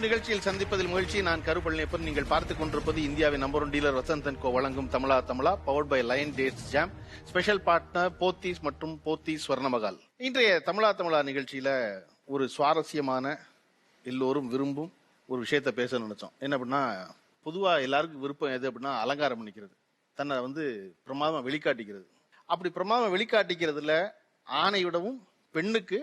மீண்டும் நிகழ்ச்சியில் சந்திப்பதில் மகிழ்ச்சி. நான் கருப்பழனியப்பன். நீங்கள் பார்த்துக் கொண்டிருப்பது இந்தியாவின் number 1 dealer Vasanth and co வழங்கும் Tamizha Tamizha, powered by Lion Dates jam. Special partner Pothys மற்றும் போத்தீஸ் ஸ்வர்ணமகால். இன்றைய தமிழா தமிழா நிகழ்ச்சியில ஒரு சுவாரஸ்யமான, எல்லோரும் விரும்பும் ஒரு விஷயத்த பேச நினைச்சோம். என்ன அப்படின்னா, பொதுவா எல்லாருக்கும் விருப்பம் எது அப்படின்னா அலங்காரம் பண்ணிக்கிறது, தன்னை பிரமாதமா வெளிக்காட்டிக்கிறது. அப்படி பிரமாதமா வெளிக்காட்டிக்கிறதுல ஆணை விடவும் பெண்ணுக்கு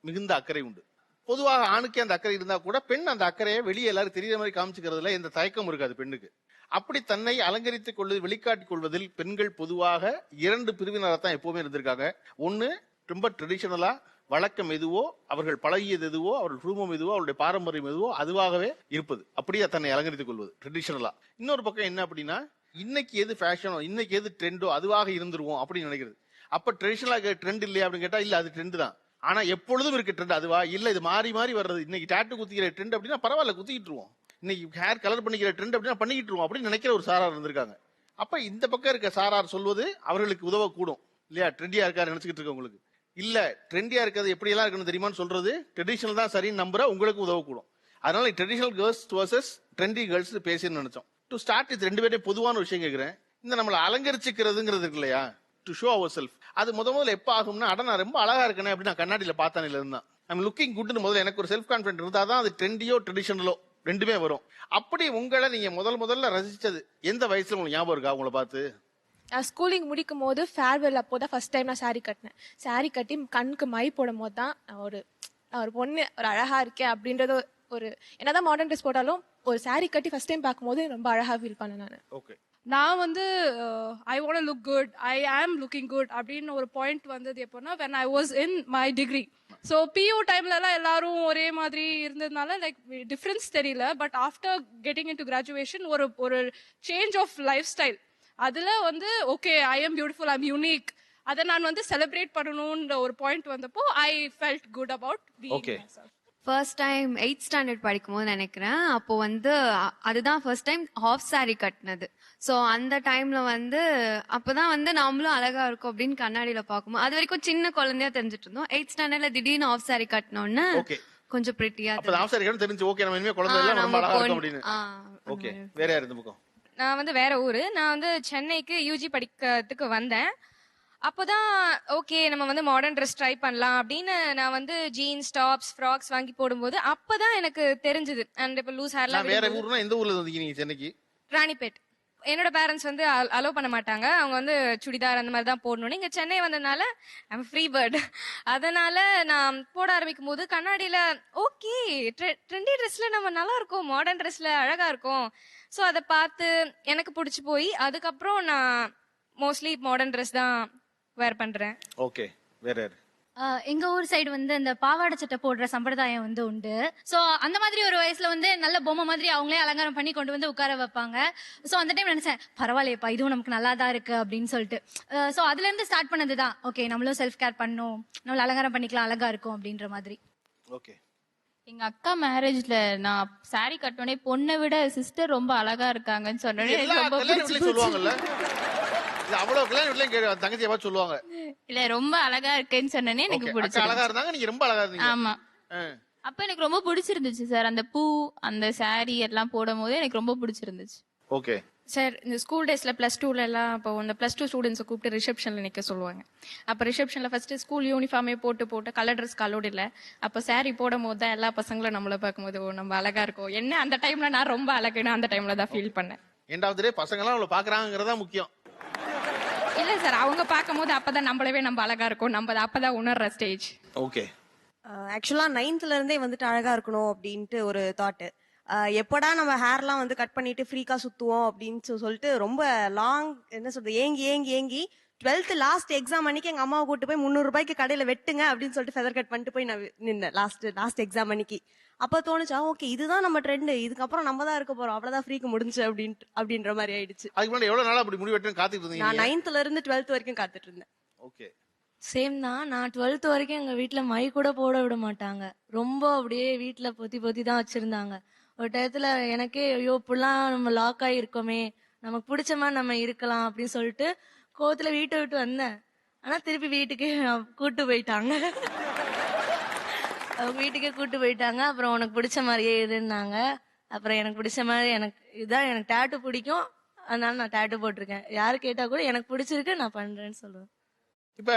மிகுந்த அக்கறை உண்டு. பொதுவாக ஆணுக்கு அந்த அக்கறை இருந்தா கூட பெண் அந்த அக்கறையை வெளியே எல்லாரும் தெரியற மாதிரி காமிச்சுக்கிறதுல எந்த தயக்கம் இருக்காது பெண்ணுக்கு. அப்படி தன்னை அலங்கரித்துக் கொள்வது, வெளிக்காட்டிக் கொள்வதில் பெண்கள் பொதுவாக 2 பிரிவினராகத்தான் எப்பவுமே இருந்திருக்காங்க. ஒன்னு ரொம்ப ட்ரெடிஷனலா வழக்கம் எதுவோ, அவர்கள் பழகியது எதுவோ, அவர்கள் குடும்பம் எதுவோ, அவருடைய பாரம்பரியம் எதுவோ அதுவாகவே இருப்பது, அப்படியே தன்னை அலங்கரித்துக் கொள்வது ட்ரெடிஷனலா. இன்னொரு பக்கம் என்ன அப்படின்னா, இன்னைக்கு எது ஃபேஷனோ, இன்னைக்கு எது ட்ரெண்டோ அதுவாக இருந்துருவோம் அப்படின்னு நினைக்கிறது. அப்ப ட்ரெடிஷனலா ட்ரெண்ட் இல்லையா அப்படின்னு கேட்டா, இல்ல அது ட்ரெண்ட் தான். ஆனா எப்பொழுதும் இருக்கு ட்ரெண்ட் அதுவா, இல்ல இது மாறி மாறி வர்றது. இன்னைக்கு டாட்டு குத்திக்கிற ட்ரெண்ட் அப்படின்னா பரவாயில்ல, குத்திக்கிட்டுருவோம். இன்னைக்கு ஹேர் கலர் பண்ணிக்கிற ட்ரெண்ட் அப்படின்னா பண்ணிக்கிட்டுருவோம் அப்படின்னு நினைக்கிற ஒரு சாரார் இருந்திருக்காங்க. அப்ப இந்த பக்கம் இருக்க சாரார் சொல்வது அவர்களுக்கு உதவக்கூடும் இல்லையா? ட்ரெண்டியா இருக்காரு நினைச்சுக்கிட்டு இருக்க உங்களுக்கு, இல்ல ட்ரெண்டியா இருக்கிறது எப்படி எல்லாம் இருக்குன்னு தெரியுமான்னு சொல்றது ட்ரெடிஷனல் தான் சரின்னு நம்புற உங்களுக்கு உதவக்கூடும். அதனால traditional girls versus trendy girls பேசணும்னு நினைச்சோம். டு ஸ்டார்ட் இது 2 பேரும் பொதுவான விஷயம் கேட்கிறேன். இந்த நம்மளை அலங்கரிச்சுக்கிறதுங்கிறது இருக்கு இல்லையா, டு ஷோ அவர் செல்ஃப், அது முதல்ல எப்ப ஆகும்னா, அட நான் ரொம்ப அழகா இருக்கேன் அப்படின்னு நான் கண்ணாடியில பார்த்தானில இருந்தா ஐம் லுக்கிங் குட்னு முதல்ல எனக்கு ஒரு செல்ஃப் கான்பிடன்ட் இருந்தாதான் அது ட்ரெண்டியோ ட்ரெடிஷனலோ ரெண்டுமே வரும். அப்படி உங்களை நீங்க முதல்ல ரசிச்சது எந்த வயசுல உங்களுக்கு ஞாபகம் இருக்கா உங்களை பார்த்து? ஸ்கூலிங் முடிக்கும் போது ஃபேர்வெல் அப்போதான் ஃபர்ஸ்ட் டைம் நான் சாரி கட்டினேன். சாரி கட்டி கண்ணுக்கு மை போடும் போது தான் ஒரு பொண்ணு ஒரு அழகா இருக்கேன் அப்படின்றது. ஒரு என்னதான் மாடர்ன் ட்ரெஸ் போட்டாலும் ஒரு சாரி கட்டி ஃபர்ஸ்ட் டைம் பார்க்கும்போது ரொம்ப அழகா ஃபீல் பண்ணேன் நான். ஓகே, நான் ஐ வாண்ட் லுக் குட், ஐ ஆம் லுக்கிங் குட் அப்படின்னு ஒரு பாயிண்ட் வந்தது எப்போனா, when I was in my degree. So few டைம்ல எல்லாம் எல்லாரும் ஒரே மாதிரி இருந்ததுனால லைக் டிஃபரன்ஸ் தெரியல. But after getting into graduation ஒரு சேஞ்ச் ஆஃப் லைஃப் ஸ்டைல், அதுல okay I am beautiful, I am unique, அதை நான் செலிப்ரேட் பண்ணணும்ன்ற ஒரு பாயிண்ட் வந்தப்போ I felt good about being myself. First time 8th standard படிக்கும் போது நினைக்கிறேன். அப்போ அதுதான் ஃபர்ஸ்ட் டைம் ஹாஃப் சாரி கட்டினது. ஸோ அந்த டைம்ல அப்பதான் நாமளும் அழகா இருக்கும் அப்படின்னு கண்ணாடியில பார்க்கும்போது, அது வரைக்கும் சின்ன குழந்தையா தெரிஞ்சுட்டு இருந்தோம். 8th ஸ்டாண்டர்ட்ல திடீர்னு ஹாஃப் சாரி கட்டினோன்னு கொஞ்சம் பிரிட்டியா தெரிஞ்சு ஓகே நம்ம இனிமே குழந்தை எல்லாம் ரொம்ப அழகா இருக்கும் அப்படின்னு. ஓகே, வேற யார் இந்த பக்கம்? நான் வேற ஊரு. நான் சென்னைக்கு யூஜி படிக்கிறதுக்கு வந்தேன். அப்போதான் ஓகே நம்ம மாடர்ன் ட்ரெஸ் ட்ரை பண்ணலாம் அப்படின்னு நான் ஜீன்ஸ் டாப்ஸ் ஃப்ராக்ஸ் வாங்கி போடும்போது அப்பதான் எனக்கு தெரிஞ்சது. அண்ட் இப்ப லூஸ் ஹேர்லாம் வேற ஊர்னா எந்த ஊர்ல வந்தீங்க? சென்னைக்கு ராணிப்பேட். என்னோட பேரண்ட்ஸ் அலோவ் பண்ண மாட்டாங்க, அவங்க சுடிதார் அந்த மாதிரி தான் போடணும். இங்க சென்னை வந்ததுனால ஐம் ஃப்ரீ பேர்ட். அதனால நான் போட ஆரம்பிக்கும் போது கண்ணாடியில ஓகே ட்ரெண்டி ட்ரெஸ்ல நம்ம நல்லா இருக்கும், மாடர்ன் ட்ரெஸ்ல அழகா இருக்கும். ஸோ அதை பார்த்து எனக்கு பிடிச்சி போய் அதுக்கப்புறம் நான் மோஸ்ட்லி மாடர்ன் ட்ரெஸ் தான் வேர் பண்றேன். ஓகே, வேற எங்க ஊர் சைடு இந்த பாவாடை சட்டை போடுற சம்பிரதாயம் உண்டு. சோ அந்த மாதிரி ஒரு வயசுல நல்ல பொம்மை மாதிரி அவங்களே அலங்காரம் பண்ணி கொண்டு உட்கார வைப்பாங்க. சோ அந்த டைம் நினைச்சேன் பரவாயில்லையப்பா இதுவும் நமக்கு நல்லா தான் இருக்கு அப்படின்னு சொல்லிட்டு. சோ அதுல இருந்து ஸ்டார்ட் பண்ணதுதான் ஓகே நம்மளும் செல்ஃப் கேர் பண்ணணும், நம்மள அலங்காரம் பண்ணிக்கலாம், அழகா இருக்கும் அப்படின்ற மாதிரி. ஓகே, எங்க அக்கா மேரேஜ்ல நான் சாரி கட்டோனே பொண்ணை விட சிஸ்டர் ரொம்ப அழகா இருக்காங்கன்னு சொன்னோடனே சொல்லுவாங்கல்ல, அவ்வளவு கல்யாணம் தங்கச்சியா சொல்லுவாங்க, இல்ல ரொம்ப அழகா இருக்கேன்னு சொன்னனே எனக்கு பிடிச்சது. அழகா இருந்தாங்க, நீங்க ரொம்ப அழகா இருந்தீங்க. ஆமா, அப்ப எனக்கு ரொம்ப பிடிச்சிருந்துச்சு சார். அந்த பூ அந்த சாரி எல்லாம் போடும் போது எனக்கு ரொம்ப பிடிச்சிருந்துச்சு. ஓகே சார், இந்த ஸ்கூல் டேஸ்ல +2ல எல்லாம் இப்போ இந்த +2 ஸ்டூடெண்ட்ஸை கூப்பிட்டு ரிசப்ஷன்ல நிக்க சொல்லுவாங்க. அப்ப ரிசப்ஷன்ல ஃபர்ஸ்ட் ஸ்கூல் யூனிஃபார்மே போட்டு கலர் ட்ரெஸ் அலோட் இல்ல. அப்ப சாரி போடும் போது தான் எல்லா பசங்களும் நம்மள பார்க்கும்போது நம்ம அழகா இருக்கும். என்ன அந்த டைம்ல நான் ரொம்ப அழகுன்னு அந்த டைம்ல தான் ஃபீல் பண்ணேன். ஏண்டாவது பசங்க எல்லாம் அவளை பாக்குறாங்கிறதா முக்கியம் இல்ல சார், அவங்க பார்க்கும்போது அப்பதான் நம்மளவே நம்ம அழகா இருக்கும், நம்ம அப்பதான் உணர்ற ஸ்டேஜ். ஓகே, ஆக்சுவலா 9th இருந்தே அழகா இருக்கணும் அப்படின்ட்டு ஒரு தாட். எப்படா நம்ம ஹேர்லாம் கட் பண்ணிட்டு ஃப்ரீக்கா சுத்துவோம் அப்படின்னு சொல்லிட்டு ரொம்ப லாங் ஏங்கி 12th லாஸ்ட் எக்ஸாம் அன்னைக்கு எங்க அம்மாவை கூட்டு போய் 300 ரூபாய்க்கு கடையில வெட்டுங்க அப்படின்னு சொல்லிட்டு ஃபெதர் கட் பண்ணிட்டு போய் நான் நின்னேன் லாஸ்ட் எக்ஸாம் அன்னைக்கு. அப்ப தோணுச்சா ஓகே இதுதான் நம்ம ட்ரெண்ட், இதுக்கப்புறம் நம்ம தான் இருக்க போறோம், அவ்வளவுதான் ஃப்ரீக்கு முடிஞ்சு அப்படின்ற மாதிரி ஆயிடுச்சு. அதுக்கு முன்னாடி எவ்வளவு நாளா அப்படி முடி வெட்டணும் காத்துட்டு இருந்தீங்க? நான் 9th இருந்து 12th வரைக்கும் காத்துட்டு இருந்தேன். ஓகே, சேம் தான். நான் 12th வரைக்கும் எங்க வீட்டுல மை கூட போட விட மாட்டாங்க. ரொம்ப அப்படியே வீட்டுல பொத்தி தான் வச்சிருந்தாங்க. ஒரு டயத்துல எனக்கே ஐயோ இப்படிலாம் நம்ம லாக் ஆகி இருக்கோமே, நமக்கு பிடிச்ச மாதிரி நம்ம இருக்கலாம் அப்படின்னு சொல்லிட்டு கோவத்துல வீட்டை விட்டு வந்தேன். ஆனா திருப்பி வீட்டுக்கு கூட்டு போயிட்டாங்க. அவங்க வீட்டுக்கே கூட்டு போயிட்டாங்க. அப்புறம் உனக்கு பிடிச்ச மாதிரியே இருன்னாங்க. அப்புறம் எனக்கு பிடிச்ச மாதிரி எனக்கு டேட்டு பிடிக்கும், அதனால நான் டேட்டு போட்டிருக்கேன். யாரு கேட்டா கூட எனக்கு பிடிச்சிருக்கு நான் பண்றேன்னு சொல்லுவேன். இப்ப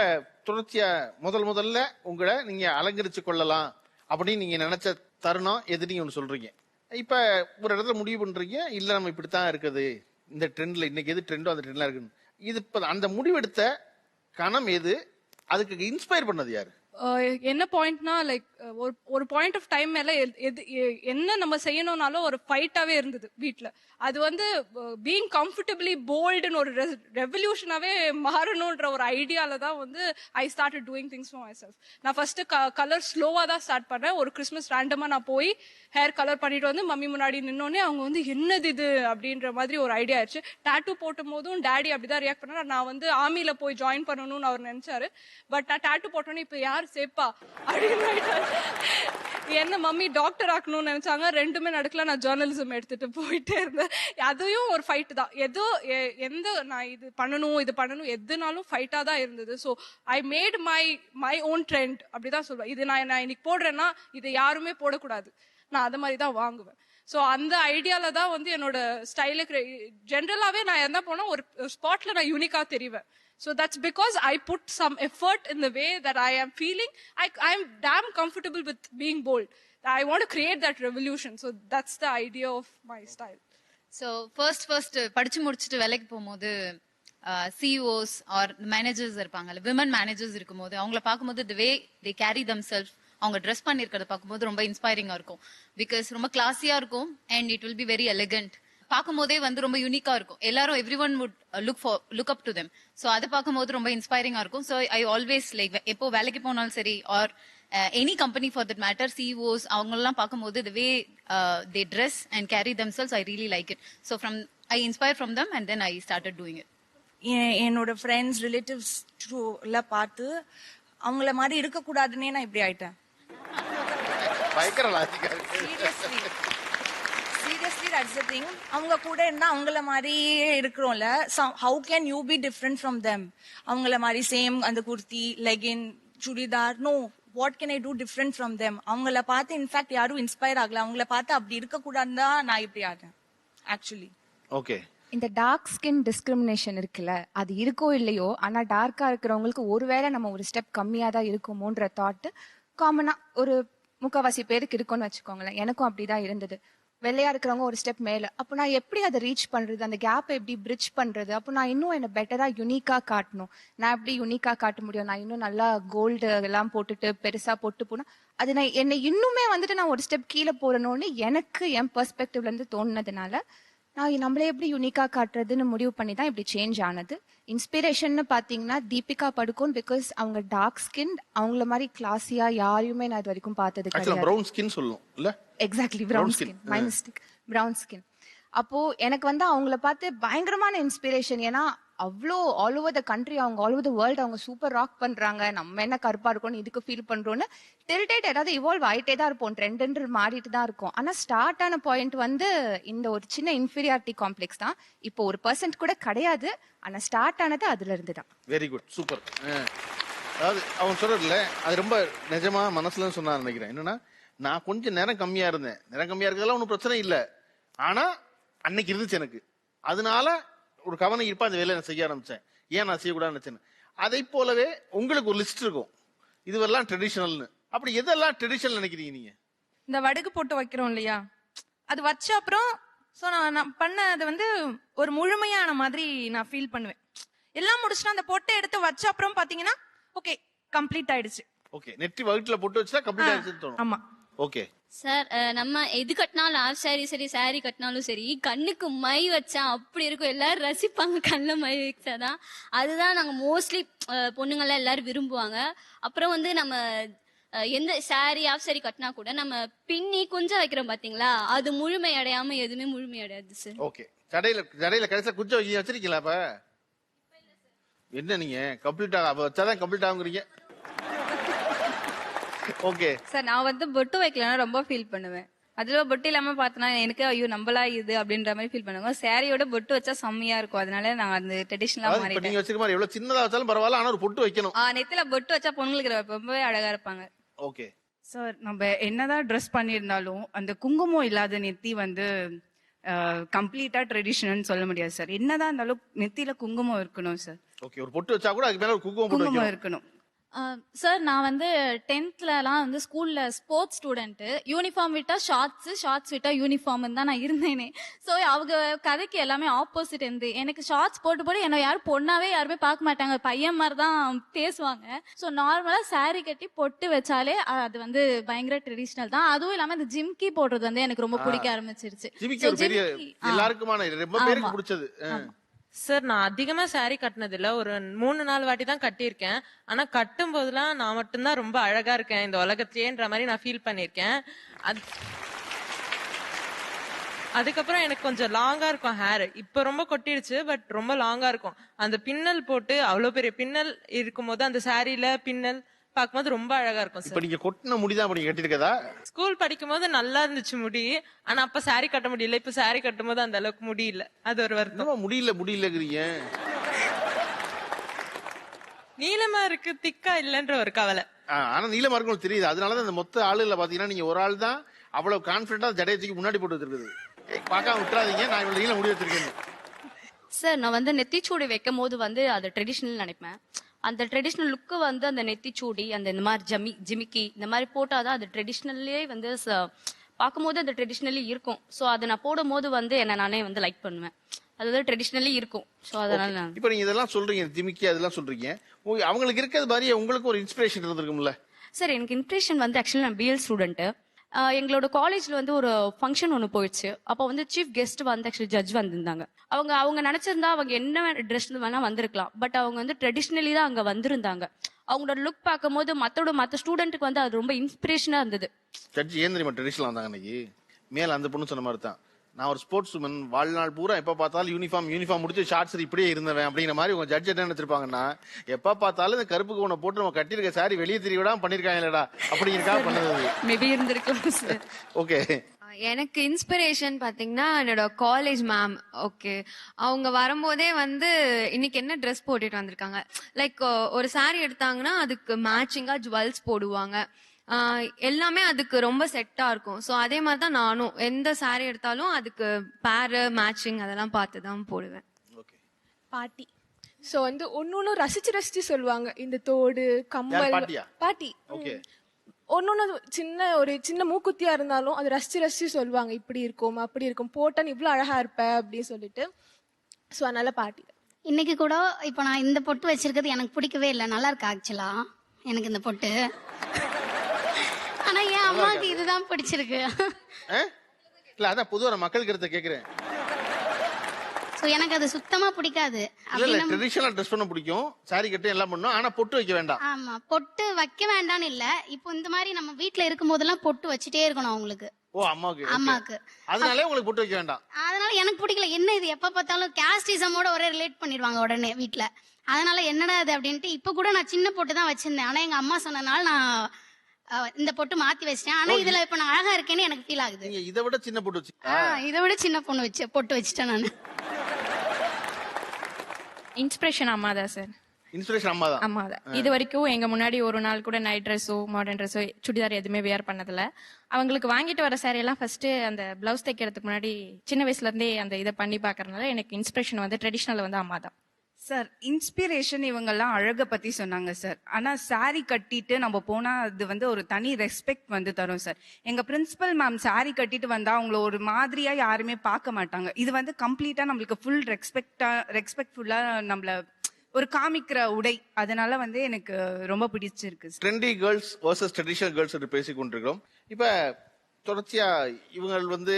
தொடர்ச்சியா முதல்ல உங்களை நீங்க அலங்கரிச்சு கொள்ளலாம் அப்படின்னு நீங்க நினைச்ச தருணம் எது நீங்க ஒண்ணு சொல்றீங்க. இப்ப ஒரு இடத்துல முடிவு பண்றீங்க, இல்ல நம்ம இப்படித்தான் இருக்குது, இந்த ட்ரெண்ட்ல இன்னைக்கு எது ட்ரெண்டோ அந்த ட்ரெண்ட்ல இருக்கு. இது இப்ப அந்த முடிவெடுத்த கணம் எது, அதுக்கு இன்ஸ்பயர் பண்ணது யாரு? என்ன பாயிண்ட்னா லைக் ஒரு பாயிண்ட் ஆஃப் டைம் மேல என்ன நம்ம செய்யணும்னாலும் ஒரு ஃபைட்டாவே இருந்தது வீட்ல. அது வந்து பீயிங் கம்ஃபர்டபிளி போல்டுன்னு ஒரு ரெவல்யூஷனாவே மாறணும்ன்ற ஒரு ஐடியால தான் வந்து ஐ started doing things for my self. நான் ஃபர்ஸ்ட் கலர் ஸ்லோவா தான் ஸ்டார்ட் பண்ணேன். ஒரு கிறிஸ்மஸ் ரேண்டமா நான் போய் ஹேர் கலர் பண்ணிட்டு வந்து மம்மி முன்னாடி நின்னோடனே அவங்க வந்து என்னது இது அப்படின்ற மாதிரி ஒரு ஐடியா ஆயிடுச்சு. டாட்டூ போட்டும் போதும் டேடி அப்படிதான் ரியாக்ட் பண்ணாரு. நான் வந்து ஆர்மில போய் ஜாயின் பண்ணணும்னு அவர் நினைச்சாரு. பட் நான் டாட்டூ போட்டோன்னே இப்ப யார் சேப்பா அப்படின்னு என்ன மம்மி டாக்டர் ஆக்கணும்னு நினைச்சாங்க. ரெண்டுமே நடக்கல. நான் ஜேர்னலிசம் எடுத்துட்டு போயிட்டே இருந்தேன். அதையும் ஒரு ஃபைட் தான். எந்த நான் இது பண்ணணும் எதுனாலும் ஃபைட்டா தான் இருந்தது. So I made my own trend அப்படிதான் சொல்லுவேன். இது நான் இன்னைக்கு போடுறேன்னா இது யாருமே போடக்கூடாது, நான் அதை மாதிரி தான் வாங்குவேன். ஸோ அந்த ஐடியால தான் வந்து என்னோட ஸ்டைலுக்கு ஜென்ரலாவே நான் என்ன போனா ஒரு ஸ்பாட்ல நான் யூனிக்கா தெரிவேன். So that's because I put some effort in the way that I am feeling. I'm damn comfortable with being bold. I want to create that revolution. So that's the idea of my style. So first படிச்சு முடிச்சிட்டு வேலைக்கு போகும்போது CEOs or managers இருப்பாங்கல்ல, women managers இருக்கும்போது அவங்கள பார்க்கும்போது the way they carry themselves, அவங்க dress பண்ணிருக்கிறத பார்க்கும்போது ரொம்ப இன்ஸ்பைரிங்கா இருக்கும். பிகாஸ் ரொம்ப கிளாஸியா இருக்கும் and it will be very elegant. பார்க்கும்போதே வந்து ரொம்ப யூனிக்கா இருக்கும். எல்லாரும் everyone would look up to them. So அதை பார்க்கும்போது ரொம்ப இன்ஸ்பைரிங்கா இருக்கும். ஸோ ஐ ஆல்வேஸ் லைக் எப்போ வேலைக்கு போனாலும் சரி or any company for that matter, CEOs அவங்களெல்லாம் பார்க்கும்போது the way they dress and carry themselves I really like it. So I inspire from them and then I started doing it. என்னோட friends relatives எல்லாம் பார்த்து அவங்கள மாதிரி இருக்கக்கூடாதுன்னே நான் இப்படி ஆயிட்டேன். Seriously, that's the thing. அவங்க கூட இருந்தா அவங்கள மாதிரியே இருக்கிறோம்ல. How can you be different from them? அவங்கள மாதிரி சேம் அந்த kurti, legging, churidar. No, what can I do different from them? அவங்கள பார்த்து இன்ஃபேக்ட் யாரும் இன்ஸ்பயர் ஆகல. அவங்கள பார்த்து அப்படி இருக்க கூடாதுன்னு தான் நான் இப்படி ஆகிறேன் ஆக்சுவலி. ஓகே, இந்த டார்க் ஸ்கின் டிஸ்கிரிமினேஷன் இருக்குல்ல, அது இருக்கோ இல்லையோ, ஆனா டார்க்கா இருக்கிறவங்களுக்கு ஒருவேளை நம்ம ஒரு ஸ்டெப் கம்மியா தான் இருக்குமோன்ற தாட் காமனா ஒரு முக்காவாசி பேருக்கு இருக்கும்னு வச்சுக்கோங்களேன். எனக்கும் அப்படிதான் இருந்தது. வெள்ளையா இருக்கிறவங்க ஒரு ஸ்டெப் மேல, அப்போ நான் எப்படி அதை ரீச் பண்றது, அந்த கேப் எப்படி பிரிட்ஜ் பண்றது, அப்போ நான் இன்னும் என்ன பெட்டரா யூனிக்கா காட்டணும். நான் எப்படி யூனிக்கா காட்ட முடியும்? நான் இன்னும் நல்லா கோல்டு எல்லாம் போட்டுட்டு பெருசா போட்டு போனா அது நான் என்னை இன்னுமே வந்துட்டு நான் ஒரு ஸ்டெப் கீழே போறணும்னு எனக்கு என் பெர்ஸ்பெக்டிவ்ல இருந்து தோணுனதுனால நான் நம்மளே எப்படி யூனிக்கா காட்டுறதுன்னு முடிவு பண்ணி தான் இப்படி சேஞ்ச் ஆனது. இன்ஸ்பிரேஷன் பாத்தீங்கன்னா தீபிகா படுகோன். பிகாஸ் அவங்க டார்க் ஸ்கின், அவங்கள மாதிரி கிளாஸியா யாரையுமே நான் இது வரைக்கும் பார்த்தது கிடையாது. பிரவுன் ஸ்கின் சொல்லும் இல்ல? Exactly, brown skin. My mistake, brown skin. அப்போ எனக்கு வந்து அவங்கள பார்த்து பயங்கரமான இன்ஸ்பிரேஷன். ஏன்னா அவ்வளோ ஆல் ஓவர் த கண்ட்ரி, அவங்க ஆல் ஓவர் த வேர்ல்டு அவங்க சூப்பர் ராக் பண்றாங்க. நம்ம என்ன கருப்பா இருக்கோம்னு இதுக்கு ஃபீல் பண்றோம்னு டெரிட்டேட் ஏதாவது இவால்வ் ஆயிட்டே தான் இருப்போம், ட்ரெண்ட் மாறிட்டு தான் இருக்கும். ஆனா ஸ்டார்ட் ஆன பாயிண்ட் வந்து இந்த ஒரு சின்ன இன்ஃபீரியாரிட்டி காம்ப்ளெக்ஸ் தான். இப்போ 1% கூட கிடையாது. ஆனா ஸ்டார்ட் ஆனது அதுல இருந்து தான். Very good, super. அதாவது அவன் சொல்றதுல அது ரொம்ப நிஜமா மனசுல சொன்னா நினைக்கிறேன். என்னன்னா, நான் கொஞ்சம் நேரம் கம்மியா இருந்தேன். நேரம் கம்மியா இருக்கிறதுல ஒன்றும் பிரச்சனை இல்லை. ஆனா அன்னைக்கு இருந்துச்சு எனக்கு. அதனால ஒரு கவனம் இருப்பா அந்த வேலையை நான் செய்ய ஆரம்பிச்சேன். ஏன் நான் செய்யக்கூடாதுன்னு நினைச்சேன். அதை போலவே உங்களுக்கு ஒரு லிஸ்ட் இருக்கும், இதுவெல்லாம் ட்ரெடிஷனல்னு. அப்படி எதெல்லாம் ட்ரெடிஷனல் நினைக்கிறீங்க நீங்க? இந்த வடுகு போட்டு வைக்கிறோம் இல்லையா, அது வச்ச அப்புறம் ஸோ நான் பண்ண அது வந்து ஒரு முழுமையான மாதிரி நான் ஃபீல் பண்ணுவேன். எல்லாம் முடிச்சுட்டு அந்த பொட்டை எடுத்து வச்ச அப்புறம் பாத்தீங்கன்னா ஓகே கம்ப்ளீட் ஆயிடுச்சு. ஓகே, நெற்றி வகுட்டுல போட்டு வச்சா கம்ப்ளீட் ஆயிடுச்சுன்னு தோணும். ஆமா. ஓகே சார், நம்ம எது கட்டினாலும் ஆஃப் சாரி சரி, சாரி கட்டினாலும் சரி, கண்ணுக்கு மை வச்சா அப்படி இருக்கும். எல்லாரும் ரசிப்பாங்க கண்ணில் மை வச்சாதான். அதுதான் நாங்கள் மோஸ்ட்லி பொண்ணுங்கள்லாம் எல்லாரும் விரும்புவாங்க. அப்புறம் வந்து நம்ம எந்த சாரி ஆஃப் சாரி கட்டினா கூட நம்ம பின்னி குஞ்சம் வைக்கிறோம் பாத்தீங்களா, அது முழுமை அடையாம எதுவுமே முழுமை அடையாது சார். ஓகே, ஜடையில கடைசியா குஞ்சம் வச்சிருக்கீங்களா? அப்ப என்ன நீங்க கம்ப்ளீட் வச்சாதான் கம்ப்ளீட் ஆகுறீங்க. ஓகே சார், நான் வந்து பொட்டு வைக்கலன்னா ரொம்ப ஃபீல் பண்ணுவேன். அதுல பொட்டு இல்லாம பார்த்தனா எனக்கு ஐயோ நம்மளா இது அப்படின்ற மாதிரி ஃபீல் பண்ணுவேன். சாரியோட பொட்டு வச்சா செம்மையா இருக்கும். அதனால நான் அந்த ட்ரெடிஷனலா மாறிட்டேன். நீங்க வச்சிருக்க மாதிரி எவ்வளவு சின்னதா வச்சாலும் பரவாயில்ல, ஆனா ஒரு பொட்டு வைக்கணும். நெத்தில பொட்டு வச்சா பொண்ணுங்களுக்கு ரொம்பவே அழகா இருப்பாங்க. ஓகே, சார் நம்ம என்னதான் ட்ரெஸ் பண்ணியிருந்தாலும் அந்த குங்குமம் இல்லாத நெத்தி வந்து கம்ப்ளீட்டா ட்ரெடிஷனல்னு சொல்ல முடியாது சார். என்னதான் இருந்தாலும் நெத்தியில குங்குமம் இருக்கணும் சார். ஓகே, ஒரு பொட்டு வச்சா கூட அதுக்கு மேல ஒரு குங்குமம் போட்டு குங்குமம் வைக்கணும். இருக்கணும். சார் நான் வந்து 10th வந்து ஸ்கூல்ல ஸ்போர்ட்ஸ் ஸ்டூடெண்ட். யூனிஃபார்ம் விட்டா ஷார்ட்ஸ் விட்டா யூனிஃபார்ம் தான் நான் இருந்தேனே. ஸோ அவங்க கதைக்கு எல்லாமே ஆப்போசிட் இருந்து எனக்கு ஷார்ட்ஸ் போட்டு என்ன யாரும் பொண்ணாவே யாருமே பார்க்க மாட்டாங்க, பையன் மாதிரி தான் பேசுவாங்க. ஸோ நார்மலா saree கட்டி பொட்டு வச்சாலே அது வந்து பயங்கர ட்ரெடிஷ்னல் தான். அதுவும் இல்லாம இந்த ஜிம்கி போடுறது வந்து எனக்கு ரொம்ப பிடிக்க ஆரம்பிச்சிருச்சு. ஜிமிக்கி ஒரு பெரிய எல்லாருக்குமான ரொம்ப பேருக்கு ஆமா. பிடிச்சது. சார் நான் அதிகமா saree கட்டினது இல்ல, ஒரு 3-4 வாட்டி தான் கட்டியிருக்கேன். ஆனா கட்டும் போதெல்லாம் நான் மட்டும்தான் ரொம்ப அழகா இருக்கேன் இந்த உலகத்திலேன்ற மாதிரி நான் ஃபீல் பண்ணிருக்கேன். அதுக்கப்புறம் எனக்கு கொஞ்சம் லாங்கா இருக்கும் ஹேர். இப்ப ரொம்ப கொட்டிடுச்சு, பட் ரொம்ப லாங்கா இருக்கும். அந்த பின்னல் போட்டு அவ்வளவு பெரிய பின்னல் இருக்கும்போது அந்த சாரியில பின்னல் பார்க்கும்போது ரொம்ப அழகா இருக்கும் இப்ப சார். நீங்க கொட்டின முடிதான் அப்படி கட்டிருக்கதா? ஸ்கூல் படிக்கும் போது நல்லா இருந்துச்சு முடி, ஆனா அப்ப saree கட்ட முடியல. இப்ப saree கட்டும் போது அந்த அளவுக்கு முடியல, அது ஒரு வருத்தம். முடியலங்கிறீங்க. நீளமா இருக்கு, திக்கா இல்லன்ற ஒரு கவலை. ஆனா நீளமா இருக்கும் தெரியுது. அதனாலதான் இந்த மொத்த ஆளுல பாத்தீங்கன்னா நீங்க ஒரு ஆள் தான் அவ்வளவு கான்பிடண்டா ஜடையை தூக்கி முன்னாடி போட்டு வச்சிருக்குது. பார்க்காம விட்டுறாதீங்க, நான் இவ்வளவு நீளம் முடி வச்சிருக்கேன். சார் நான் வந்து நெத்திச்சூடி வைக்கும் போது வந்து அது ட்ரெடிஷ்னல் நினைப்பேன். அந்த ட்ரெடிஷ்னல் லுக்கு வந்து அந்த நெத்திச்சூடி அந்த இந்த மாதிரி ஜிமிக்கி இந்த மாதிரி போட்டாதான் அது ட்ரெடிஷ்னல்லே வந்து பார்க்கும்போது அந்த ட்ரெடிஷ்னலி இருக்கும். ஸோ அதை நான் போடும் போது வந்து என்ன நானே வந்து லைக் பண்ணுவேன். அது வந்து ட்ரெடிஷ்னலி இருக்கும். ஸோ அதனால நான் இப்ப நீங்க இதெல்லாம் சொல்றீங்க, ஜிமிக்கி அதெல்லாம் சொல்றீங்க, அவங்களுக்கு இருக்கிறது மாதிரி உங்களுக்கு ஒரு இன்ஸ்பிரேஷன் இருந்திருக்கும்ல? சார் எனக்கு இன்ஸ்பிரேஷன் வந்து ஆக்சுவலி நான் பிஎல் ஸ்டூடெண்ட். எங்களோட காலேஜ்ல வந்து ஒரு ஃபங்க்ஷன் ஒன்று போயிடுச்சு. அப்போ வந்து சீஃப் கெஸ்ட் வந்து ஆக்சுவலி ஜட்ஜ் வந்திருந்தாங்க. அவங்க நினைச்சிருந்தா அவங்க என்ன ட்ரெஸ் வேணா வந்திருக்கலாம், பட் அவங்க வந்து ட்ரெடிஷ்னலி தான் அங்க வந்திருந்தாங்க. அவங்களோட லுக் பார்க்கும்போது மற்ற ஸ்டூடெண்ட்டுக்கு வந்து அது ரொம்ப இன்ஸ்பிரேஷனா இருந்தது. ஜட்ஜ் ஏன் தெரியுமா ட்ரெடிஷனல் வந்தாங்க அன்னைக்கு? மேல அந்த பொண்ணு சொன்ன மாதிரி தான், நான் ஒரு ஸ்போர்ட்ஸ் உமன், வாழ்நாள் பூரா எப்ப பார்த்தாலும் யூனிஃபார்ம் முடிச்சு ஷார்ட்ஸ் இப்படியே இருந்தவன் அப்படிங்கிற மாதிரி உங்க ஜட்ஜ் என்ன நினைச்சிருப்பாங்கன்னா, எப்ப பார்த்தாலும் இந்த கருப்பு கவுனை போட்டு நம்ம கட்டிருக்க சாரி வெளியே தெரியவிடாம பண்ணிருக்காங்களா அப்படிங்கிறக்காக பண்ணது. மேபி இருந்திருக்கலாம் சார். ஓகே, எனக்கு இன்ஸ்பிரேஷன் பாத்தீங்கன்னா என்னோட காலேஜ் மேம். ஓகே, அவங்க வரும்போதே வந்து இன்னைக்கு என்ன ட்ரெஸ் போட்டுட்டு வந்திருக்காங்க, லைக் ஒரு saree எடுத்தாங்கன்னா அதுக்கு மேட்சிங்கா ஜுவல்ஸ் போடுவாங்க. எல்லாமே அதுக்கு ரொம்ப செட்டா இருக்கும். ஸோ அதே மாதிரி தான் நானும் எந்த saree எடுத்தாலும் அதுக்கு பேரு மேட்சிங் அதெல்லாம் பார்த்து தான் போடுவேன். பாட்டி. சோ வந்து ஒன்னொன்னு ரசிச்சு சொல்லுவாங்க. இந்த தோடு கம்மல் பாட்டி ஒன்னொன்னு ஒரு சின்ன மூக்குத்தியா இருந்தாலும் அது ரசிச்சு சொல்லுவாங்க, இப்படி இருக்கும் அப்படி இருக்கும், போட்டா நீ இவ்வளவு அழகா இருப்ப அப்படின்னு சொல்லிட்டு. சோ அதனால பாட்டி. இன்னைக்கு கூட இப்ப நான் இந்த பொட்டு வச்சிருக்கிறது எனக்கு பிடிக்கவே இல்லை, நல்லா இருக்கு ஆக்சுவலா எனக்கு இந்த பொட்டு. ஆனா என் அம்மாவுக்கு இதுதான் பிடிச்சிருக்கு. இல்ல அதான் பொதுவா மக்களுக்கு எடுத்து கேக்குறேன். சோ எனக்கு அது சுத்தமா பிடிக்காது. இல்ல ட்ரெடிஷனலா ட்ரெஸ் பண்ண பிடிக்கும், சாரி கட்ட எல்லாம் பண்ணும், ஆனா பொட்டு வைக்க வேண்டாம். ஆமா, பொட்டு வைக்க வேண்டாம்னு இல்ல, இப்போ இந்த மாதிரி நம்ம வீட்ல இருக்கும் போதெல்லாம் பொட்டு வச்சுட்டே இருக்கணும் அவங்களுக்கு. ஓ அம்மாவுக்கு. அம்மாக்கு அதனாலே உங்களுக்கு பொட்டு வைக்க வேண்டாம். அதனால எனக்கு பிடிக்கல. என்ன இது எப்ப பார்த்தாலும் கேஸ்டிசமோட ஒரே ரிலேட் பண்ணிடுவாங்க உடனே வீட்ல. அதனால என்னடா இது அப்படின்ட்டு இப்ப கூட நான் சின்ன பொட்டு தான் வச்சிருந்தேன். ஆனா எங்க அம்மா சொன்னனால நான் இந்த பொட்டு மாத்தி வச்சிட்டேன். ஆனா இதுல இப்ப நான் அழகா இருக்கேன்னு எனக்கு ஃபீல் ஆகுது. நீங்க இதை விட சின்ன பொட்டு வச்சு இதை விட சின்ன பொட்டு வச்சுட்டேன் நான். இன்ஸ்பிரேஷன் அம்மாதான் சார். இன்ஸ்பிரேஷன் அம்மாதான். அம்மாதான். இது வரைக்கும் எங்க முன்னாடி ஒரு நாள் கூட நைட் ட்ரெஸ்ஸோ மாடர்ன் ட்ரெஸ்ஸோ சுடிதார் எதுவுமே வேர் பண்ணதில்ல. அவங்களுக்கு வாங்கிட்டு வர சாரி எல்லாம் ஃபர்ஸ்ட் அந்த பிளவுஸ் தைக்கிறதுக்கு முன்னாடி சின்ன வயசுல இருந்தே அந்த இதை பண்ணி பாக்குறதுனால எனக்கு இன்ஸ்பிரேஷன் வந்து ட்ரெடிஷனல் வந்து அம்மாதான். சார் இன்ஸ்பிரேஷன் இவங்கெல்லாம் அழகை பத்தி சொன்னாங்க சார். ஆனா சாரி கட்டிட்டு நம்ம போனா அது வந்து ஒரு தனி ரெஸ்பெக்ட் வந்து தரும் சார். எங்க பிரின்சிபல் மேம் சாரி கட்டிட்டு வந்தா அவங்கள ஒரு மாதிரியா யாருமே பார்க்க மாட்டாங்க. இது வந்து கம்ப்ளீட்டா நம்மளுக்கு ஃபுல் ரெஸ்பெக்ட்ஃபுல்லா நம்மள ஒரு காமிக்கிற உடை. அதனால வந்து எனக்கு ரொம்ப பிடிச்சிருக்கு. Trendy girls versus traditional girls என்று பேசிக் கொண்டிருக்கிறோம். இப்ப தொடர்ச்சியா இவங்க வந்து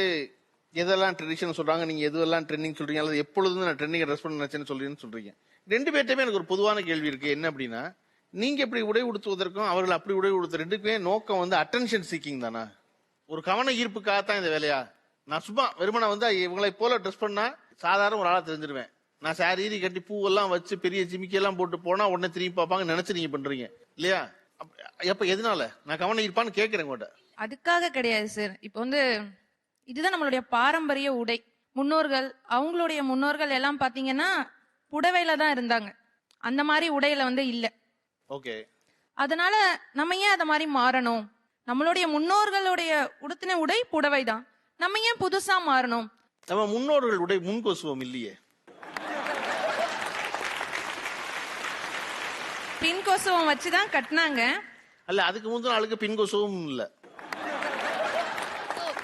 எதெல்லாம் ட்ரெடிஷன் சொல்றாங்க, நீங்க எதுவெல்லாம் ட்ரெண்டிங் சொல்றீங்க, அல்லது எப்பொழுதும் நான் ட்ரெண்டிங் ட்ரெஸ் பண்ண நினைச்சேன்னு சொல்றீங்க. ரெண்டு பேர்ட்டுமே எனக்கு ஒரு பொதுவான கேள்வி இருக்கு. என்ன அப்படின்னா, நீங்க இப்படி உடை உடுத்துவதற்கும் அவர்கள் அப்படி உடை உடுத்த ரெண்டுக்குமே நோக்கம் வந்து அட்டென்ஷன் சீக்கிங் தானா? ஒரு கவன ஈர்ப்புக்காகத்தான் இந்த வேலையா? நான் சும்மா வெறுமனை வந்து இவங்களை போல ட்ரெஸ் பண்ணா சாதாரண ஒரு ஆளா தெரிஞ்சிருவேன். நான் சாரி கட்டி பூவெல்லாம் வச்சு பெரிய ஜிமிக்கி எல்லாம் போட்டு போனா உடனே திரும்பி பார்ப்பாங்க நினைச்சு நீங்க பண்றீங்க இல்லையா? எப்ப எதனால நான் கவனம் ஈர்ப்பான்னு கேட்கிறேன் கூட. அதுக்காக கிடையாது சார். இப்போ வந்து இதுதான் நம்மளுடைய பாரம்பரிய உடை. அவங்களுடைய முன்னோர்கள் எல்லாம் பாத்தீங்கன்னா புடவையில தான் இருந்தாங்க. அந்த மாதிரி உடையில வந்து இல்ல. ஓகே. அதனால நம்ம ஏன் அத மாதிரி மாறணும்? நம்மளுடைய முன்னோர்களுடைய உடுத்தின உடை புடவை தான். நம்ம ஏன் புதுசா மாறணும்? நம்ம முன்னோர்கள் உடை முன்கொசுவம் இல்லையே. பின் கொசுவம் வச்சுதான் கட்டினாங்க. அல்ல, அதுக்கு முந்தின ஆளுக்கு பின் கொசுவும் இல்ல.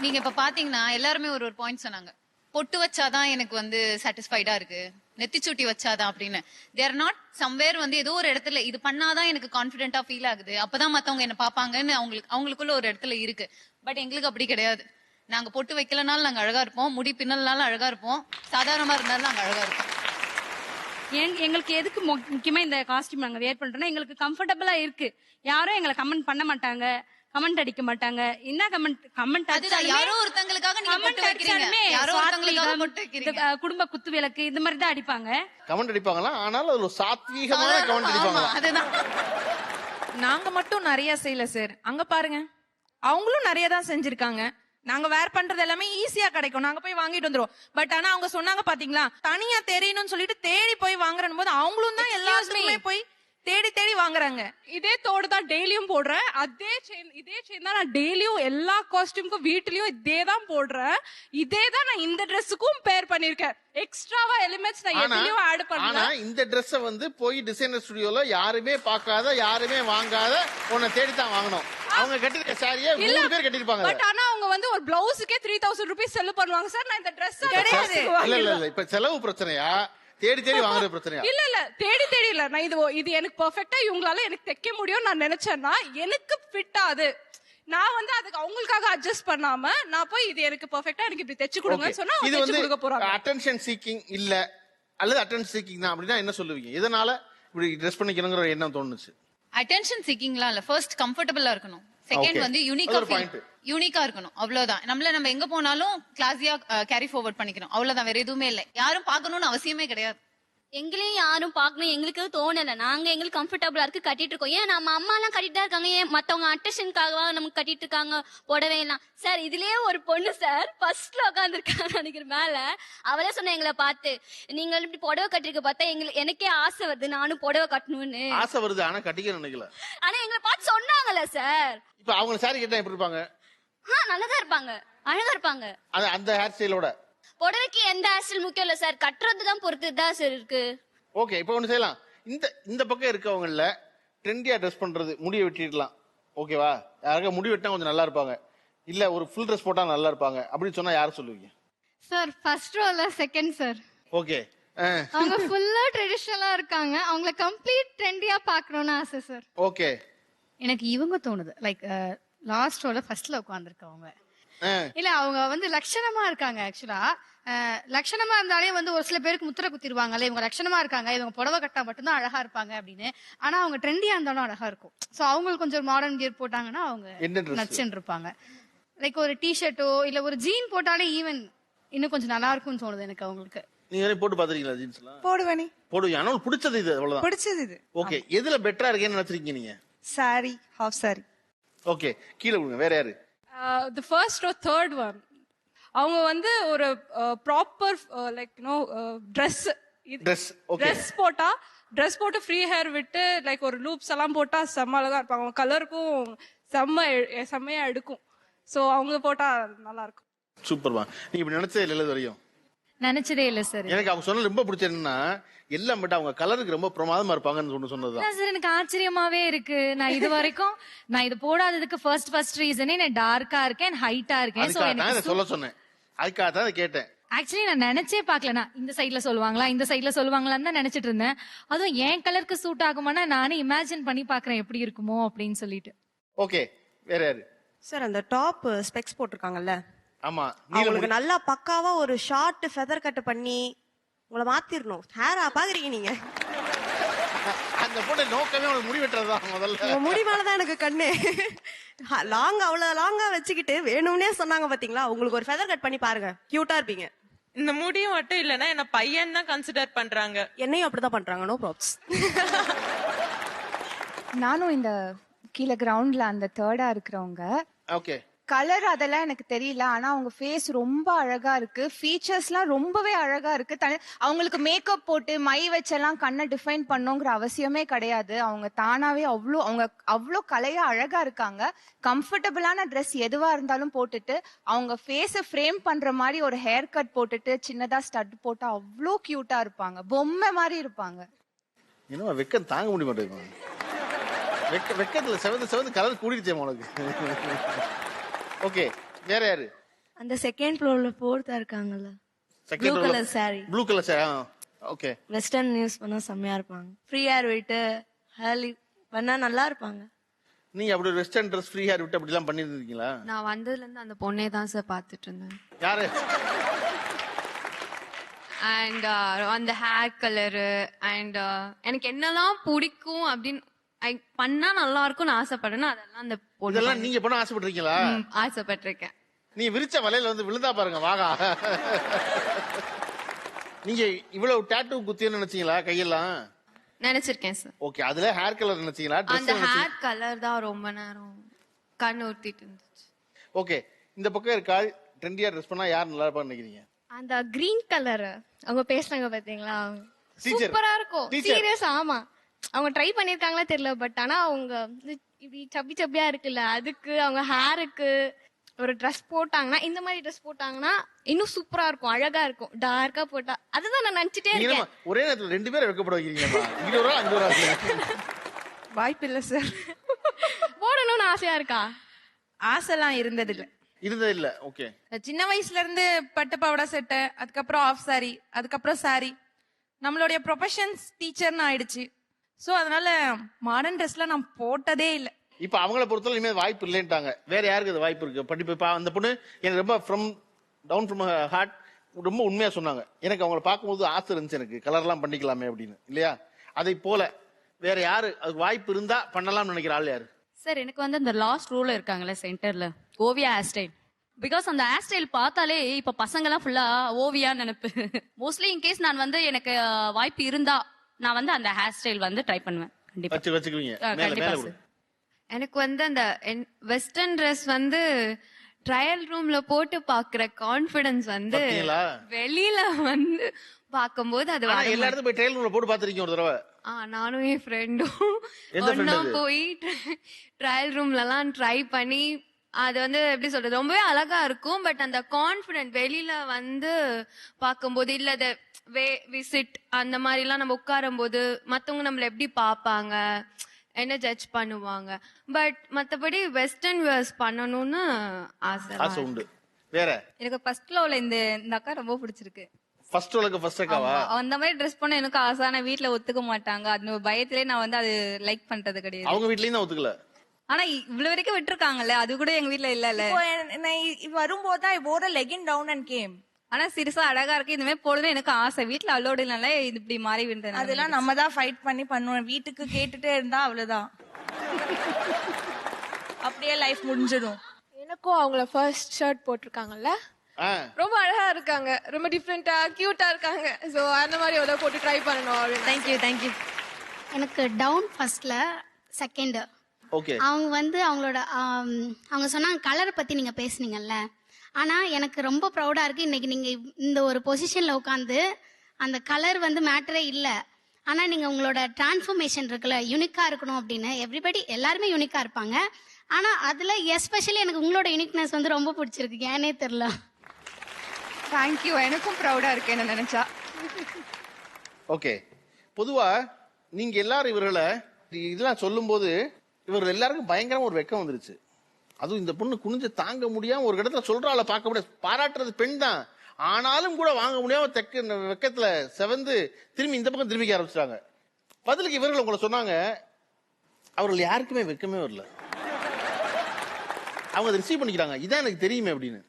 நீங்க இப்ப பாத்தீங்கன்னா எல்லாருமே ஒரு ஒரு பாயிண்ட் சொன்னாங்க. பொட்டு வச்சாதான் எனக்கு வந்து சாட்டிஸ்ஃபைடா இருக்கு, நெத்திச்சூட்டி வச்சாதான் அப்படின்னு. தேர் நாட் சம்வேர் வந்து ஏதோ ஒரு இடத்துல இது பண்ணாதான் எனக்கு கான்பிடென்டா ஃபீல் ஆகுது, அப்பதான் மத்தவங்க என்ன பாப்பாங்கன்னு அவங்களுக்குள்ள ஒரு இடத்துல இருக்கு. பட் எங்களுக்கு அப்படி கிடையாது. நாங்க பொட்டு வைக்கலனாலும் நாங்க அழகா இருப்போம், முடி பின்னல்னாலும் அழகா இருப்போம், சாதாரணமா இருந்தாலும் நாங்க அழகா இருப்போம். எங்களுக்கு எதுக்கு முக்கியமா இந்த காஸ்டியூம் நாங்க வேர் பண்றோம்னா எங்களுக்கு கம்ஃபர்டபுளா இருக்கு. யாரும் எங்களை கமெண்ட் பண்ண மாட்டாங்க, கமெண்ட் அடிக்க மாட்டாங்க. என்ன கமெண்ட் யாரோ ஒருத்தங்களுக்காக நீங்க பொட்டு வைக்கிறீங்க, யாரோ ஒருத்தங்களுக்காக பொட்டு வைக்கிறீங்க. குடும்ப குத்து விளக்கு இந்த மாதிரி தான் அடிப்பாங்க. கமெண்ட் அடிப்பாங்களா? ஆனாலும் அது ஒரு சாத்வீகமான கமெண்ட் அடிப்பாங்க. அதுதான். நாங்க மட்டும் நிறைய செய்யல சார். அங்க பாருங்க, அவங்களும் நிறைய தான் செஞ்சிருக்காங்க. நாங்க வேர் பண்றது எல்லாமே ஈஸியா கிடைக்கும், நாங்க போய் வாங்கிட்டு வந்துருவோம். பட் ஆனா அவங்க சொன்னாங்க பாத்தீங்களா, தனியா தெரியணும்னு சொல்லிட்டு தேடி போய் வாங்குறன்னு போது அவங்களும் தான் எல்லாருமே போய் தேடி தேடி வாங்குறாங்க. இதே தோடு தான் டெய்லியும் போடுறேன், இதே செயின் தான் நான் டெய்லியும் எல்லா காஸ்டியூமுக்கும் வீட்லயும் இதே தான் போடுறேன். இதே தான் நான் இந்த ட்ரெஸ்ஸுக்கும் பேர் பண்ணிருக்கேன். எக்ஸ்ட்ராவா எலிமெண்ட்ஸ் நான் எதுலயும் ஆட் பண்ணல. ஆனா இந்த Dress வந்து போய் டிசைனர் ஸ்டுடியோல யாருமே பார்க்காத, யாருமே வாங்காத உன்னை தேடி தான் வாங்கணும். அவங்க கட்டிருக்க சாரியை 3 பேர் கட்டிருப்பாங்க. பட் ஆனா அவங்க வந்து ஒரு பிளவுஸுக்கே 3000 ரூபீஸ் செல் பண்ணுவாங்க சார். நான் இந்த Dress கிடையாது. இல்ல இப்ப செலவு பிரச்சனையா, தேடி தேடி வாங்குற பிரச்சனையா? இல்ல தேடி தேடி இல்ல. நான் இது எனக்கு பெர்ஃபெக்ட்டா இவங்களால எனக்கு தைக்க முடியும் நான் நினைச்சேன்னா எனக்கு ஃபிட் ஆகுது. நான் வந்து அதுக்கு அவங்களுக்காக அட்ஜஸ்ட் பண்ணாம நான் போய் இது எனக்கு பெர்ஃபெக்ட்டா எனக்கு இப்படி தைச்சு கொடுங்கன்னு சொன்னா அவங்க தைச்சு கொடுக்க போறாங்க. அட்டென்ஷன் சீக்கிங் இல்ல, அல்லது அட்டென்ஷன் சீக்கிங் தான் அப்படின்னா என்ன சொல்லுவீங்க? இதனால இப்படி ட்ரெஸ் பண்ணிக்கணுங்கிற எண்ணம் தோணுச்சு? அட்டென்ஷன் சீக்கிங்லாம் இல்ல. ஃபர்ஸ்ட் கம்ஃபர்டபுளா இருக்கணும். செகண்ட் வந்து யூனிக்கா இருக்கணும். அவ்வளவுதான். நம்ம எங்க போனாலும் கிளாஸியா கேரி ஃபார்வர்ட் பண்ணிக்கணும். அவ்வளவுதான், வேற எதுவுமே இல்லை. யாரும் பார்க்கணும்னு அவசியமே கிடையாது. எங்களையும் யாரும் பார்க்கணும் எங்களுக்கு தோணல. நாங்க எங்களுக்கு கம்ஃபர்டபுளா இருக்கு கட்டிட்டு இருக்கோம். ஏன் நம்ம அம்மா எல்லாம் கட்டிட்டு தான் இருக்காங்க, ஏன் மத்தவங்க அட்டென்ஷனுக்காகவா நமக்கு கட்டிட்டு இருக்காங்க புடவை எல்லாம்? சார் இதுலயே ஒரு பொண்ணு சார் ஃபர்ஸ்ட்ல உட்காந்துருக்காங்க நினைக்கிற மேல. அவளே சொன்ன எங்களை பார்த்து, நீங்க இப்படி புடவை கட்டிருக்க பார்த்தா எனக்கே ஆசை வருது, நானும் புடவை கட்டணும்னு ஆசை வருது. ஆனா கட்டிக்க நினைக்கல. ஆனா எங்களை பார்த்து சொன்னாங்கல்ல சார். இப்ப அவங்க சாரி கட்டினா எப்படி இருப்பாங்க? நல்லதா இருப்பாங்க, அழகா இருப்பாங்க. அந்த ஹேர் ஸ்டைலோட. புடவைக்கு எந்த ஹேர் ஸ்டைல் முக்கியம் இல்ல சார், கட்டுறதுதான் பொறுத்து தான் சார் இருக்கு. ஓகே, இப்ப ஒண்ணு செய்யலாம். இந்த பக்கம் இருக்கவங்கல ட்ரெண்டியா ட்ரெஸ் பண்றது, முடிய வெட்டிடலாம். ஓகேவா? யாராவது முடி வெட்டினா கொஞ்சம் நல்லா இருப்பாங்க, இல்ல ஒரு ஃபுல் ட்ரெஸ் போட்டா நல்லா இருப்பாங்க அப்படின்னு சொன்னா யார சொல்லுவீங்க? சார் ஃபர்ஸ்ட் ரோல செகண்ட் சார். ஓகே, அவங்க ஃபுல்லா ட்ரெடிஷனலா இருக்காங்க, அவங்கள கம்ப்ளீட் ட்ரெண்டியா பார்க்கணும்னு ஆசை சார். ஓகே, எனக்கு இவங்க தோணுது லைக் லாஸ்ட் ரோல ஃபர்ஸ்ட்ல உட்கார்ந்திருக்கவங்க. இல்ல அவங்க வந்து லட்சணமா இருக்காங்க. ஆக்சுவலா லட்சணமா இருந்தாலே வந்து ஒரு சில பேருக்கு முத்திர குத்திடுவாங்கல்ல, இவங்க லட்சணமா இருக்காங்க, இவங்க புடவை கட்டா மட்டும்தான் அழகா இருப்பாங்க அப்படின்னு. ஆனா அவங்க ட்ரெண்டியா இருந்தாலும் அழகா இருக்கும். சோ அவங்களுக்கு கொஞ்சம் மாடர்ன் கியர் போட்டாங்கன்னா அவங்க நச்சுன்னு இருப்பாங்க. லைக் ஒரு டிஷர்ட்டோ இல்ல ஒரு ஜீன் போட்டாலே ஈவன் இன்னும் கொஞ்சம் நல்லா இருக்கும்னு தோணுது எனக்கு அவங்களுக்கு. நீங்க போட்டு பாத்துறீங்களா ஜீன்ஸ் எல்லாம்? போடுவேனே. போடுவீங்க. ஆனா பிடிச்சது இது அவ்வளவுதான். பிடிச்சது இது. ஓகே, எதுல பெட்டரா இருக்கேன்னு நினைச்சிருக்கீங்க நீங்க? Sorry, half sorry. ஓகே, கீழ விடுங்க. வேற யாரு? the first or third one. அவங்க வந்து ஒரு ப்ராப்பர் லைக் ட்ரெஸ் போட்டு ஃப்ரீ ஹேர் விட்டு லைக் ஒரு லூப்ஸ் எல்லாம் போட்டா செம்ம அழகா இருப்பாங்க. அவங்க கலருக்கும் செம்மையா எடுக்கும். சோ அவங்க போட்டா நல்லா இருக்கும். சூப்பர்மா. நீ இப்படி நினைச்சதே இல்ல வரையும்? நினைச்சதே இல்ல சார். எனக்கு அவங்க சொன்னது ரொம்ப பிடிச்சது என்னன்னா, எல்லாம் பட் அவங்க கலருக்கு ரொம்ப பிரமாதமா இருப்பாங்கன்னு சொன்னதுதான் சார். எனக்கு ஆச்சரியமாவே இருக்கு. நான் இது வரைக்கும் நான் இது போடாததுக்கு ஃபர்ஸ்ட் ரீசனே நான் டார்க்கா இருக்கேன், ஹைட்டா இருக்கேன். சோ எனக்கு சொல்ல சொன்னேன், அதுக்காக தான் கேட்டேன். ஆக்சுவலி நான் நினைச்சே பாக்கல. நான் இந்த சைட்ல சொல்லுவாங்களா இந்த சைட்ல சொல்லுவாங்களான்னு தான் நினைச்சிட்டு இருந்தேன். அதுவும் என் கலருக்கு சூட் ஆகுமானா நானே இமேஜின் பண்ணி பாக்குறேன் எப்படி இருக்குமோ அப்படின்னு சொல்லிட்டு. ஓகே, வேற யாரு? சார் அந்த டாப் ஸ்பெக்ஸ் போட்டிருக்காங்கல்ல, ஆமா, உங்களுக்கு நல்லா பக்காவா ஒரு ஷார்ட் ஃபெதர் கட் பண்ணி உங்களை மாத்திரணும். ஹேரா பாக்குறீங்க நீங்க? அந்த பொண்ணு நோக்கமே அவங்களுக்கு முடி வெட்டுறதுதான். முதல்ல முடி மேலதான் எனக்கு கண்ணு. லாங்கா அவ்வளவு லாங்கா வச்சுக்கிட்டு வேணும்னே சொன்னாங்க பாத்தீங்களா? உங்களுக்கு ஒரு ஃபெதர் கட் பண்ணி பாருங்க, கியூட்டா இருப்பீங்க. இந்த முடியும் மட்டும் இல்லன்னா என்ன பையன் தான் கன்சிடர் பண்றாங்க. என்னையும் அப்படிதான் பண்றாங்க. No props. நானும் இந்த கீழே கிரவுண்ட்ல அந்த தேர்டா இருக்கிறவங்க. ஓகே, கலர் அதெல்லாம் எனக்கு தெரியல. ஆனா அவங்க ஃபேஸ் ரொம்ப அழகா இருக்கு. ஃபீச்சர்ஸ்லாம் ரொம்பவே அழகா இருக்கு. அவங்களுக்கு மேக்கப் போட்டு மை வச்செல்லாம் கண்ணை டிஃபைன் பண்ணுங்கிற அவசியமே கிடையாது. அவங்க தானாவே அவ்வளோ கலையா அழகா இருக்காங்க. கம்ஃபர்டபுளான ட்ரெஸ் எதுவா இருந்தாலும் போட்டுட்டு அவங்க ஃபேஸை ஃப்ரேம் பண்ற மாதிரி ஒரு ஹேர் கட் போட்டுட்டு சின்னதா ஸ்டட் போட்டா அவ்வளோ கியூட்டா இருப்பாங்க. பொம்மை மாதிரி இருப்பாங்க. இன்னும் வெக்கம் தாங்க முடிய மாட்டேங்குது. வெக்கத்துல செவந்து கலர் கூடிடுச்சே உனக்கு. ஓகே, வேற யாரு? அந்த செகண்ட் ஃப்ளோர்ல போர்த்தா இருக்காங்கல்ல, blue colour sorry. Blue colour sorry. Okay. Western use பண்ணா செம்மையா இருப்பாங்க. ஃப்ரீ ஹேர் விட்டு ஹேர் பண்ணா நல்லா இருப்பாங்க. நீங்க அப்படி வெஸ்டர்ன் ட்ரெஸ் ஃப்ரீ ஹேர் விட்டு அப்படிலாம் பண்ணிருந்தீங்களா? நான் வந்ததுல இருந்து அந்த பொண்ணே தான் சார் பாத்துட்டு இருந்தேன். யாரு? அண்ட் அந்த ஹேர் கலரு அண்ட் எனக்கு என்னெல்லாம் பிடிக்கும் அப்படின்னு பண்ணா நல்லா இருக்கும்னு ஆசைப்படுறேன். அதெல்லாம் அந்த இதெல்லாம் நீங்க பண்ண ஆசைப்பட்டிருக்கீங்களா? ஆசைப்பட்டிருக்கேன். நீ விரிச்ச வலையில வந்து விழுந்தா பாருங்க வாகா. நீங்க இவ்வளவு டாட்டூ குத்தின்னு நினைச்சீங்களா கையெல்லாம்? நினைச்சிருக்கேன் சார். ஓகே, அதுல ஹேர் கலர் நினைச்சீங்களா? அந்த ஹேர் கலர் தான் ரொம்ப நேரம் கண்ணு ஊத்திட்டு இருந்துச்சு. ஓகே, இந்த பக்கம் இருக்கா ட்ரெண்டியா ட்ரெஸ் பண்ணா யார் நல்லா இருப்பான்னு நினைக்கிறீங்க? அந்த கிரீன் கலர் அவங்க பேசுனாங்க பாத்தீங்களா, Teacher. சூப்பரா இருக்கும். Teacher. சீரியஸ், ஆமா. அவங்க ட்ரை பண்ணிருக்காங்களா தெரியல, பட் ஆனா அவங்க இப்படி சப்பி சப்பியா இருக்குல்ல, அதுக்கு அவங்க ஹேருக்கு ஒரு ட்ரெஸ் போட்டாங்கன்னா, இந்த மாதிரி ட்ரெஸ் போட்டாங்கன்னா இன்னும் சூப்பரா இருக்கும், அழகா இருக்கும். டார்க்கா போட்டா அதுதான் நான் நினைச்சிட்டே இருக்கேன். ஒரே நேரத்துல ரெண்டு பேரும் வெக்கப்பட வைக்கிறீங்களா? இங்க ஒரு அங்க ஒரு வாய்ப்பு இல்ல சார். போடணும்னு ஆசையா இருக்கா? ஆசைலாம் இருந்தது இல்ல. ஓகே. சின்ன வயசுல இருந்து பட்டு பாவாடை சட்டை, அதுக்கப்புறம் ஆஃப் சாரி, அதுக்கப்புறம் சாரி. நம்மளுடைய ப்ரொஃபஷன்ஸ் டீச்சர்னு ஆயிடுச்சு. சோ அதனால மாடர்ன் ட்ரெஸ்ல நான் போட்டதே இல்ல. இப்ப அவங்கள பொறுத்தவரை இனிமே வாய்ப்பு இல்லைன்ட்டாங்க. வேற யாருக்கு அது வாய்ப்பு இருக்கு? படிப்பு அந்த பொண்ணு எனக்கு ரொம்ப டவுன் ஃப்ரம் ஹார்ட் ரொம்ப உண்மையா சொன்னாங்க. எனக்கு அவங்கள பார்க்கும்போது ஆசை இருந்துச்சு, எனக்கு கலர்லாம் பண்ணிக்கலாமே அப்படின்னு, இல்லையா? அதை போல வேற யாரு அதுக்கு வாய்ப்பு இருந்தா பண்ணலாம்னு நினைக்கிற ஆள் யாரு? சார், எனக்கு வந்து அந்த லாஸ்ட் ரோல இருக்காங்களே சென்டர்ல, ஓவியா ஹேர் ஸ்டைல். பிகாஸ் அந்த ஹேர் ஸ்டைல் பார்த்தாலே இப்ப பசங்க எல்லாம் ஃபுல்லா ஓவியா நினைப்பு. மோஸ்ட்லி இன்கேஸ் நான் வந்து எனக்கு வாய்ப்பு இருந்தா நான் வந்து அந்த ஹேர் ஸ்டைல் வந்து ட்ரை பண்ணுவேன். கண்டிப்பா வச்சுக்குவீங்க. கண்டிப்பா சார். எனக்கு வந்து அந்த வெஸ்டர்ன் ட்ரெஸ் வந்து ட்ரையல் ரூம்ல போட்டு பாக்குற கான்பிடன்ஸ் வந்து வெளியில வந்து பாக்கும்போது அது எல்லா இடத்துல போய் ட்ரையல் ரூம்ல போட்டு பாத்திருக்கீங்க ஒரு தடவை? நானும் என் ஃப்ரெண்டும் ஒன்னா போய் ட்ரையல் ரூம்ல எல்லாம் ட்ரை பண்ணி அது வந்து எப்படி சொல்றது ரொம்பவே அழகா இருக்கும். பட் அந்த கான்பிடன்ட் வெளியில வந்து பார்க்கும்போது இல்ல விசிட் அந்த மாதிரி எல்லாம் நம்ம உட்காரும் போது மத்தவங்க நம்மள எப்படி பாப்பாங்க, என்ன ஜட்ஜ் பண்ணுவாங்க. பட் மத்தபடி வெஸ்டர்ன் வேர்ஸ் பண்ணணும்னு ஆசை உண்டு. வேற எனக்கு ஃபர்ஸ்ட் லவ்ல இந்த அக்கா ரொம்ப பிடிச்சிருக்கு. ஃபர்ஸ்ட் ரோலுக்கு ஃபர்ஸ்ட் அக்காவா? அந்த மாதிரி ட்ரெஸ் பண்ண எனக்கு ஆசை. ஆனா வீட்ல ஒத்துக்க மாட்டாங்க. அது பயத்திலே நான் வந்து அது லைக் பண்றது கிடையாது. அவங்க வீட்லயும் தான் ஒத்துக்கல. ஆனா இவ்வளவு வரைக்கும் விட்டுருக்காங்கல்ல, அது கூட எங்க வீட்ல இல்ல. வரும்போது போற லெகின் டவுன் அண்ட் கேம். ஆனா சிறுசா அழகா இருக்கு, இந்த மாதிரி போடுறது எனக்கு ஆசை. வீட்ல அலோடு இல்ல, இது இப்படி மாறி விடுறது. அதெல்லாம் நம்ம தான் ஃபைட் பண்ணி பண்ணுவோம். வீட்டுக்கு கேட்டுட்டே இருந்தா அவ்வளவுதான், அப்படியே லைஃப் முடிஞ்சிடும். எனக்கும் அவங்கள ஃபர்ஸ்ட் ஷர்ட் போட்டிருக்காங்கல்ல, ரொம்ப அழகா இருக்காங்க, ரொம்ப டிஃப்ரெண்டா கியூட்டா இருக்காங்க. சோ அந்த மாதிரி ஏதோ போட்டு ட்ரை பண்ணணும். தேங்க்யூ. எனக்கு டவுன் ஃபர்ஸ்ட்ல செகண்ட். ஓகே. அவங்க வந்து அவங்க சொன்னாங்க கலரை பத்தி நீங்க பேசுனீங்கல்ல, ஆனா எனக்கு ரொம்ப ப்ரௌடா இருக்கு இன்னைக்கு நீங்க இந்த ஒரு பொசிஷன்ல உட்காந்து அந்த கலர் வந்து மேட்டரே இல்ல, ஆனா நீங்க உங்களோட டிரான்ஸ்ஃபர்மேஷன் இருக்குல்ல, யூனிக்கா இருக்கணும் அப்படின்னு. எவ்ரிபடி எல்லாருமே யூனிக்கா இருப்பாங்க, ஆனா அதுல எஸ்பெஷலி எனக்கு உங்களோட யூனிக்னஸ் வந்து ரொம்ப பிடிச்சிருக்கு. ஏனே தெரியல. தேங்க்யூ. எனக்கும் ப்ரௌடா இருக்கு என்ன நினைச்சா. ஓகே, பொதுவா நீங்க எல்லாரும் இவர்களை இதெல்லாம் சொல்லும் போது இவர்கள் எல்லாருக்கும் பயங்கரமா ஒரு வெக்கம் வந்துருச்சு. அதுவும் இந்த பொண்ணு குனிஞ்சு தாங்க முடியாம ஒரு இடத்துல சொல்றாள், பார்க்க முடியாது, பாராட்டுறது பெண் தான், ஆனாலும் கூட வாங்க முடியாம வெக்கத்துல செவந்து திரும்பி இந்த பக்கம் திரும்பிக்க ஆரம்பிச்சிட்டாங்க. பதிலுக்கு இவர்கள் உங்களை சொன்னாங்க, அவர்கள் யாருக்குமே வெக்கமே வரல, அவங்க அதை ரிசீவ் பண்ணிக்கிறாங்க. இதான் எனக்கு தெரியுமே அப்படின்னு,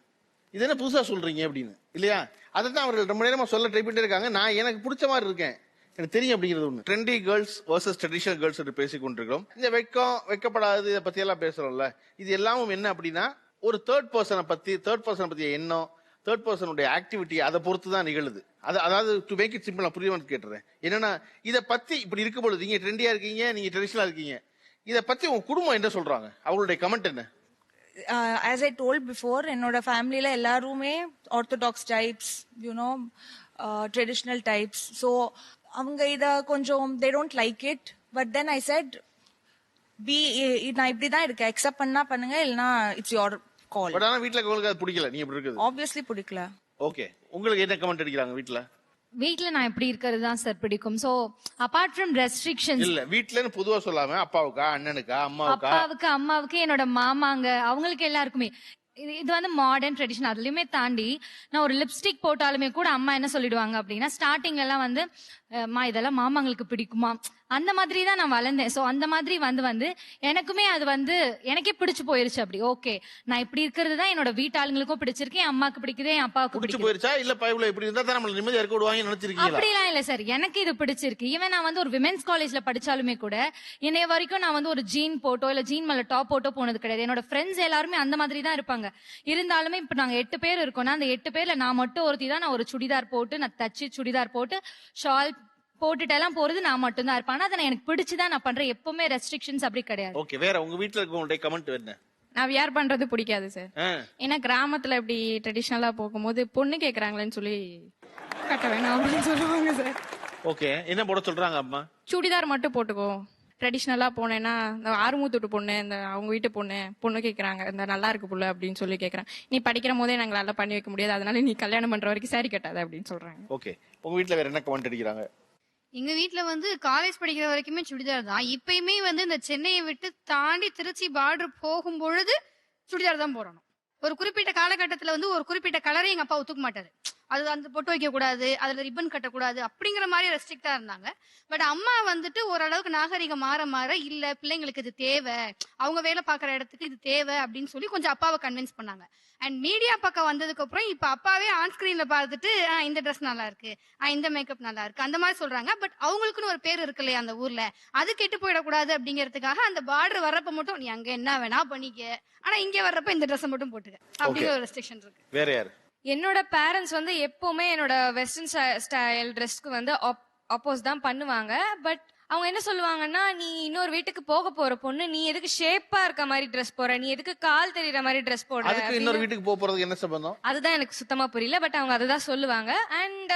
இது என்ன புதுசா சொல்றீங்க அப்படின்னு, இல்லையா? அதை தான் அவர்கள் ரொம்ப நேரமா சொல்ல ட்ரை பண்ணிட்டே இருக்காங்க. நான் எனக்கு பிடிச்ச மாதிரி இருக்கேன், எனக்கு தெரியும் அப்படிங்கிறது ஒண்ணு. Trendy girls versus traditional girls என்று பேசிக் கொண்டிருக்கிறோம். இந்த வெக்கப்படாது இதை பத்தி எல்லாம் பேசுறோம்ல, இது எல்லாமும் என்ன அப்படின்னா ஒரு தேர்ட் பர்சனை பத்திய எண்ணம், தேர்ட் பர்சனுடைய ஆக்டிவிட்டி, அதை பொறுத்து தான் நிகழுது. அதாவது டு மேக் இட் சிம்பிள், நான் புரியாம கேட்டுறேன். என்னன்னா இதை பத்தி இப்படி இருக்கும் பொழுது நீங்க ட்ரெண்டியா இருக்கீங்க, நீங்க ட்ரெடிஷனலா இருக்கீங்க, இதை பத்தி உங்க குடும்பம் என்ன சொல்றாங்க, அவங்களுடைய கமெண்ட் என்ன? ஆஸ் ஐ டோல்ட் பிஃபோர், என்னோட ஃபேமிலியில எல்லாருமே orthodox types, you know traditional types. So அவங்க இதை கொஞ்சம் they don't like it. But then I set நான் இப்படிதான் இருக்கேன், அக்செப்ட் பண்ணா பண்ணுங்க, இல்லைன்னா இட்ஸ் யோர் கால். பட் ஆனா வீட்ல உங்களுக்கு அது பிடிக்கல, நீ எப்படி இருக்குது? ஆப்வியஸ்லி பிடிக்கல. ஓகே, உங்களுக்கு என்ன கமெண்ட் அடிக்கிறாங்க வீட்ல? வீட்ல நான் எப்படி இருக்கிறது தான் சார் பிடிக்கும். சோ அபார்ட் ஃப்ரம் ரெஸ்ட்ரிக்ஷன்ஸ், இல்ல வீட்லன்னு பொதுவா சொல்லாம அப்பாவுக்கா, அண்ணனுக்கா, அம்மாவுக்கா? அம்மாவுக்கு, என்னோட மாமாங்க, அவங்களுக்கு எல்லாருக்குமே இது வந்து மாடர்ன் ட்ரெடிஷன். அதுலயுமே தாண்டி நான் ஒரு லிப்ஸ்டிக் போட்டாலுமே கூட அம்மா என்ன சொல்லிடுவாங்க அப்படின்னா, ஸ்டார்டிங் எல்லாம் வந்து அம்மா இதெல்லாம் மாமாங்களுக்கு பிடிக்குமா, அந்த மாதிரி தான் நான் வளர்ந்தேன். சோ அந்த மாதிரி வந்து எனக்குமே அது வந்து எனக்கே பிடிச்சு போயிருச்சு. அப்படி ஓகே, நான் இப்படி இருக்கிறது தான் என்னோட வீட்டாளுங்களுக்கும் பிடிச்சிருக்கு, என் அம்மாக்கு பிடிக்குது, என் அப்பாவுக்கு பிடிச்சு பிடிக்குது. போயிருச்சா இல்ல பைபிள் இப்படி இருந்தா தான் நம்மள நிம்மதியா இருக்க விடுவாங்கன்னு நினைச்சிருக்கீங்களா? அப்படிலாம் இல்ல சார், எனக்கு இது பிடிச்சிருக்கு. ஈவன் நான் வந்து ஒரு விமென்ஸ் காலேஜ்ல படிச்சாலுமே கூட என்னைய வரைக்கும் நான் வந்து ஒரு ஜீன் போட்டோ இல்ல ஜீன் மேல டாப் போட்டோ போனது கிடையாது. என்னோட ஃப்ரெண்ட்ஸ் எல்லாருமே அந்த மாதிரி தான் இருப்பாங்க. இருந்தாலுமே இப்ப நாங்க 8 பேர் இருக்கோம்னா அந்த 8 பேர்ல நான் மட்டும் ஒருத்தி தான் நான் ஒரு சுடிதார் போட்டு, நான் தச்சு சுடிதார் போட்டு ஷால் போட்டுட்டு எல்லாம் போறது நான் மட்டும் தான் இருப்பேன். ஆனா அதை எனக்கு பிடிச்சுதான் நான் பண்றேன். எப்பவுமே ரெஸ்ட்ரிக்ஷன்ஸ் அப்படி கிடையாது. ஓகே, வேற உங்க வீட்ல இருக்கவங்களுடைய கமெண்ட் என்ன? நான் வியர் பண்றது பிடிக்காது சார். ஏன்னா கிராமத்துல இப்படி ட்ரெடிஷனலா போகும்போது பொண்ணு கேக்குறாங்களேன்னு சொல்லி கட்ட வேணாம் அப்படின்னு சொல்லுவாங்க சார். ஓகே, என்ன போட சொல்றாங்க அம்மா? சுடிதார் மட்டும் போட்டுக்கோ, ட்ரெடிஷ்னலா போனேன்னா இந்த ஆறுமுத்தூட்டு பொண்ணு, இந்த அவங்க வீட்டு பொண்ணு கேக்குறாங்க, இந்த நல்லா இருக்கு புள்ள அப்படின்னு சொல்லி கேக்குறாங்க. நீ படிக்கிற போதே நாங்களால பண்ணி வைக்க முடியாது, அதனால நீ கல்யாணம் பண்ற வரைக்கும் சாரி கட்டாத அப்படின்னு சொல்றாங்க. ஓகே, உங்க வீட்ல வேற என்ன கமெண்ட் அடிக்கிறாங்க? எங்க வீட்ல வந்து காலேஜ் படிக்கிற வரைக்குமே சுடிதார் தான். இப்பயுமே வந்து இந்த சென்னையை விட்டு தாண்டி திருச்சி பார்டர் போகும் பொழுது சுடிதார் தான் போடணும். ஒரு குறிப்பிட்ட காலகட்டத்துல வந்து ஒரு குறிப்பிட்ட கலரை எங்க அப்பா ஒத்துக்க மாட்டாரு. அது அந்த பொட்டு வைக்க கூடாது, அதுல ரிப்பன் கட்டக்கூடாது, அப்படிங்கிற மாதிரி ரெஸ்ட்ரிக்டா இருந்தாங்க. பட் அம்மா வந்துட்டு ஓரளவுக்கு நாகரிகம் மாற இல்ல பிள்ளைங்களுக்கு இது தேவை, அவங்க வேலை பாக்குற இடத்துக்கு இது தேவை அப்படின்னு சொல்லி கொஞ்சம் அப்பாவை கன்வின்ஸ் பண்ணாங்க. அண்ட் மீடியா பக்கம் வந்ததுக்கு அப்புறம் இப்ப அப்பாவே ஆன் ஸ்கிரீன்ல பார்த்துட்டு இந்த ட்ரெஸ் நல்லா இருக்கு, இந்த மேக்கப் நல்லா இருக்கு, அந்த மாதிரி சொல்றாங்க. பட் அவங்களுக்குன்னு ஒரு பேர் இருக்கு இல்லையா அந்த ஊர்ல, அது கெட்டு போயிடக்கூடாது அப்படிங்கிறதுக்காக அந்த பார்டர் வர்றப்ப மட்டும் நீ அங்க என்ன வேணா பண்ணிக்க, ஆனா இங்க வர்றப்ப இந்த ட்ரெஸ் மட்டும் போட்டுக்க அப்படிங்கிற ஒரு ரெஸ்ட்ரிக்ஷன் இருக்கு. வேற யாரு? என்னோட பேரண்ட்ஸ் வந்து எப்பவுமே என்னோட வெஸ்டர்ன் ஸ்டைல் ட்ரெஸ்க்கு வந்து அப்போஸ் தான் பண்ணுவாங்க. பட் அவங்க என்ன சொல்லுவாங்கன்னா, நீ இன்னொரு வீட்டுக்கு போக போற பொண்ணு, நீ எதுக்கு ஷேப்பா இருக்க மாதிரி ட்ரெஸ் போற, நீ எதுக்கு கால் தெரியற மாதிரி ட்ரெஸ் போடுற, அதுக்கு இன்னொரு வீட்டுக்கு போக போறதுக்கு என்ன சம்பந்தம்? அதுதான் எனக்கு சுத்தமா புரியல. பட் அவங்க அதுதான் சொல்லுவாங்க. அண்ட்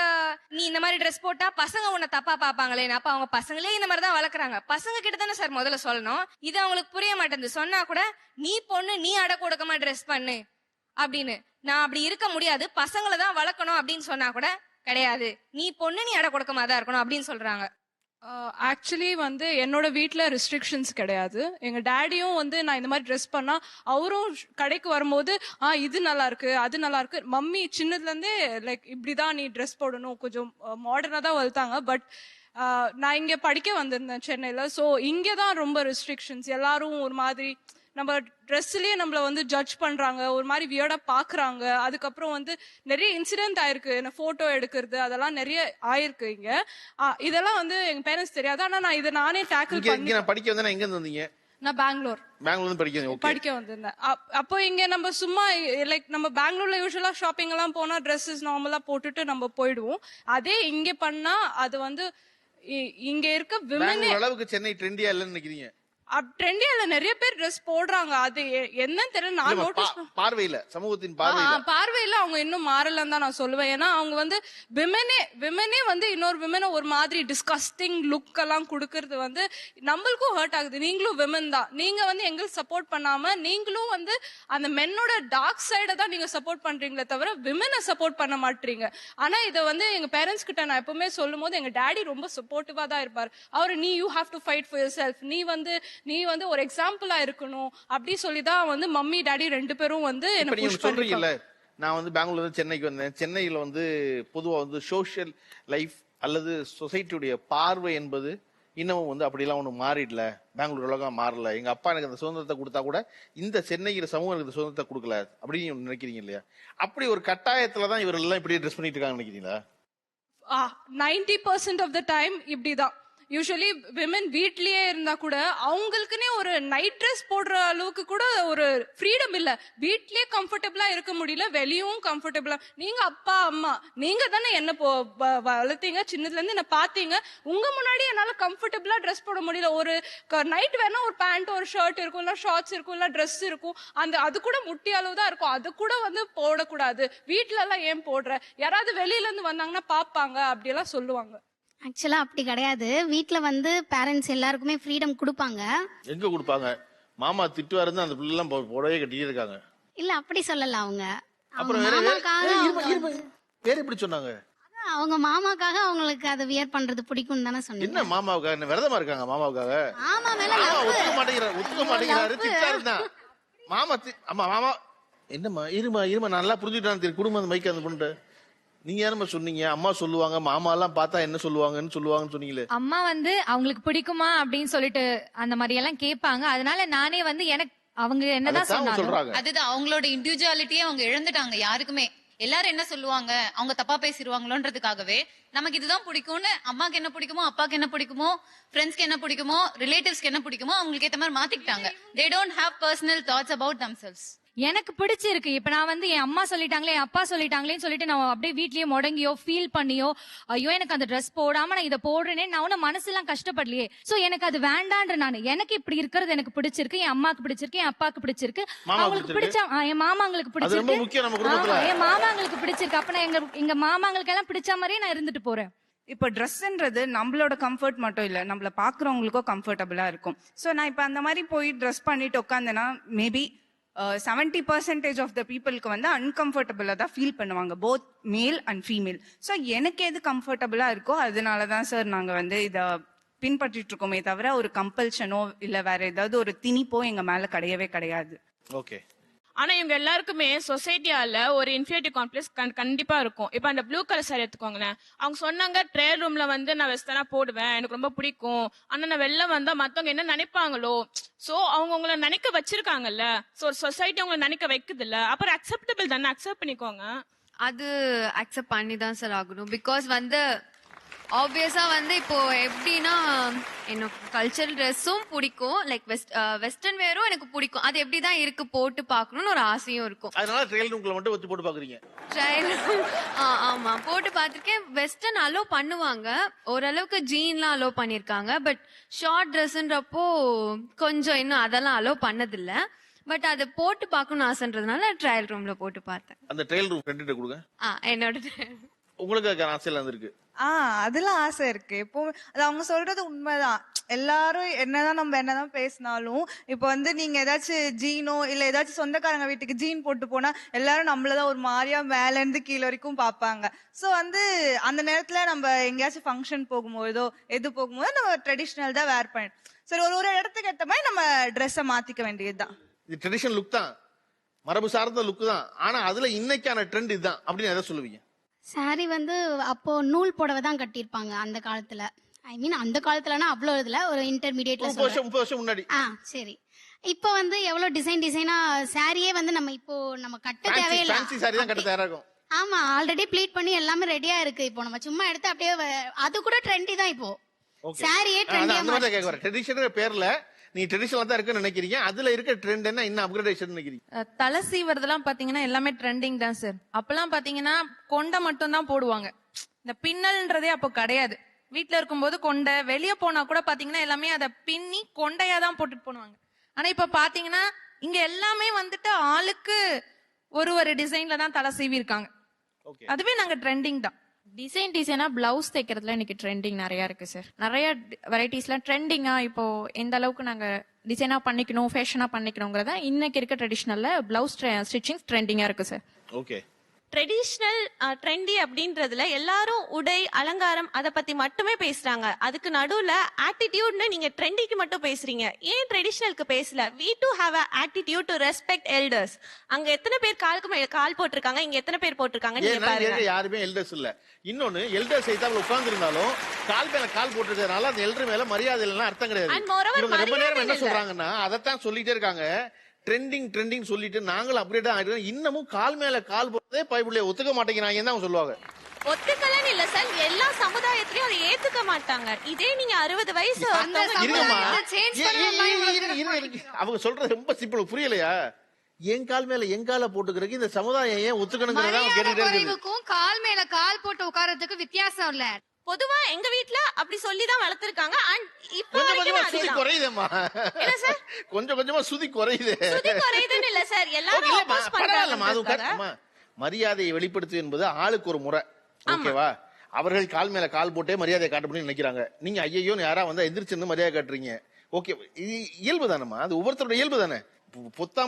நீ இந்த மாதிரி ட்ரெஸ் போட்டா பசங்க உன்னை தப்பா பாப்பாங்களே, அப்ப அவங்க பசங்களே இந்த மாதிரி தான் வளர்க்குறாங்க. பசங்க கிட்ட தானே சார் முதல்ல சொல்லணும். இது அவங்களுக்கு புரிய மாட்டேங்குது. சொன்னா கூட நீ பொண்ணு, நீ அடக்க ஒடுக்கமா ட்ரெஸ் பண்ணு அப்படின்னு. நான் அப்படி இருக்க முடியாது, பசங்களை தான் வளர்க்கணும் அப்படின்னு சொன்னா கூட கிடையாது, நீ பொண்ணு, நீ அடக்க ஒடுக்கமா தான் இருக்கணும் அப்படின்னு சொல்றாங்க. ஆக்சுவலி வந்து என்னோட வீட்டில் ரெஸ்ட்ரிக்ஷன்ஸ் கிடையாது. எங்கள் டேடியும் வந்து நான் இந்த மாதிரி ட்ரெஸ் பண்ணால் அவரும் கடைக்கு வரும்போது இது நல்லா இருக்கு, அது நல்லா இருக்கு. மம்மி சின்னதுலேருந்தே லைக் இப்படி தான் நீ ட்ரெஸ் போடணும், கொஞ்சம் மாடர்னாக தான் வளர்த்தாங்க. பட் நான் இங்கே படிக்க வந்திருந்தேன் சென்னையில். ஸோ இங்கே தான் ரொம்ப ரெஸ்ட்ரிக்ஷன்ஸ். எல்லாரும் ஒரு மாதிரி நம்ம ட்ரெஸ்லயே நம்மள வந்து ஜட்ஜ் பண்றாங்க, ஒரு மாதிரி வியர்டா பாக்குறாங்க. அதுக்கப்புறம் வந்து நிறைய இன்சிடென்ட் ஆயிருக்கு, என்ன போட்டோ எடுக்கிறது அதெல்லாம் நிறைய ஆயிருக்கு இங்க. இதெல்லாம் வந்து எங்க பேரண்ட்ஸ் தெரியாது. ஆனா நான் இதை நானே டேக்கிள் பண்ணி. நான் படிக்க வந்தேன். எங்க வந்தீங்க? நான் பெங்களூர்ல படிக்க வந்திருந்தேன். அப்போ இங்க நம்ம சும்மா லைக் நம்ம பெங்களூர்ல யூஸ்வலா ஷாப்பிங் எல்லாம் போனா ட்ரெஸ்ஸஸ் நார்மலா போட்டுட்டு நம்ம போயிடுவோம். அதே இங்க பண்ணா அது வந்து இங்க இருக்க விமன் அளவுக்கு சென்னை ட்ரெண்டியா இல்லன்னு நினைக்கிறீங்க? ட்ரெண்டியால நிறைய பேர் ட்ரெஸ் போடுறாங்க. அது என்னன்னு தெரியல. நான் நோட்டீஸ் பார்வையில, சமூகத்தின் பார்வையில அவங்க இன்னும் மாறலன்னு தான் நான் சொல்லுவேன். ஏன்னா அவங்க வந்து விமனே வந்து இன்னொரு விமனை ஒரு மாதிரி டிஸ்கஸ்டிங் லுக் எல்லாம் கொடுக்கறது வந்து நம்மளுக்கும் ஹர்ட் ஆகுது. நீங்களும் விமன் தான், நீங்க வந்து எங்களுக்கு சப்போர்ட் பண்ணாம நீங்களும் வந்து அந்த மென்னோட டார்க் சைடை தான் நீங்க சப்போர்ட் பண்றீங்களே தவிர விமனை சப்போர்ட் பண்ண மாட்டீங்க. ஆனா இதை வந்து எங்க பேரண்ட்ஸ் கிட்ட நான் எப்பவுமே சொல்லும் போது எங்க டாடி ரொம்ப சப்போர்ட்டிவா தான் இருப்பாரு. அவரு நீ you have to fight for your self, நீ வந்து ஒரு எக்ஸாம்பிளா இருக்கணும் அப்படி சொல்லிதான் வந்து மம்மி டாடி 2 பேரும் வந்து என்ன புஷ் பண்றீங்கல்ல. நான் வந்து பெங்களூர்ல இருந்து சென்னைக்கு வந்தேன். சென்னையில வந்து பொதுவா வந்து சோசியல் லைஃப் அல்லது சொசைட்டியுடைய பார்வை என்பது இன்னமும் வந்து அப்படிலாம் ஒண்ணு மாறிடல, பெங்களூர் உலகா மாறல. எங்க அப்பா எனக்கு அந்த சுதந்திரத்தை கொடுத்தா கூட இந்த சென்னைக்கு சமூகம் எனக்கு சுதந்திரத்தை கொடுக்கல அப்படின்னு நினைக்கிறீங்க இல்லையா? அப்படி ஒரு கட்டாயத்துலதான் இவரெல்லாம் இப்படி ட்ரெஸ் பண்ணிட்டு இருக்காங்க நினைக்கிறீங்களா? 90% ஆஃப் த டைம் இப்படிதான். யூஸ்வலி விமன் வீட்லயே இருந்தா கூட அவங்களுக்குன்னே ஒரு நைட் ட்ரெஸ் போடுற அளவுக்கு கூட ஒரு ஃப்ரீடம் இல்ல. வீட்லயே கம்ஃபர்டபுளா இருக்க முடியல, வெளியும் கம்ஃபர்டபுளா. நீங்க அப்பா அம்மா நீங்க தானே என்ன வளர்த்தீங்க, சின்னதுல இருந்து என்ன பாத்தீங்க. உங்க முன்னாடி என்னால கம்ஃபர்டபுளா ட்ரெஸ் போட முடியல. ஒரு நைட் வேணா ஒரு பேண்ட் ஒரு ஷர்ட் இருக்கும், இல்ல ஷார்ட்ஸ் இருக்கும், இல்ல ட்ரெஸ் இருக்கும். அது கூட முட்டி அளவு தான் இருக்கும். அது கூட போடக்கூடாது. வீட்டுல எல்லாம் ஏன் போடுற, யாராவது வெளியில இருந்து வந்தாங்கன்னா பாப்பாங்க அப்படி எல்லாம் சொல்லுவாங்க. ஆக்சுவலா அப்படி கிடையாது. வீட்ல பேரண்ட்ஸ் எல்லாருக்குமே ஃப்ரீடம் கொடுப்பாங்க. எங்க கொடுப்பாங்க? மாமா திட்டுவாரு அந்த பிள்ளை எல்லாம் புடவையே கட்டிட்டு இருக்காங்க. இல்ல அப்படி சொல்லல. அவங்க அப்புறம் வேற எப்படி சொன்னாங்க? அவங்க மாமாக்காக அவங்களுக்கு அதை வியர் பண்றது பிடிக்கும் தானே சொன்னீங்க. என்ன மாமாவுக்காக என்ன விரதமா இருக்காங்க? மாமாவுக்காக மாமா மேல ஒத்துக்க மாட்டேங்கிறாரு திட்டாரு தான் மாமா. மாமா என்னம்மா இருமா நல்லா புரிஞ்சுக்கிட்டான் குடும்பம் அந்த மைக்கு அந்த பொண்ணு. நீங்க யாருமா சொன்னீங்க? அம்மா சொல்லுவாங்க, மாமா எல்லாம் பார்த்தா என்ன சொல்லுவாங்கன்னு சொன்னீங்களே. அம்மா அவங்க பிடிக்குமா அப்படின்னு சொல்லிட்டு அந்த மாதிரி எல்லாம் கேட்பாங்க. அதனால நானே எனக்கு அவங்க என்னதான் சொல்றாங்க, அதுதான் அவங்களோட இண்டிவிஜுவாலிட்டியே அவங்க இழந்துட்டாங்க. யாருக்குமே எல்லாரும் என்ன சொல்லுவாங்க, அவங்க தப்பா பேசிடுவாங்களோன்றதுக்காகவே நமக்கு இதுதான் பிடிக்கும்னு அம்மாக்கு என்ன பிடிக்குமோ, அப்பாக்கு என்ன பிடிக்குமோ, ஃப்ரெண்ட்ஸ்க்கு என்ன பிடிக்குமோ, ரிலேட்டிவ்ஸ்க்கு என்ன பிடிக்குமோ அவங்களுக்கு ஏத்த மாதிரி மாத்திக்கிட்டாங்க. They don't have personal thoughts about themselves. எனக்கு பிடிச்சிருக்கு. இப்ப நான் என் அம்மா சொல்லிட்டாங்களே, என் அப்பா சொல்லிட்டாங்களேன்னு சொல்லிட்டு நான் அப்படியே வீட்லயே முடங்கியோ ஃபீல் பண்ணியோ, ஐயோ எனக்கு அந்த ட்ரெஸ் போடாம நான் இதை போடுறேனே நான் ஒன்னும் மனசெல்லாம் கஷ்டப்படலையே. சோ எனக்கு அது வேண்டான்ற நான் எனக்கு இப்படி இருக்கிறது எனக்கு பிடிச்சிருக்கு, என் அம்மாக்கு பிடிச்சிருக்கு, என் அப்பாக்கு பிடிச்சிருக்கு, அவங்களுக்கு பிடிச்ச என் மாமாங்களுக்கு பிடிச்சிருக்கு, என் மாமாங்களுக்கு பிடிச்சிருக்கு. அப்ப நான் எங்க மாமாங்களுக்கு எல்லாம் பிடிச்ச மாதிரியே நான் இருந்துட்டு போறேன். இப்போ ட்ரெஸ்ன்றது நம்மளோட கம்ஃபர்ட் மட்டும் இல்ல, நம்மள பாக்குறவங்களுக்கும் கம்ஃபர்டபுளா இருக்கும். சோ நான் இப்ப அந்த மாதிரி போய் ட்ரெஸ் பண்ணிட்டு உட்காந்தேன்னா மேபி 70% ஆஃப் த பீப்புளுக்கு அன்கம்ஃபர்டபுளா தான் ஃபீல் பண்ணுவாங்க, both male and female. So எனக்கு எது கம்ஃபர்டபுளா இருக்கோ அதனாலதான் சார் நாங்க இத பின்பற்றிட்டு இருக்கோமே தவிர ஒரு கம்பல்ஷனோ இல்ல வேற ஏதாவது ஒரு திணிப்போ எங்க மேல கிடையவே கிடையாது. ஓகே. ஆனா இவங்க எல்லாருக்குமே சொசைட்டியால ஒரு இன்ஃபீரியாரிட்டி காம்ப்ளெக்ஸ் கண்டிப்பா இருக்கும். இப்ப அந்த ப்ளூ கலர் சாரி எடுத்துக்கோங்களேன். அவங்க சொன்னாங்க ட்ரையல் ரூம்ல நான் வெஸ்டர்னா போடுவேன், எனக்கு ரொம்ப பிடிக்கும், ஆனா நான் வெளில வந்தா மத்தவங்க என்ன நினைப்பாங்களோ. சோ அவங்க உங்களை நினைக்க வச்சிருக்காங்கல்ல, சோ ஒரு சொசைட்டி உங்களை நினைக்க வைக்குது இல்ல, அப்புறம் அக்செப்டபிள் தானே, அக்செப்ட் பண்ணிக்கோங்க. அது அக்செப்ட் பண்ணி தான் சார் ஆகணும். பிகாஸ் ஆப்வியஸா இப்போ எப்படின்னா எனக்கு கல்ச்சரல் ட்ரெஸ்ஸும் பிடிக்கும், லைக் வெஸ்டர்ன் வேரும் எனக்கு பிடிக்கும். அது எப்படிதான் இருக்கு போட்டு பாக்கணும்னு ஒரு ஆசையும் இருக்கும். அதனால ட்ரையல் ரூம்ல மட்டும் வச்சு போட்டு பாக்குறீங்க? ட்ரையல் ஆமா போட்டு பாத்திருக்கேன். வெஸ்டர்ன் அலோ பண்ணுவாங்க, ஓரளவுக்கு ஜீன்லாம் அலோ பண்ணிருக்காங்க. பட் ஷார்ட் ட்ரெஸ்ன்றப்போ கொஞ்சம் இன்னும் அதெல்லாம் அலோ பண்ணதில்ல. பட் அது போட்டு பாக்கணும்னு ஆசைன்றதுனால ட்ரையல் ரூம்ல போட்டு பார்த்தேன். அந்த ட்ரையல் ரூம் ஃப்ரெண்ட் கிட்ட கொடுங்க. என்னோட உங்களுக்கு ஆசையெல்லாம் இருக்கு? அதெல்லாம் ஆசை இருக்கு. எப்போ அது அவங்க சொல்றது உண்மைதான். எல்லாரும் என்னதான் பேசினாலும் இப்போ நீங்க ஏதாச்சும் ஜீனோ இல்ல ஏதாச்சும் சொந்தக்காரங்க வீட்டுக்கு ஜீன் போட்டு போனா எல்லாரும் நம்மளதான் ஒரு மாதிரியா மேல இருந்து கீழே வரைக்கும் பாப்பாங்க. சோ அந்த நேரத்துல நம்ம எங்கேயாச்சும் ஃபங்க்ஷன் போகும்போதோ நம்ம ட்ரெடிஷ்னல் தான் வேர் பண்ணணும். சரி, ஒரு இடத்துக்கு ஏற்ற மாதிரி நம்ம ட்ரெஸ்ஸை மாத்திக்க வேண்டியதுதான். இது ட்ரெடிஷனல் லுக் தான், மரபு சார்ந்த லுக் தான். ஆனா அதுல இன்னைக்கான ட்ரெண்ட் இதுதான் அப்படின்னு எதை சொல்லுவீங்க? சாரி அப்போ நூல் புடவை தான் கட்டியிருப்பாங்க அந்த காலத்துல. ஐ மீன் அந்த காலத்துலனா அவ்வளவு இதுல ஒரு இன்டர்மீடியேட்ல 30 வருஷம் முன்னாடி. சரி. இப்போ எவ்வளவு டிசைனா சாரியே நம்ம கட்ட தேவையில்லை. ஃபேன்சி சாரி தான் கட்ட தயாரா இருக்கும். ஆமா, ஆல்ரெடி ப்ளீட் பண்ணி எல்லாமே ரெடியா இருக்கு. இப்போ நம்ம சும்மா எடுத்து அப்படியே அது கூட ட்ரெண்டி தான். இப்போ சாரியே ட்ரெண்டியா மாறிடுச்சு. ட்ரெடிஷனல் பேர்ல நீ ட்ரெடிஷனலா தான் இருக்குன்னு நினைக்கிறீங்க, அதுல இருக்க ட்ரெண்ட் என்ன இன்னும் அப்கிரேடேஷன் நினைக்கிறீங்க? தலை சீவறதெல்லாம் பாத்தீங்கன்னா எல்லாமே ட்ரெண்டிங் தான் சார். அப்பெல்லாம் பாத்தீங்கன்னா கொண்டை மட்டும் தான் போடுவாங்க, இந்த பின்னல்ன்றதே அப்போ கிடையாது. வீட்டுல இருக்கும்போது கொண்டை, வெளியே போனா கூட பாத்தீங்கன்னா எல்லாமே அதை பின்னி கொண்டையா தான் போட்டுட்டு போனாங்க. ஆனா இப்ப பாத்தீங்கன்னா இங்க எல்லாமே ஆளுக்கு ஒரு டிசைன்ல தான் தலை சீவி இருக்காங்க. அதுவே நாங்க ட்ரெண்டிங் தான். டிசைனா பிளவுஸ் தைக்கிறதுல இன்னைக்கு ட்ரெண்டிங் நிறைய இருக்கு சார். நிறைய வெரைட்டிஸ்ல ட்ரெண்டிங்கா இப்போ எந்த அளவுக்கு நாங்க டிசைனா பண்ணிக்கணும், ஃபேஷனா பண்ணிக்கணுங்கிறத இன்னைக்கு இருக்க ட்ரெடிஷனல்ல பிளவுஸ் ஸ்டிச்சிங் ட்ரெண்டிங்கா இருக்கு சார். ஓகே. ட்ரெடிஷ்னல் ட்ரெண்டி அப்படின்றதுல எல்லாரும் உடை அலங்காரம் அதை பத்தி மட்டுமே பேசுறாங்க. அதுக்கு நடுவுல ஆட்டிடியூட்னு நீங்க ட்ரெண்டிக்கு மட்டும் பேசுறீங்க, ஏன் ட்ரெடிஷ்னலுக்கு பேசல? we too have a attitude to respect elders. அங்க எத்தனை பேர் காலுக்கு மேல கால் போட்டிருக்காங்க, இங்க எத்தனை பேர் போட்டிருக்காங்க நீங்க பாருங்க. யாருமே எல்டர்ஸ் இல்ல. இன்னொன்னு எல்டர்ஸ் ஐத்தாப்ல உட்கார்ந்து இருந்தாலும் கால் மேல கால் போட்டிருக்கறனால அந்த எல்டர் மேல மரியாதை இல்லைன்னா அர்த்தம் கிடையாது. இவங்க ரொம்ப நேரம் என்ன சொல்றாங்கன்னா அதத்தான் சொல்லிட்டே இருக்காங்க, ட்ரெண்டிங் சொல்லிட்டு நாங்களும் அப்கிரேட் ஆகிட்டு இன்னமும் கால் மேல கால் போட்டதே பைபிள்ல ஒத்துக்க மாட்டேங்கிறாங்க தான் சொல்லுவாங்க. ஒத்துக்கலன்னு இல்ல சார், எல்லா சமுதாயத்திலயும் அதை ஏத்துக்க மாட்டாங்க. இதே நீங்க 60 வயசு அவங்க சொல்றது ரொம்ப சிம்பிள், புரியலையா? என் கால் மேல எங்கால போட்டுக்கிறதுக்கு இந்த சமுதாயம் ஏன் ஒத்துக்கணுங்கிறதா கேட்டுட்டே இருக்கு. கால் மேல கால் போட்டு உட்கார்றதுக்கு வித்தியாசம் இல்ல. பொதுவா எங்க வீட்ல அப்படி சொல்லிதான் வளர்த்திருக்காங்க. கொஞ்சம் கொஞ்சமா சுதி குறையுதேம்மா. கொஞ்சம் கொஞ்சமா சுதி குறையுது. சுதி குறையுதுன்னு இல்ல சார், எல்லாரும் ஆப்போஸ் பண்றாங்க. மரியாதையை வெளிப்படுத்து என்பது ஆளுக்கு ஒரு முறை, ஓகேவா? அவர்கள் கால் மேல கால் போட்டே மரியாதையை காட்டணும்னு நினைக்கிறாங்க. நீங்க ஐயோ யாரா வந்தா எந்திரிச்சு மரியாதை காட்டுறீங்க, ஓகே? இயல்பு தானேம்மா, அது ஒவ்வொருத்தரோட இயல்பு தானே.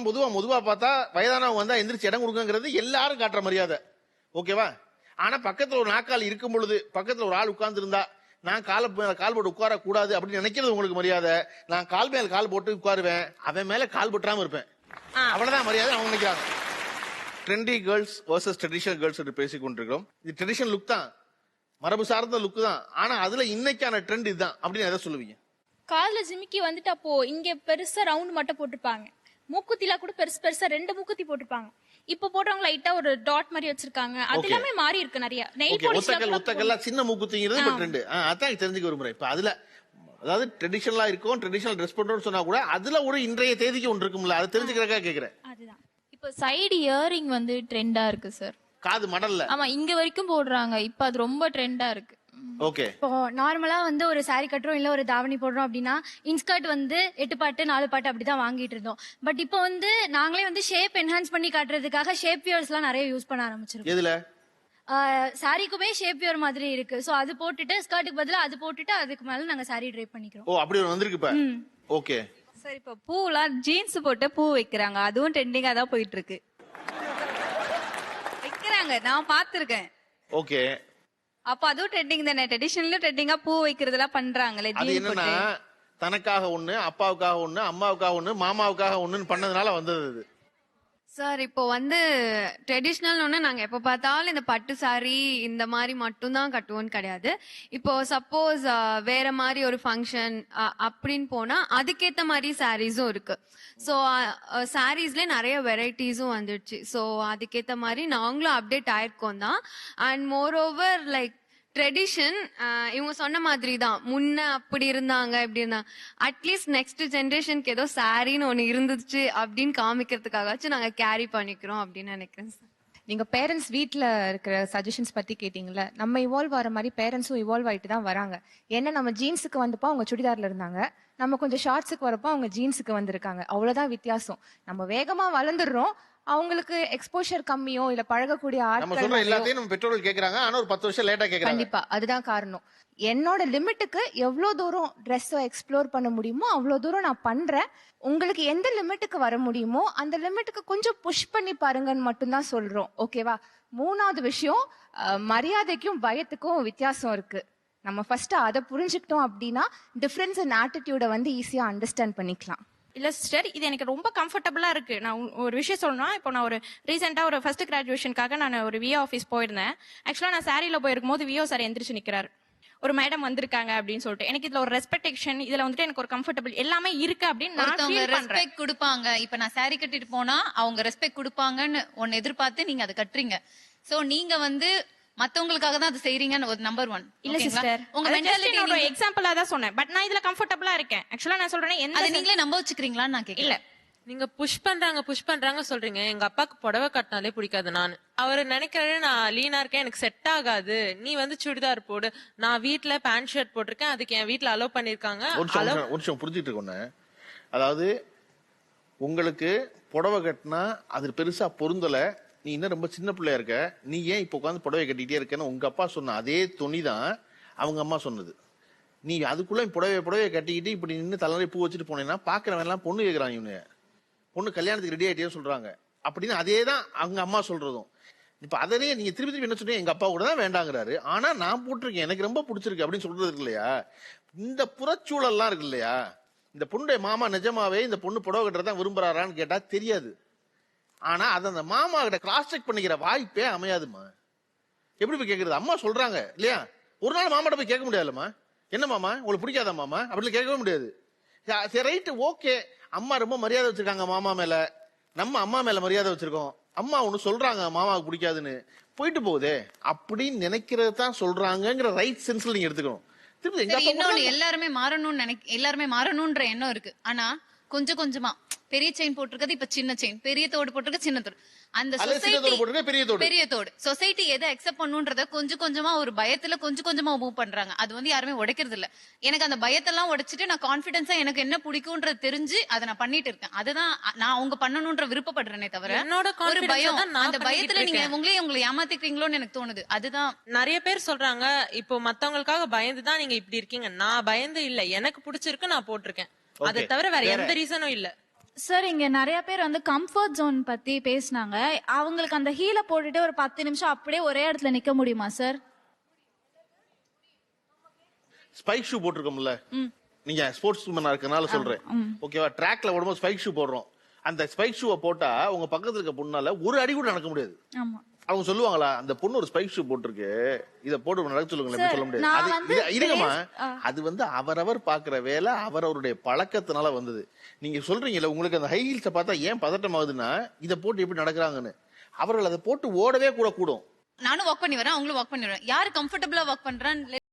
பொதுவா பார்த்தா வயதானவங்க வந்தா எந்திரிச்சு இடம் கொடுக்குங்கிறது எல்லாரும் காட்டுற மரியாதை, ஓகேவா? ஆனா பக்கத்துல ஒரு நாக்கால் இருக்கும் பொழுது பக்கத்துல ஒரு ஆள் உட்கார்ந்து இருந்தா நான் கால் போட்டு உட்கார கூடாது அப்படின்னு நினைக்கிறது உங்களுக்கு மரியாதை. நான் கால் மேல கால் போட்டு உட்காருவேன், அவன் மேல கால் போட்டாம இருப்பேன், அவ்வளவுதான் மரியாதை அவங்க நினைக்கிறாங்க. Trendy girls versus traditional girls என்று பேசிக் கொண்டிருக்கிறோம். இது ட்ரெடிஷனல் லுக் தான், மரபு சார்ந்த லுக் தான். ஆனா அதுல இன்னைக்கான ட்ரெண்ட் இதுதான் அப்படின்னு எதை சொல்லுவீங்க? கால்ல ஜிமிக்கி வந்துட்டு அப்போ இங்க பெருசா ரவுண்ட் மட்டும் போட்டுப்பாங்க, மூக்குத்தில கூட பெருசா 2 மூக்குத்தி போட்டுப்பாங்க. இப்ப போடுறவங்க லைட்டா ஒரு டாட் மாதிரி வச்சிருக்காங்க. அது எல்லாமே மாறி இருக்கு நிறைய. நெயில் பாலிஷ் ஒத்தக்கெல்லாம் சின்ன மூக்குத்திங்கிறது ட்ரெண்ட். அதான் தெரிஞ்சுக்க விரும்புறேன். இப்ப அதுல அதாவது ட்ரெடிஷனலா இருக்கும், ட்ரெடிஷனல் ட்ரெஸ் பண்றோம்னு சொன்னா கூட அதுல ஒரு இன்றைய தேதிக்கு ஒன்று இருக்கும்ல, அது தெரிஞ்சுக்கிறதுக்காக கேக்குறேன். அதுதான். இப்ப சைடு இயரிங் வந்து ட்ரெண்டா இருக்கு சார். காது மடல்ல ஆமா, இங்க வரைக்கும் போடுறாங்க. இப்ப அது ரொம்ப ட்ரெண்டா இருக்கு. ஓகே. இப்போ நார்மலா வந்து ஒரு சாரி கட்டுறோம் இல்ல ஒரு தாவணி போடுறோம் அப்படின்னா இன்ஸ்கர்ட் வந்து 8 பாட்டு 4 பாட்டு அப்படிதான் வாங்கிட்டு இருந்தோம். பட் இப்போ வந்து நாங்களே வந்து ஷேப் என்ஹான்ஸ் பண்ணி காட்டுறதுக்காக ஷேப் வியர்ஸ் எல்லாம் நிறைய யூஸ் பண்ண ஆரம்பிச்சிருக்கோம். எதுல? சாரிக்குமே ஷேப் வியர் மாதிரி இருக்கு. சோ அது போட்டுட்டு ஸ்கர்ட்டுக்கு பதிலா அது போட்டுட்டு அதுக்கு மேல நாங்க சாரி ட்ரை பண்ணிக்கிறோம். ஓ, அப்படி வந்திருக்கு இப்ப. ஓகே சார், இப்ப பூலாம் ஜீன்ஸ் போட்டு பூ வைக்கிறாங்க, அதுவும் ட்ரெண்டிங்கா தான் போயிட்டு இருக்கு. வைக்கிறாங்க, நான் பாத்துருக்கேன். ஓகே. அப்ப அதுவும் ட்ரெண்டிங் தானே? ட்ரெடிஷனலும் ட்ரெண்டிங்கா பூ வைக்கிறதெல்லாம் பண்றாங்களே. அது என்னன்னா தனக்காக ஒண்ணு, அப்பாவுக்காக ஒண்ணு, அம்மாவுக்காக ஒண்ணு, மாமாவுக்காக ஒண்ணுன்னு பண்ணதுனால வந்தது அது. சார், இப்போ வந்து ட்ரெடிஷ்னல் ஒன்று நாங்கள் எப்போ பார்த்தாலும் இந்த பட்டு சாரி இந்த மாதிரி மட்டும்தான் கட்டுவோன்னு கிடையாது. இப்போ சப்போஸ் வேற மாதிரி ஒரு ஃபங்க்ஷன் அப்படின்னு போனால் அதுக்கேற்ற மாதிரி சாரீஸும் இருக்கு. ஸோ சாரீஸ்ல நிறைய வெரைட்டிஸும் வந்துடுச்சு. ஸோ அதுக்கேற்ற மாதிரி நாங்களும் அப்டேட் ஆயிருக்கோம் தான். And more over like tradition இவங்க சொன்ன மாதிரி தான், முன்ன அப்படி இருந்தாங்க இப்படி இருந்தாங்க. அட்லீஸ்ட் நெக்ஸ்ட் ஜென்ரேஷனுக்கு ஏதோ சாரின்னு ஒன்று இருந்துச்சு அப்படின்னு காமிக்கிறதுக்காகச்சும் நாங்கள் கேரி பண்ணிக்கிறோம் அப்படின்னு நினைக்கிறேன் சார். நீங்க பேரண்ட்ஸ் வீட்ல இருக்கிற சஜஷன்ஸ் பத்தி கேட்டீங்கல்ல, நம்ம இவால்வ் ஆகிற மாதிரி பேரண்ட்ஸும் இவால்வ் ஆயிட்டு தான் வராங்க. ஏன்னா நம்ம ஜீன்ஸுக்கு வந்தப்போ அவங்க சுடிதார்ல இருந்தாங்க, நம்ம கொஞ்சம் ஷார்ட்ஸுக்கு வரப்போ அவங்க ஜீன்ஸுக்கு வந்திருக்காங்க. அவ்வளவுதான் வித்தியாசம். நம்ம வேகமா வளர்ந்துடுறோம், அவங்களுக்கு எக்ஸ்போஷர் கம்மியோ இல்ல பழகக்கூடிய ஆட்கள் எல்லாத்தையும் நம்ம பெற்றோர்கள் கேக்குறாங்க, ஆனா ஒரு 10 வருஷம் லேட்டா கேக்குறாங்க. கண்டிப்பா அதுதான் காரணம். என்னோட லிமிட்டுக்கு எவ்வளவு தூரம் ட்ரெஸ்ஸை எக்ஸ்ப்ளோர் பண்ண முடியுமோ அவ்வளவு தூரம் நான் பண்றேன். உங்களுக்கு எந்த லிமிட்டுக்கு வர முடியுமோ அந்த லிமிட்டுக்கு கொஞ்சம் புஷ் பண்ணி பாருங்கன்னு மட்டும்தான் சொல்றோம், ஓகேவா? 3வது விஷயம், மரியாதைக்கும் பயத்துக்கும் வித்தியாசம் இருக்கு. நம்ம ஃபர்ஸ்ட் அதை புரிஞ்சுக்கிட்டோம் அப்படின்னா டிஃபரன்ஸ் இன் ஆட்டிடியூட வந்து ஈஸியா அண்டர்ஸ்டாண்ட் பண்ணிக்கலாம். இல்ல சிஸ்டர், இது எனக்கு ரொம்ப கம்ஃபர்டபுளா இருக்கு. நான் ஒரு விஷயம் சொல்லணும். இப்போ நான் ஒரு ரீசெண்டா ஒரு ஃபர்ஸ்ட் கிராஜுவேஷனுக்காக நான் ஒரு விஓ ஆஃபீஸ் போயிருந்தேன். ஆக்சுவலா நான் சாரியில போயிருக்கும் போது விஓ சார் எந்திரிச்சு நிக்கிறாரு, ஒரு மேடம் வந்திருக்காங்க அப்படின்னு சொல்லிட்டு. எனக்கு இதுல ஒரு ரெஸ்பெக்டேஷன், இதுல வந்துட்டு எனக்கு ஒரு கம்ஃபர்டபிள் எல்லாமே இருக்கு அப்படின்னு நான் ஃபீல் பண்றேன். ரெஸ்பெக்ட் கொடுப்பாங்க. இப்ப நான் சாரி கட்டிட்டு போனா அவங்க ரெஸ்பெக்ட் கொடுப்பாங்கன்னு ஒன்னு எதிர்பார்த்து நீங்க அதை கட்டுறீங்க. சோ நீங்க வந்து மத்தவங்களுக்காக தான் அது செய்றீங்கன்னு ஒரு நம்பர் 1. இல்ல சிஸ்டர், உங்க மென்டாலிட்டி ஒரு எக்ஸாம்பிளா தான் சொன்னேன். பட் நான் இதுல கம்ஃபர்டபுளா இருக்கேன். ஆக்சுவலா நான் சொல்றேன், எந்த நீங்களே நம்ப வச்சுக்கிறீங்களான்னு நான் கேட்கல. நீங்க புஷ் பண்றாங்க சொல்றீங்க. எங்க அப்பாக்கு புடவை கட்டினாலே பிடிக்காது. அவர் நினைக்கிறாரு நான் லீனா இருக்கேன், எனக்கு செட் ஆகாது, நீ வந்து சுடிதார் போடு. நான் வீட்டுல பேண்ட் ஷர்ட் போட்டிருக்கேன், அதுக்கு என் வீட்டுல அலோவ் பண்ணிருக்காங்க. ஒரு நிமிஷம் புரிஞ்சுட்டு இருக்கோன்னு, அதாவது உங்களுக்கு புடவை கட்டினா அது பெருசா பொருந்தல, நீ இன்னும் ரொம்ப சின்ன பிள்ளையா இருக்க, நீ ஏன் இப்ப உட்காந்து புடவை கட்டிட்டே இருக்கேன்னு உங்க அப்பா சொன்ன அதே துணிதான் அவங்க அம்மா சொன்னது. நீ அதுக்குள்ள புடவை கட்டிக்கிட்டு இப்படி நின்று தலைநறை பூ வச்சுட்டு போனேன்னா பாக்குறவன் எல்லாம் பொண்ணு கேட்கறான், இவனு பொண்ணு கல்யாணத்துக்கு ரெடி ஆயிட்டே சொல்றாங்க அப்படின்னு அதே தான் அவங்க அம்மா சொல்றதும். இப்ப அதே நீங்க திருப்பி என்ன சொன்னீங்க, எங்க அப்பா கூட தான் வேண்டாங்கிறாரு, ஆனா நான் போட்டிருக்கேன், எனக்கு ரொம்ப பிடிச்சிருக்கு அப்படின்னு சொல்றது இருக்கு இல்லையா? இந்த புறச்சூழல்லாம் இருக்கு இல்லையா? இந்த பொண்ணுடைய மாமா நிஜமாவே இந்த பொண்ணு புடவை கட்டுறதான் விரும்புறாரான்னு கேட்டா தெரியாது. ஆனா அதை அந்த மாமா கிட்ட கிராஸ் செக் பண்ணிக்கிற வாய்ப்பே அமையாதுமா. எப்படி போய் கேக்குறது? அம்மா சொல்றாங்க இல்லையா, ஒரு நாள் மாமாட்ட போய் கேட்க முடியாதுமா, என்ன மாமா உங்களுக்கு பிடிக்காதா மாமா அப்படின்னு கேட்கவே முடியாது. ரைட்டு, ஓகே, அம்மா ரொம்ப மரியாதை வச்சிருக்காங்க மாமா மேல, நம்ம அம்மா மேல மரியாதை வச்சிருக்கோம், அம்மா ஒண்ணு சொல்றாங்க மாமாவுக்கு பிடிக்காதுன்னு, போயிட்டு போகுதே அப்படின்னு நினைக்கிறது தான் சொல்றாங்கிற ரைட் சென்ஸ்ல நீங்க எடுத்துக்கணும். திருப்பி எங்க சரி, அப்பா இன்னொன்னு கூட- எல்லாருமே மாறணும்னு எல்லாருமே மாறணும்ன்ற எண்ணம் இருக்கு. ஆனா கொஞ்சம் கொஞ்சமா பெரிய செயின் போட்டிருக்கிறது இப்ப சின்ன செயின், பெரிய தோடு போட்டிருக்க சின்ன தோடு, அந்த அல்லது சின்ன தோடு போட்டிருக்க பெரிய தோடு. பெரிய தோடு சொசைட்டி எதை அக்செப்ட் பண்ணுன்றத கொஞ்சம் கொஞ்சமா ஒரு பயத்துல கொஞ்சம் கொஞ்சமா மூவ் பண்றாங்க. அது வந்து யாருமே உடைக்கிறது இல்ல. எனக்கு அந்த பயத்தெல்லாம் உடைச்சிட்டு நான் கான்பிடன்ஸா எனக்கு என்ன பிடிக்கும்ன்றது தெரிஞ்சு அதை நான் பண்ணிட்டு இருக்கேன். அதுதான் நான் அவங்க பண்ணணும்ன்ற விருப்பப்படுறேனே தவிர என்னோட ஒரு confidence பயம், தான் நான் அந்த பயத்துல பண்ணிட்டு நீங்க இருக்கேன். உங்களை ஏமாத்திக்கிறீங்களோன்னு எனக்கு தோணுது. அதுதான் நிறைய பேர் சொல்றாங்க இப்போ மத்தவங்களுக்காக பயந்து தான் நீங்க இப்படி இருக்கீங்க. நான் பயந்து இல்ல, எனக்கு பிடிச்சிருக்கு நான் போட்டிருக்கேன். அதை தவிர வேற எந்த ரீசனும் இல்ல. சார் இங்க நிறைய பேர் வந்து கம்ஃபர்ட் ஜோன் பத்தி பேசினாங்க. அவங்களுக்கு அந்த ஹீலை போட்டுட்டு ஒரு 10 நிமிஷம் அப்படியே ஒரே இடத்துல நிக்க முடியுமா சார்? ஸ்பைக் ஷூ போட்டிருக்கோம்ல, நீங்க ஸ்போர்ட்ஸ் உமனா இருக்கனால சொல்றேன். ஓகேவா, ட்ராக்ல ஓடும்போது ஸ்பைக் ஷூ போடுறோம். அந்த ஸ்பைக் ஷூவை போட்டா உங்க பக்கத்துல இருக்க பொண்ணால ஒரு அடி கூட நடக்க முடியாது. ஆமா. அவங்க சொல்லுவாங்களா, அந்த பொண்ணு ஒரு ஸ்பைக் ஷூ போட்டிருக்கு, இத போட்டு நடக்க சொல்லுங்களேன், சொல்ல முடியாது. நான் அது வந்து இருங்கம்மா, அது வந்து அவரவர் பாக்குற வேலை அவரவருடைய பழக்கத்தினால வந்தது. நீங்க சொல்றீங்கல்ல உங்களுக்கு அந்த ஹை ஹீல்ஸை பார்த்தா ஏன் பதட்டம் ஆகுதுன்னா, இதை போட்டு எப்படி நடக்கிறாங்கன்னு. அவர்கள் அதை போட்டு ஓடவே கூட கூடும். நானும் வாக் பண்ணி வரேன், அவங்களும் வாக் பண்ணி வரேன். யாரு கம்ஃபர்டபுளா வாக் பண்றான்னு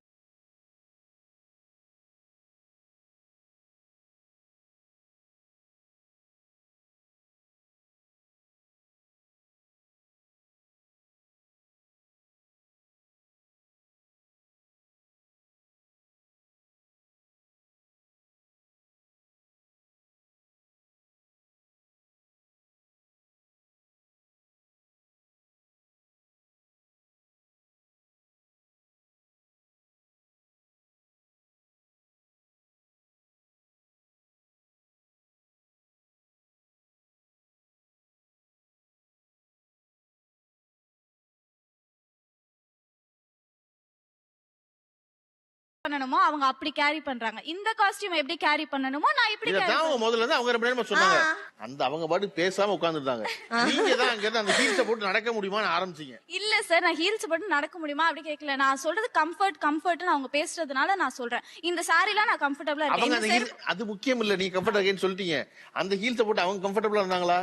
பண்ணணுமோ அவங்க அப்படி கேரி பண்றாங்க. இந்த காஸ்டியூம் எப்படி கேரி பண்ணணுமோ நான் இப்படி carry இதான் அவங்க முதல்ல இருந்து அவங்க ரெண்டு பேரும் சொன்னாங்க. அந்த அவங்க பாட்டு பேசாம உட்கார்ந்துட்டாங்க. நீங்க தான் அங்க இருந்து அந்த ஹீல்ஸை போட்டு நடக்க முடியுமான்னு ஆரம்பிச்சீங்க. இல்ல சார், நான் ஹீல்ஸ் போட்டு நடக்க முடியுமா அப்படி கேட்கல. நான் சொல்றது கம்ஃபர்ட்னு அவங்க பேசுறதுனால நான் சொல்றேன். இந்த சாரிலாம் நான் கம்ஃபர்டபுளா அவங்க அந்த இருக்கேன். ஹீல் அது முக்கியம் இல்ல, நீ கம்ஃபர்ட் ஆகேன்னு சொல்லிட்டீங்க. அந்த ஹீல்ஸை போட்டு அவங்க கம்ஃபர்டபுளா இருந்தாங்களா?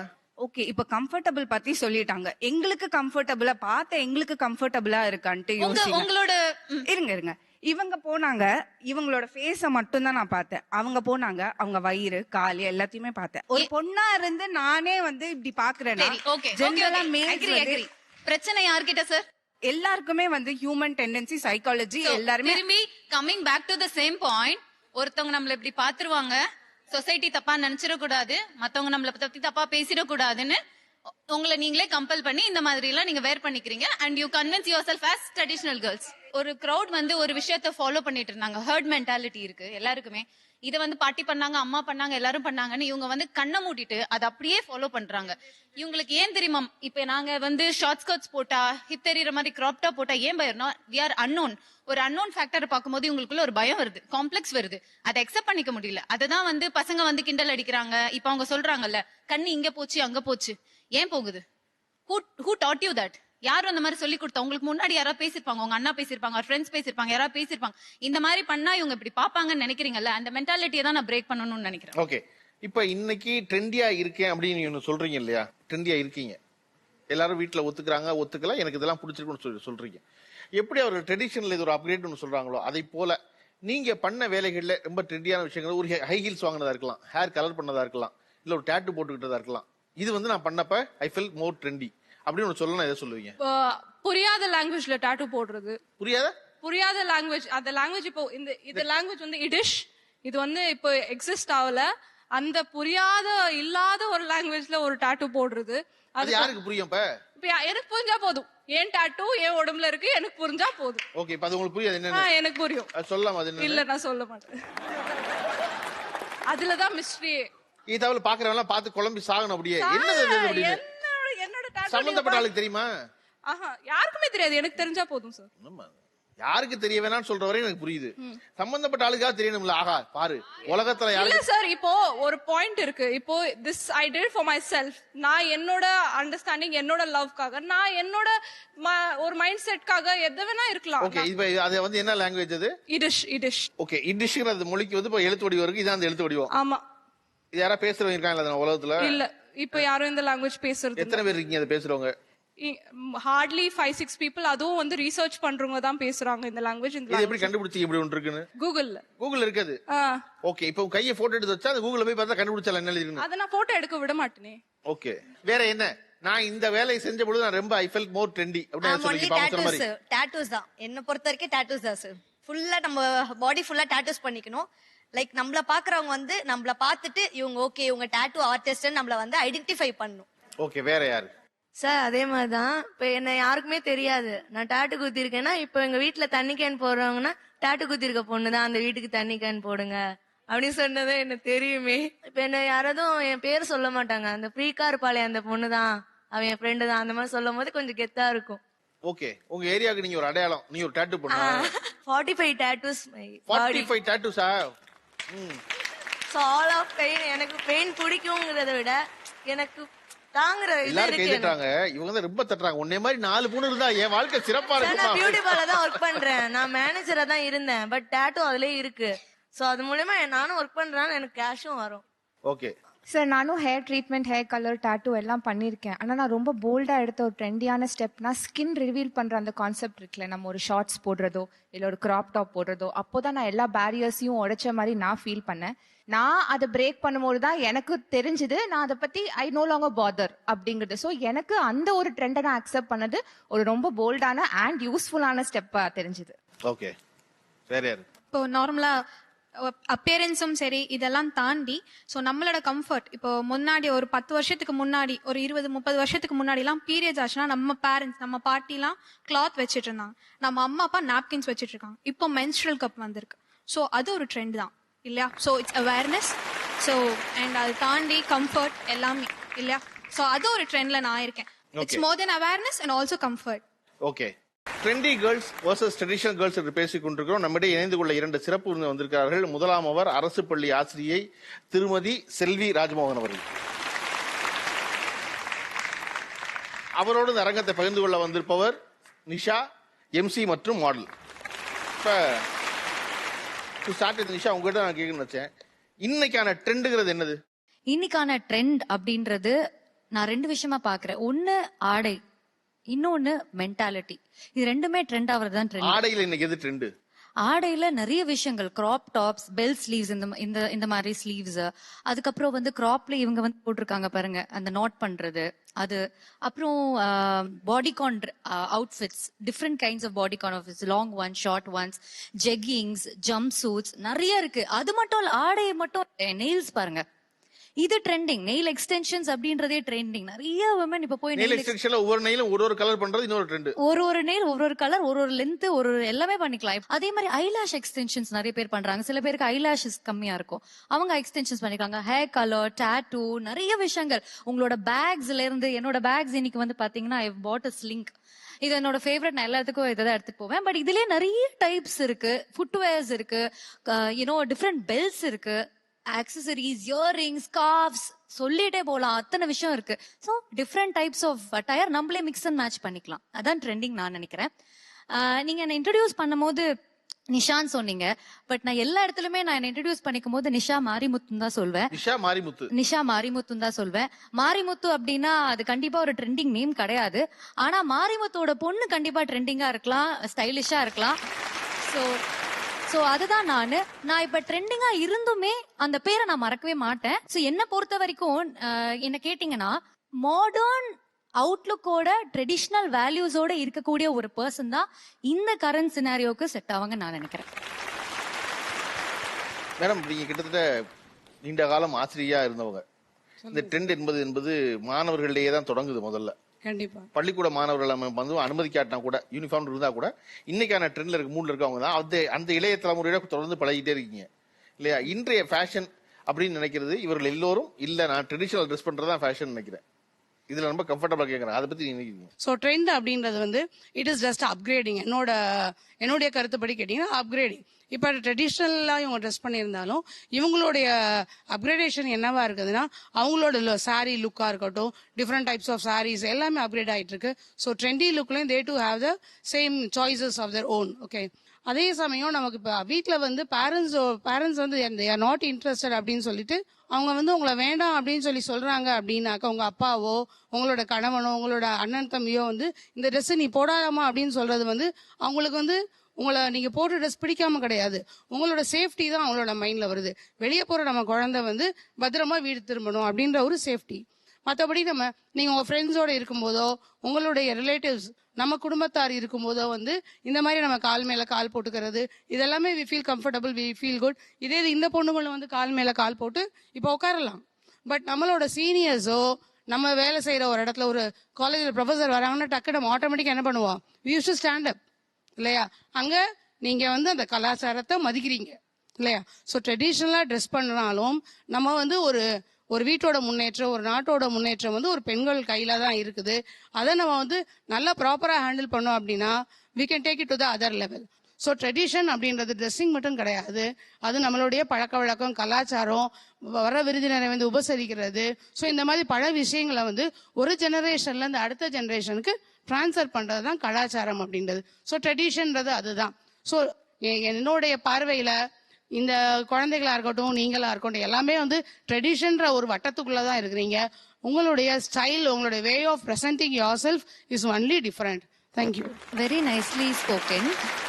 ஓகே, இப்ப கம்ஃபர்டபுள் பத்தி சொல்லிட்டாங்க. எங்களுக்கு கம்ஃபர்டபுளா பார்த்த எங்களுக்கு கம்ஃபர்டபுளா இருக்கான்ட்டு யோசிங்க. உங்களோட இருங்க இவங்க போனாங்க, இவங்களோட ஃபேஸ மட்டும் தான் நான் பார்த்தேன். அவங்க போனாங்க, அவங்க வயிறு கால் எல்லாத்தையுமே பார்த்தேன். ஒரு பொண்ணா இருந்து நானே வந்து இப்படி பாக்குறேன்னா ஜெனரலா மேல்ஸ் பிரச்சனை யார்கிட்ட சார்? எல்லாருக்குமே வந்து ஹியூமன் டெண்டன்சி சைக்காலஜி எல்லாருமே திரும்பி coming back to the same point. ஒருத்தவங்க நம்மள இப்படி பாத்துருவாங்க, சொசைட்டி தப்பா நினைச்சிடக்கூடாது, மத்தவங்க நம்மள பத்தி தப்பா பேசிடக்கூடாதுன்னு உங்களை நீங்களே கம்பல் பண்ணி இந்த மாதிரி எல்லாம் நீங்க வேர் பண்ணிக்கிறீங்க. And you convince your self as traditional girls. ஒரு கிரௌட் வந்து ஒரு விஷயத்த ஃபாலோ பண்ணிட்டு இருந்தாங்க. ஹர்ட் மென்டாலிட்டி இருக்கு எல்லாருக்குமே. இதை வந்து பாட்டி பண்ணாங்க, அம்மா பண்ணாங்க, எல்லாரும் பண்ணாங்கன்னு இவங்க வந்து கண்ணை மூடிட்டு அதை அப்படியே ஃபாலோ பண்றாங்க. இவங்களுக்கு ஏன் தெரியுமா, இப்ப நாங்க வந்து ஷார்ட் ஸ்கர்ட்ஸ் போட்டா, ஹிப் தெரியுற மாதிரி கிராப் டாப் போட்டா ஏன் பயம்னா, வி ஆர் அன்னோன். ஒரு அன்னோன் ஃபேக்டர் பார்க்கும்போது இவங்களுக்குள்ள ஒரு பயம் வருது, காம்ப்ளெக்ஸ் வருது. அதை அக்செப்ட் பண்ணிக்க முடியல. அதுதான் வந்து பசங்க வந்து கிண்டல் அடிக்கிறாங்க. இப்ப அவங்க சொல்றாங்கல்ல, கண்ணு இங்க போச்சு அங்க போச்சு, ஏன் போகுது? who taught you that? யாரும் அந்த மாதிரி சொல்லி கொடுத்தா? உங்களுக்கு முன்னாடி யாராவது பேசிருப்பாங்க, உங்க அண்ணா பேசிருப்பாங்க, ஃப்ரெண்ட்ஸ் பேசிருப்பாங்க, யாராவது பேசிருப்பாங்க. இந்த மாதிரி பண்ணா இவங்க இப்படி பாப்பாங்கன்னு நினைக்கிறீங்கல்ல, அந்த மென்டாலிட்டியை தான் நான் பிரேக் பண்ணணும்னு நினைக்கிறேன். ஓகே, இப்ப இன்னைக்கு ட்ரெண்டியா இருக்கேன் அப்படின்னு நீங்க சொல்றீங்க இல்லையா? ட்ரெண்டியா இருக்கீங்க, எல்லாரும் வீட்டுல ஒத்துக்கிறாங்க, ஒத்துக்கல, எனக்கு இதெல்லாம் பிடிச்சிருக்குன்னு சொல்றீங்க. எப்படி அவர் ட்ரெடிஷனல் இது ஒரு அப்கிரேட் சொல்றாங்களோ அதை போல நீங்க பண்ண வேலைகள்ல ரொம்ப ட்ரெண்டியான விஷயங்கள், ஒரு ஹை ஹீல்ஸ் வாங்கினதா இருக்கலாம், ஹேர் கலர் பண்ணதா இருக்கலாம், இல்ல ஒரு டேட்டு போட்டுக்கிட்டதா இருக்கலாம். இது வந்து நான் பண்ணப்ப ஐ ஃபெல் மோர் ட்ரெண்டி அப்படின்னு சொல்லணும். எதை சொல்லுவீங்க? புரியாத லாங்குவேஜ்ல டாட்டூ போடுறது. புரியாத லாங்குவேஜ், அந்த லாங்குவேஜ் இப்போ இந்த லாங்குவேஜ் வந்து இடிஷ், இது வந்து இப்போ எக்ஸிஸ்ட் ஆகல. அந்த புரியாத இல்லாத ஒரு லாங்குவேஜ்ல ஒரு டாட்டூ போடுறது. அது யாருக்கு புரியும்? இப்ப எனக்கு புரிஞ்சா போதும். ஏன் டாட்டூ ஏன் உடம்புல இருக்கு எனக்கு புரிஞ்சா போதும். ஓகே, இப்ப அது உங்களுக்கு புரியாது என்ன? எனக்கு புரியும். சொல்லலாம். அது இல்ல, நான் சொல்ல மாட்டேன். அதுலதான் மிஸ்ட்ரி. இதாவில பாக்குறவங்க பார்த்து குழம்பி சாகணும். அப்படியே என்னோட டாட்டூ சம்பந்தப்பட்ட ஆளுக்கு தெரியுமா? யாருக்குமே தெரியாது, எனக்கு தெரிஞ்சா போதும் சார். யாருக்கு தெரிய வேணாம்னு சொல்ற வரையும் எனக்கு புரியுது. சம்பந்தப்பட்ட ஆளுக்காக தெரியணும்ல. ஆகா பாரு, உலகத்துல இல்ல சார், இப்போ ஒரு பாயிண்ட் இருக்கு. இப்போ this I did for my self. நான் என்னோட அண்டர்ஸ்டாண்டிங், என்னோட லவ்க்காக, நான் என்னோட ஒரு மைண்ட் செட்காக எது வேணா இருக்கலாம். ஓகே, இப்போ அது வந்து என்ன லாங்குவேஜ்? அது இடிஷ். ஓகே, இடிஷ்ங்கிற மொழிக்கு வந்து இப்போ எழுத்து வடிவம் இருக்கு. இதான் அந்த எழுத்து வடிவம். ஆமா. இது யாரா பேசுறவங்க இருக்காங்களா உலகத்துல? இல்ல, இப்ப யாரும் இந்த லாங்குவேஜ் பேசுறது எத்தனை பேர் இருக்கீங்க அதை பேசுறவங்க? Hardly 5-6 people. அதுவும் வந்து ரிசர்ச் பண்றவங்க தான் பேசுறாங்க இந்த லாங்குவேஜ். இது எப்படி கண்டுபிடிச்சீங்க இப்படி ஒன்று இருக்குன்னு? கூகுள்ல இருக்குது. ஓகே, இப்போ கையை போட்டோ எடுத்து வச்சா அது கூகுள்ல போய் பார்த்தா கண்டுபிடிச்சல என்ன எழுதிருக்கு. அத நான் போட்டோ எடுக்க விட மாட்டேனே. ஓகே, வேற என்ன? நான் இந்த வேலையை செஞ்ச பொழுது நான் ரொம்ப ஐ ஃபெல்ட் மோர் ட்ரெண்டி அப்படின்னு சொல்லி பாப்போம். மாதிரி டாட்டூஸ் தான் என்ன பொறுத்த வரைக்கும். டாட்டூஸ் தான் சார். ஃபுல்லா நம்ம பாடி ஃபுல்லா டாட்டூஸ் பண்ணிக்கணும். லைக் நம்மள பாக்குறவங்க வந்து நம்மள பார்த்துட்டு இவங்க ஓகே இவங்க டாட்டூ ஆர்டிஸ்ட் நம்மள வந்து ஐடென்டிஃபை பண்ணணும். ஓகே, வேற யாரு? சார் அதே மாதிரிதான் இப்ப என்ன யாருக்குமே தெரியாது நான் டாட்டு குத்திருக்கேன்னா இப்ப எங்க வீட்டுல தண்ணி கேன் போடுறவங்கன்னா டாட்டு குத்திருக்க பொண்ணுதான் அந்த வீட்டுக்கு தண்ணி கேன் போடுங்க அப்படின்னு சொன்னதே எனக்கு தெரியுமே. இப்ப என்ன யாராவது என் பேர் சொல்ல மாட்டாங்க. அந்த ஃப்ரீக்கா இருப்பாளே அந்த பொண்ணுதான் அவன் என் ஃப்ரெண்டு தான் அந்த மாதிரி சொல்லும் போது கொஞ்சம் கெத்தா இருக்கும். ஓகே, உங்க ஏரியாவுக்கு நீங்க ஒரு அடையாளம், நீ ஒரு டாட்டூ பண்ணு. 45 tattoos. 45 tattoos-ஆ? So all of pain. எனக்கு பெயின் பிடிக்கும்ங்கறத விட எனக்கு தாங்குற இது எல்லாரும் இருக்கு. கேட்டுட்டாங்க இவங்க தான் ரொம்ப தட்டுறாங்க. உன்னை மாதிரி 4 பொண்ணு இருந்தா என் வாழ்க்கை சிறப்பா இருக்கும். நான் பியூட்டி பார்லர் தான் ஒர்க் பண்றேன். நான் மேனேஜரா தான் இருந்தேன். பட் டாட்டூ அதுலயே இருக்கு. சோ அது மூலமா நானும் ஒர்க் பண்றேன், எனக்கு கேஷும் வரும். ஓகே சார், நானும் hair treatment, hair colour, tattoo எல்லாம் பண்ணியிருக்கேன். ஆனால் நான் ரொம்ப போல்டாக எடுத்த ஒரு ட்ரெண்டியான ஸ்டெப்னா ஸ்கின் ரிவீல் பண்ணுற அந்த கான்செப்ட் இருக்குல்ல, நம்ம ஒரு ஷார்ட்ஸ் போடுறதோ இல்லை ஒரு கிராப் டாப் போடுறதோ, அப்போ தான் நான் எல்லா பேரியர்ஸையும் உடைச்ச மாதிரி நான் ஃபீல் பண்ணேன். நான் அதை பிரேக் பண்ணும்போது தான் எனக்கு தெரிஞ்சுது நான் அதை பற்றி ஐ நோ லாங்கர் பாதர் அப்படிங்கிறது. ஸோ எனக்கு அந்த ஒரு ட்ரெண்டை நான் அக்செப்ட் பண்ணது ஒரு ரொம்ப போல்டான அண்ட் யூஸ்ஃபுல்லான ஸ்டெப்பாக தெரிஞ்சுது. ஓகே, சரி. இப்போ நார்மலா அப்பேரன்ஸும் சரி இதெல்லாம் தாண்டி ஸோ நம்மளோட கம்ஃபர்ட், இப்போ முன்னாடி ஒரு 10 வருஷத்துக்கு முன்னாடி ஒரு 20-30 வருஷத்துக்கு முன்னாடிலாம் பீரியட்ஸ் ஆச்சுன்னா நம்ம பேரண்ட்ஸ் நம்ம பாட்டிலாம் கிளாத் வச்சுட்டு இருந்தாங்க. நம்ம அம்மா அப்பா நாப்கின்ஸ் வச்சுட்டு இருக்காங்க. இப்போ மென்ஸ்ட்ரல் கப் வந்திருக்கு. ஸோ அது ஒரு ட்ரெண்ட் தான் இல்லையா? So it's awareness. So and அதை தாண்டி கம்ஃபர்ட் எல்லாமே இல்லையா? ஸோ அது ஒரு ட்ரெண்ட்ல நான் இருக்கேன். It's more then awareness and also comfort. Okay, trendy girls versus traditional girls என்று பேசிக் கொண்டிருக்கிறோம். நம்மிடையே இணைந்து கொள்ள 2 சிறப்பு விருந்தினர் வந்திருக்கிறார்கள். முதலாம் அவர் அரசு பள்ளி ஆசிரியை திருமதி செல்வி ராஜ்மோகன் அவர்கள். அவரோடு இந்த அரங்கத்தை பகிர்ந்து கொள்ள வந்திருப்பவர் நிஷா, எம்சி மற்றும் மாடல். இப்ப ஸ்டார்ட் நிஷா, உங்ககிட்ட நான் கேட்கணும்னு நினைச்சேன், இன்னைக்கான ட்ரெண்டுங்கிறது என்னது? இன்னைக்கான ட்ரெண்ட் அப்படின்றது நான் 2 விஷயமா பாக்குறேன். ஒன்னு ஆடை, இன்னொன்னு மென்டாலிட்டி. இது ரெண்டுமே ட்ரெண்ட் ஆவறதுதான் ட்ரெண்ட். ஆடையில இன்னைக்கு எது ட்ரெண்ட்? ஆடையில நிறைய விஷயங்கள், கிராப் டாப்ஸ், பெல் ஸ்லீவ்ஸ், இந்த மாதிரி ஸ்லீவ்ஸ், அதுக்கப்புறம் வந்து கிராப்ல இவங்க வந்து போட்டிருக்காங்க பாருங்க அந்த நாட் பண்றது, அது அப்புறம் bodycon outfits, different kinds of bodycon outfits, long ones, short ones, jeggings, jump suits நிறைய இருக்கு. அது மட்டும் ஆடையை மட்டும் நெயில்ஸ் பாருங்க, இது ட்ரெண்டிங். நெயில் எக்ஸ்டென்ஷன்ஸ் அப்படின்றதே ட்ரெண்டிங். நிறைய women இப்ப போய் நெயில் எக்ஸ்டென்ஷன்ல ஒவ்வொரு நெயிலும் ஒரு கலர் பண்றது இன்னொரு ட்ரெண்ட். ஒரு நெயில் ஒரு கலர், ஒரு லென்த், ஒரு எல்லாமே பண்ணிக்கலாம். அதே மாதிரி ஐலாஷ் எக்ஸ்டென்ஷன்ஸ் நிறைய பேர் பண்றாங்க. சில பேருக்கு ஐலாஷஸ் கம்மியா இருக்கும், அவங்க எக்ஸ்டென்ஷன்ஸ் பண்ணிருக்காங்க. ஹேர் கலர், டாட்டூ, நிறைய விஷயங்கள். உங்களோட பேக்ஸ்ல இருந்து, என்னோட பேக்ஸ் இன்னைக்கு வந்து பாத்தீங்கன்னா ஐ பாட் அ ஸ்லிங்க். இது என்னோட ஃபேவரட். நான் எல்லாத்துக்கும் இதான் எடுத்துட்டு போவேன். பட் இதுலயே நிறைய டைப்ஸ் இருக்கு. ஃபுட்வேர்ஸ் இருக்கு, டிஃப்ரெண்ட் பெல்ட்ஸ் இருக்கு, ஆக்சசரிஸ், இயரிங்ஸ், ஸ்கார்ஃப்ஸ், சொல்லிட்டே போலாம். அத்தனை விஷயம் இருக்கு. So different types of attire நம்மளே மிக்ஸ் அண்ட் மேட்ச் பண்ணிக்கலாம். அதான் ட்ரெண்டிங் நான் நினைக்கிறேன். நீங்க என்ன இன்ட்ரடியூஸ் பண்ணும்போது நிஷான்னு சொன்னீங்க. பட் நான் எல்லா இடத்துலயுமே நான் இன்ட்ரடியூஸ் பண்ணிக்கும் போது நிஷா மாரிமுத்துன்னு தான் சொல்வேன். நிஷா மாரிமுத்துன்னு தான் சொல்வேன். மாரிமுத்து அப்படின்னா அது கண்டிப்பா ஒரு ட்ரெண்டிங் நேம் கிடையாது. ஆனா மாரிமுத்தோட பொண்ணு கண்டிப்பா ட்ரெண்டிங்கா இருக்கலாம், ஸ்டைலிஷா இருக்கலாம். சோ அதுதான் நான் இப்ப ட்ரெண்டிங்கா இருந்துமே அந்த பேரை நான் மறக்கவே மாட்டேன். சோ என்ன பொறுத்த வரைக்கும் என்ன கேட்டீங்கன்னா, மாடர்ன் அவுட்லுக்கோட ட்ரெடிஷனல் வேல்யூஸோட இருக்கக்கூடிய ஒரு பர்சன் தான் இந்த கரண்ட் சினாரியோக்கு செட் ஆவாங்க நான் நினைக்கிறேன். மேடம், நீங்க கிட்டத்தட்ட நீண்ட காலம் ஆசிரியா இருந்தவங்க. இந்த ட்ரெண்ட் என்பது மாணவர்களிடையே தான் தொடங்குது முதல்ல. கண்டிப்பா பள்ளிக்கூட மாணவர்கள் வந்து அனுமதிக்காட்டினா கூட, யூனிஃபார்ம் இருந்தா கூட இன்னைக்கான ட்ரெண்ட்ல இருக்க மூட்ல இருக்கவங்க தான் அந்த இளைய தலைமுறையோட தொடர்ந்து பழகிட்டே இருக்கீங்க இல்லையா? இன்றைய ஃபேஷன் அப்படின்னு நினைக்கிறது இவர்கள் எல்லோரும் இல்ல நான் ட்ரெடிஷனல் ட்ரெஸ் பண்றதா ஃபேஷன் நினைக்கிறேன். இதுல ரொம்ப கம்ஃபர்டபுளா கேட்கறேன். அதை பத்தி நீங்க நினைக்கிறீங்க? ஸோ ட்ரெண்ட் அப்படின்றது வந்து இட் இஸ் ஜஸ்ட் அப்கிரேடிங். என்னுடைய கருத்துப்படி கேட்டிங்கன்னா அப்கிரேடிங். இப்போ ட்ரெடிஷ்னலாக இவங்க ட்ரெஸ் பண்ணியிருந்தாலும் இவங்களுடைய அப்கிரேடேஷன் என்னவா இருக்குதுன்னா அவங்களோட சாரீ லுக்காக இருக்கட்டும், டிஃப்ரெண்ட் டைப்ஸ் ஆஃப் சாரீஸ் எல்லாமே அப்கிரேட் ஆகிட்டு இருக்கு. ஸோ ட்ரெண்டி லுக்லையும் they do have the same choices of their own. Okay, அதே சமயம் நமக்கு இப்போ வீட்டில் வந்து பேரண்ட்ஸ் வந்து they are not interested அப்படின்னு சொல்லிட்டு அவங்க வந்து உங்களை வேண்டாம் அப்படின்னு சொல்லி சொல்றாங்க அப்படின்னாக்கா, உங்க அப்பாவோ உங்களோட கணவனோ உங்களோட அண்ணன் தம்பியோ வந்து இந்த ட்ரெஸ் நீ போடாதாமா அப்படின்னு சொல்றது வந்து அவங்களுக்கு வந்து உங்களை நீங்க போட்ட ட்ரெஸ் பிடிக்காம கிடையாது, உங்களோட சேஃப்டி தான் அவங்களோட மைண்ட்ல வருது. வெளியே போற நம்ம குழந்தை வந்து பத்திரமா வீடு திரும்பணும் அப்படின்ற ஒரு சேஃப்டி. மற்றபடி நீங்க உங்க ஃப்ரெண்ட்ஸோட இருக்கும்போதோ உங்களுடைய ரிலேட்டிவ்ஸ் நம்ம குடும்பத்தார் இருக்கும்போதோ வந்து இந்த மாதிரி நம்ம கால் மேல கால் போட்டுக்கிறது இதெல்லாமே we feel comfortable, we feel good. இதே இந்த பொண்ணுங்களும் வந்து கால் மேல கால் போட்டு இப்போ உட்காரலாம். பட் நம்மளோட சீனியர்ஸோ நம்ம வேலை செய்யற ஒரு இடத்துல ஒரு காலேஜில் ப்ரொஃபஸர் வராங்கன்னா டக்கு நம்ம ஆட்டோமேட்டிக்காக என்ன பண்ணுவோம், we use to stand up இல்லையா? அங்க நீங்க வந்து அந்த கலாச்சாரத்தை மதிக்கிறீங்க இல்லையா? ஸோ ட்ரெடிஷ்னலாக ட்ரெஸ் பண்ணாலும் நம்ம வந்து ஒரு வீட்டோட முன்னேற்றம், ஒரு நாட்டோட முன்னேற்றம் வந்து ஒரு பெண்கள் கையில தான் இருக்குது. அதை நம்ம வந்து நல்லா ப்ராப்பரா ஹேண்டில் பண்ணோம் அப்படின்னா we can take it to the other level. So tradition அப்படின்றது ட்ரெஸ்ஸிங் மட்டும் கிடையாது, அது நம்மளுடைய பழக்க வழக்கம், கலாச்சாரம், வர விருந்தினரை வந்து உபசரிக்கிறது. ஸோ இந்த மாதிரி பல விஷயங்களை வந்து ஒரு ஜெனரேஷன்ல இருந்து அடுத்த ஜெனரேஷனுக்கு டிரான்ஸ்ஃபர் பண்றது தான் கலாச்சாரம் அப்படின்றது. ஸோ ட்ரெடிஷன்றது அதுதான். ஸோ என்னுடைய பார்வையில இந்த குழந்தைகளா இருக்கட்டும் நீங்களா இருக்கட்டும் எல்லாமே வந்து ட்ரெடிஷன்ற ஒரு வட்டத்துக்குள்ளதான் இருக்கிறீங்க. உங்களுடைய ஸ்டைல், உங்களுடைய way of presenting your self is only different. Thank you. Very nicely spoken.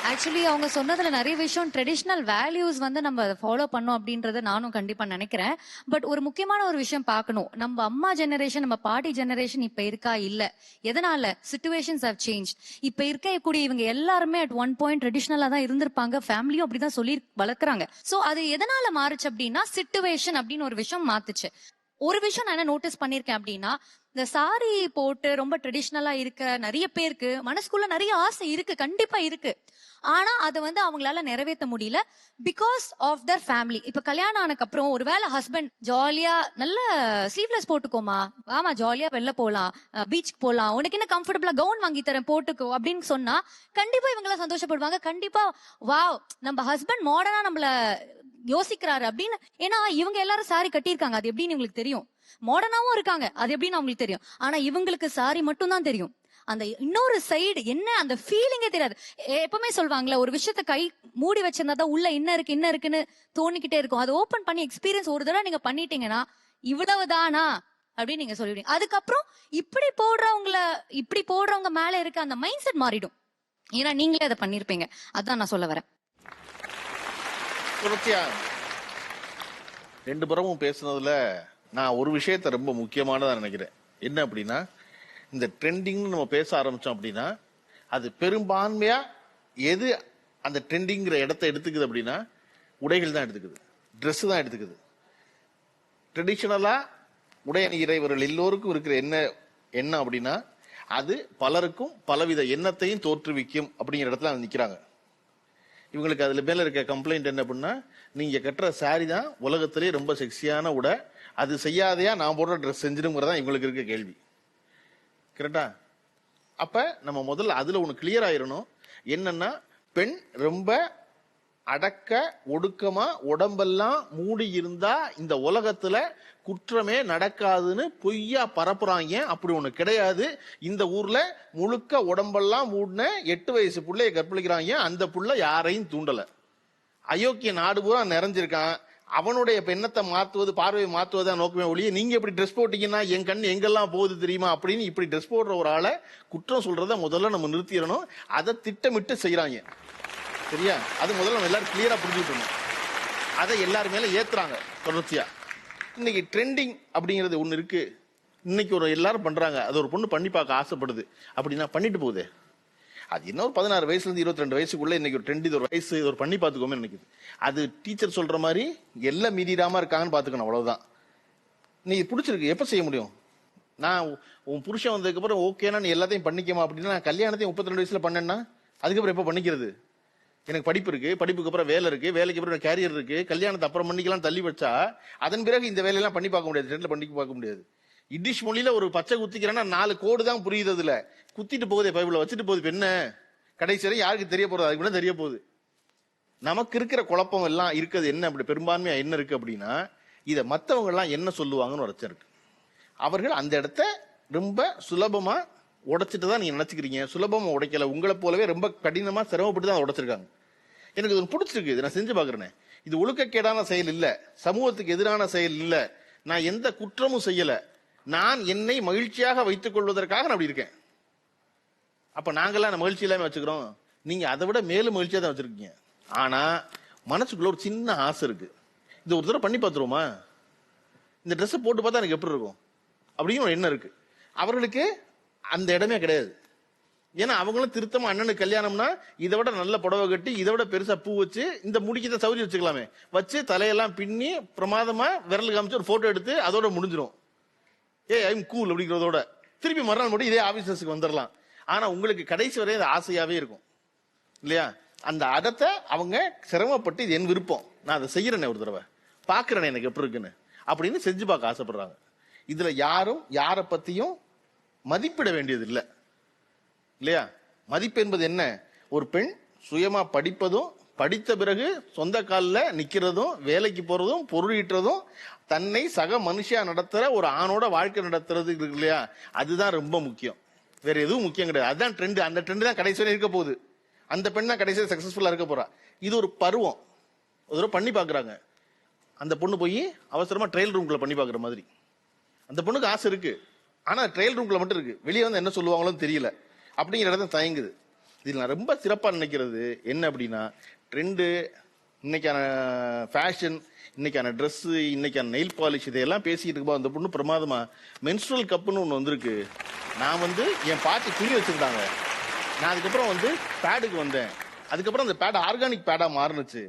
Actually அவங்க சொன்னதுல நிறைய விஷயம் ட்ரெடிஷ்னல் வேல்யூஸ் வந்து நம்ம அதை ஃபாலோ பண்ணோம் அப்படின்றத நானும் கண்டிப்பா நினைக்கிறேன். பட் ஒரு முக்கியமான ஒரு விஷயம் பார்க்கணும், நம்ம அம்மா ஜெனரேஷன் நம்ம பாட்டி ஜெனரேஷன் இப்ப இருக்கா இல்ல, எதனால சிச்சுவேஷன்ஸ் ஹவ் சேஞ்ச். இப்ப இருக்கக்கூடிய இவங்க எல்லாருமே அட் ஒன் பாயிண்ட் ட்ரெடிஷ்னலா தான் இருந்திருப்பாங்க, ஃபேமிலியும் அப்படிதான் சொல்லி வளர்க்குறாங்க. சோ அது எதனால மாறுச்சு அப்படின்னா சிச்சுவேஷன் அப்படின்னு ஒரு விஷயம் மாத்துச்சு. ஒரு விஷயம் நான் என்ன நோட்டீஸ் பண்ணிருக்கேன் அப்படின்னா, இந்த சாரி போட்டு ரொம்ப ட்ரெடிஷ்னலா இருக்க நிறைய பேருக்கு மனசுக்குள்ள நிறைய ஆசை இருக்கு, கண்டிப்பா இருக்கு. ஆனா அதை வந்து அவங்களால நிறைவேற்ற முடியல பிகாஸ் ஆஃப் தர் ஃபேமிலி. இப்ப கல்யாணம் ஆனக்கு அப்புறம் ஒருவேளை ஹஸ்பண்ட் ஜாலியா நல்ல ஸ்லீவ்லெஸ் போட்டுக்கோமா, ஆமா ஜாலியா வெளில போலாம், பீச்சுக்கு போலாம், உனக்கு என்ன கம்ஃபர்டபுளா கவுன் வாங்கி தரேன் போட்டுக்கோ அப்படின்னு சொன்னா கண்டிப்பா இவங்க சந்தோஷப்படுவாங்க. கண்டிப்பா வாவ் நம்ம ஹஸ்பண்ட் மாடர்னா நம்மள யோசிக்கிறாரு அப்படின்னு. ஏன்னா இவங்க எல்லாரும் சாரி கட்டியிருக்காங்க, அது எப்படின்னு இவங்களுக்கு தெரியும். மாடர்னாவும் இருக்காங்க, அது எப்படின்னு அவங்களுக்கு தெரியும். ஆனா இவங்களுக்கு சாரி மட்டும் தான் தெரியும், அந்த இன்னொரு சைடு என்ன அந்த ஃபீலிங்கே தெரியாது. எப்பவுமே சொல்லுவாங்களே ஒரு விஷயத்த கை மூடி வச்சிருந்தா தான் உள்ள என்ன இருக்குன்னு தோணிக்கிட்டே இருக்கும். அதை ஓபன் பண்ணி எக்ஸ்பீரியன்ஸ் ஒரு தடவை நீங்க பண்ணிட்டீங்கன்னா இவ்வளவுதானா அப்படின்னு நீங்க சொல்லிடுவீங்க. அதுக்கப்புறம் இப்படி போடுறவங்க மேல இருக்க அந்த மைண்ட் செட் மாறிடும். ஏன்னா நீங்களே அதை பண்ணிருப்பீங்க. அதான் நான் சொல்ல வரேன். ரெண்டு புறமும் பேசுனதுல நான் ஒரு விஷயத்த ரொம்ப முக்கியமானதா நினைக்கிறேன். என்ன அப்படின்னா, இந்த ட்ரெண்டிங்னு நம்ம பேச ஆரம்பிச்சோம் அப்படின்னா அது பெரும்பான்மையா எது அந்த ட்ரெண்டிங்கிற இடத்த எடுத்துக்குது அப்படின்னா உடைகள் தான் எடுத்துக்குது, ட்ரெஸ் தான் எடுத்துக்குது. ட்ரெடிஷனலா உடை அணிகிறவர்கள் எல்லோருக்கும் இருக்கிற என்ன அப்படின்னா அது பலருக்கும் பலவித எண்ணத்தையும் தோற்றுவிக்கும் அப்படிங்கிற இடத்துல நிக்கிறாங்க. இவங்களுக்கு அதுல மேல இருக்க கம்ப்ளைண்ட் என்ன அப்படின்னா, நீங்க கட்டுற சாரி தான் உலகத்திலே ரொம்ப செக்ஸியான உடை, அது செய்யாதையா நான் போடுற ட்ரெஸ் செஞ்சிடுங்கிறதா இவங்களுக்கு இருக்க கேள்வி. கரெக்டா? அப்ப நம்ம முதல்ல அதுல ஒண்ணு கிளியர் ஆயிரணும். என்னன்னா, பெண் ரொம்ப அடக்க ஒடுக்கமா உடம்பெல்லாம் மூடி இருந்தா இந்த உலகத்துல குற்றமே நடக்காதுன்னு பொய்யா பரப்புறாங்க. அப்படி ஒண்ணு கிடையாது. இந்த ஊர்ல முழுக்க உடம்பெல்லாம் மூடின 8 வயசு புள்ளைய கற்பழிக்கிறாங்க. அந்த புள்ள யாரையும் தூண்டல. அயோக்கிய நாடு பூரா நிறைஞ்சிருக்கான். அவனுடைய பெண்ணத்தை மாத்துவது, பார்வையை மாத்துவதான் நோக்கமே ஒழிய, நீங்க இப்படி ட்ரெஸ் போட்டீங்கன்னா என் கண் எங்கெல்லாம் போகுது தெரியுமா அப்படின்னு இப்படி ட்ரெஸ் போடுற ஒரு ஆளை குற்றம் சொல்றத முதல்ல நம்ம நிறுத்திடணும். அதை திட்டமிட்டு செய்யறாங்க. சரியா? அது முதல்ல நம்ம எல்லாரும் கிளியரா புரிஞ்சுக்கணும். அதை எல்லாரும் மேல ஏத்துறாங்க தொடர்ச்சியா. இன்னைக்கு ட்ரெண்டிங் அப்படிங்கிறது ஒண்ணு இருக்கு. இன்னைக்கு எல்லாரும் பண்றாங்க. அது ஒரு பொண்ணு பண்ணி பார்க்க ஆசைப்படுது அப்படின்னா பண்ணிட்டு போகுது. அது இன்னொரு 16 வயசுல இருந்து 22 வயசுக்குள்ள இன்னைக்கு ஒரு ட்ரெண்ட், இது ஒரு வயசு, இது ஒரு பண்ணி பார்த்துக்கோமே நினைக்குது. அது டீச்சர் சொல்ற மாதிரி எல்லாம் மீறிடாம இருக்காங்கன்னு பாத்துக்கணும். அவ்வளவுதான். நீ பிடிச்சிருக்கு எப்ப செய்ய முடியும்? நான் உன் புருஷன் வந்ததுக்கு அப்புறம் ஓகேனா நீ எல்லாத்தையும் பண்ணிக்கமா அப்படின்னா, நான் கல்யாணத்தையும் 32 வயசுல பண்ணேன்னா அதுக்கப்புறம் எப்ப பண்ணிக்கிறது? எனக்கு படிப்பு இருக்கு, படிப்புக்கு அப்புறம் வேலை இருக்கு, வேலைக்கு அப்புறம் கேரியர் இருக்கு, கல்யாணத்தை அப்புறம் பண்ணிக்கலாம் தள்ளி வச்சா அதன் பிறகு இந்த வேலையெல்லாம் பண்ணி பார்க்க முடியாது, ட்ரெண்ட்ல பண்ணி பார்க்க முடியாது. இடிஷ் மொழியில ஒரு பச்சை குத்திக்கிறேன்னா 4 கோடு தான் புரியுது. அதுல குத்திட்டு போகுதே, பைபிள வச்சுட்டு போகுது. என்ன கடைசி வரை யாருக்கு தெரிய போறது, அதுக்கு கூட தெரிய போகுது. நமக்கு இருக்கிற குழப்பம் எல்லாம் இருக்கிறது என்ன, அப்படி பெரும்பான்மையா என்ன இருக்கு அப்படின்னா, இதை மற்றவங்க எல்லாம் என்ன சொல்லுவாங்கன்னு ஒரு அச்சம் இருக்கு. அவர்கள் அந்த இடத்த ரொம்ப சுலபமா உடைச்சிட்டு தான் நீங்க நினைச்சுக்கிறீங்க. சுலபமா உடைக்கல, உங்களை போலவே ரொம்ப கடினமா சிரமப்பட்டு தான் உடைச்சிருக்காங்க. எனக்கு இது பிடிச்சிருக்கு, இதை நான் செஞ்சு பாக்குறேன். இது ஒழுக்கக்கேடான செயல் இல்ல, சமூகத்துக்கு எதிரான செயல் இல்ல, நான் எந்த குற்றமும் செய்யல, நான் என்னை மகிழ்ச்சியாக வைத்துக் கொள்வதற்காக நான் அப்படி இருக்கேன். அப்ப நாங்கெல்லாம் மகிழ்ச்சி இல்லாம வச்சுக்கிறோம், நீங்க அதை விட மேலும் மகிழ்ச்சியா தான் வச்சிருக்கீங்க. ஆனா மனசுக்குள்ள ஒரு சின்ன ஆசை இருக்கு, இது ஒரு தடவை பண்ணி பார்த்துருவோமா, இந்த ட்ரெஸ் போட்டு பார்த்தா எனக்கு எப்படி இருக்கும் அப்படின்னு ஒரு எண்ணம் இருக்கு. அவர்களுக்கு அந்த இடமே கிடையாது. ஏன்னா அவங்களும் திருத்தமா அண்ணனுக்கு கல்யாணம்னா இதை விட நல்ல புடவை கட்டி, இதை விட பெருசா பூ வச்சு, இந்த முடிக்கத்தை சௌரி வச்சுக்கலாமே, வச்சு தலையெல்லாம் பின்னி பிரமாதமா விரல் காமிச்சு ஒரு போட்டோ எடுத்து அதோட முடிஞ்சிடும். ஐம் கூல் அப்படிங்கிறதோட திருப்பி மறுநாள் மட்டும் இதே ஆபீசர்ஸுக்கு வந்துடலாம். ஆனா உங்களுக்கு கடைசி வரை அது ஆசையாவே இருக்கும் இல்லையா? அந்த அதத்தை அவங்க சிரமப்பட்டு இது என் விருப்பம், நான் அதை செய்யறேனே, ஒரு தடவை பாக்குறேனே எனக்கு எப்படி இருக்குன்னு அப்படின்னு செஞ்சு பார்க்க ஆசைப்படுறாங்க. இதுல யாரும் யாரை பத்தியும் மதிப்பிட வேண்டியது இல்லை இல்லையா? மதிப்பு என்பது என்ன? ஒரு பெண் சுயமா படிப்பதும், படித்த பிறகு சொந்த காலில் நிக்கிறதும், வேலைக்கு போறதும், பொருள் ஈட்டுறதும், தன்னை சக மனுஷியா நடத்துற ஒரு ஆணோட வாழ்க்கை நடத்துறது இருக்கு இல்லையா? அதுதான் ரொம்ப முக்கியம், வேற எதுவும் முக்கியம் கிடையாது. அதுதான் ட்ரெண்ட். அந்த ட்ரெண்ட் தான் கடைசி வரை இருக்க போகுது. அந்த பெண் தான் கடைசியில் சக்சஸ்ஃபுல்லா இருக்க போறா. இது ஒரு பருவம். ஒரு தடவை பண்ணி பாக்குறாங்க, அந்த பொண்ணு போய் அவசரமா ட்ரையல் ரூம்குள்ள பண்ணி பாக்குற மாதிரி. அந்த பொண்ணுக்கு ஆசை இருக்கு, ஆனா ட்ரையல் ரூம்குள்ள மட்டும் இருக்கு, வெளியே வந்து என்ன சொல்லுவாங்களோ தெரியல, அப்படிங்கிற இடத்த தயங்குது. இதில் நான் ரொம்ப சிறப்பா நினைக்கிறது என்ன அப்படின்னா, ட்ரெண்டு, இன்னைக்கான ஃபேஷன், இன்னைக்கான ட்ரெஸ், இன்னைக்கான நெயில் பாலிஷ், இதையெல்லாம் பேசிக்கிட்டு இருக்கும்போது அந்த பொண்ணு பிரமாதமா மென்ஸ்ட்ரல் கப்புன்னு ஒன்று வந்திருக்கு, நான் வந்து என் பாட்டி துணி வச்சிருந்தாங்க, நான் அதுக்கப்புறம் வந்து பேடுக்கு வந்தேன், அதுக்கப்புறம் அந்த பேட் ஆர்கானிக் பேடா மாறுனுச்சு,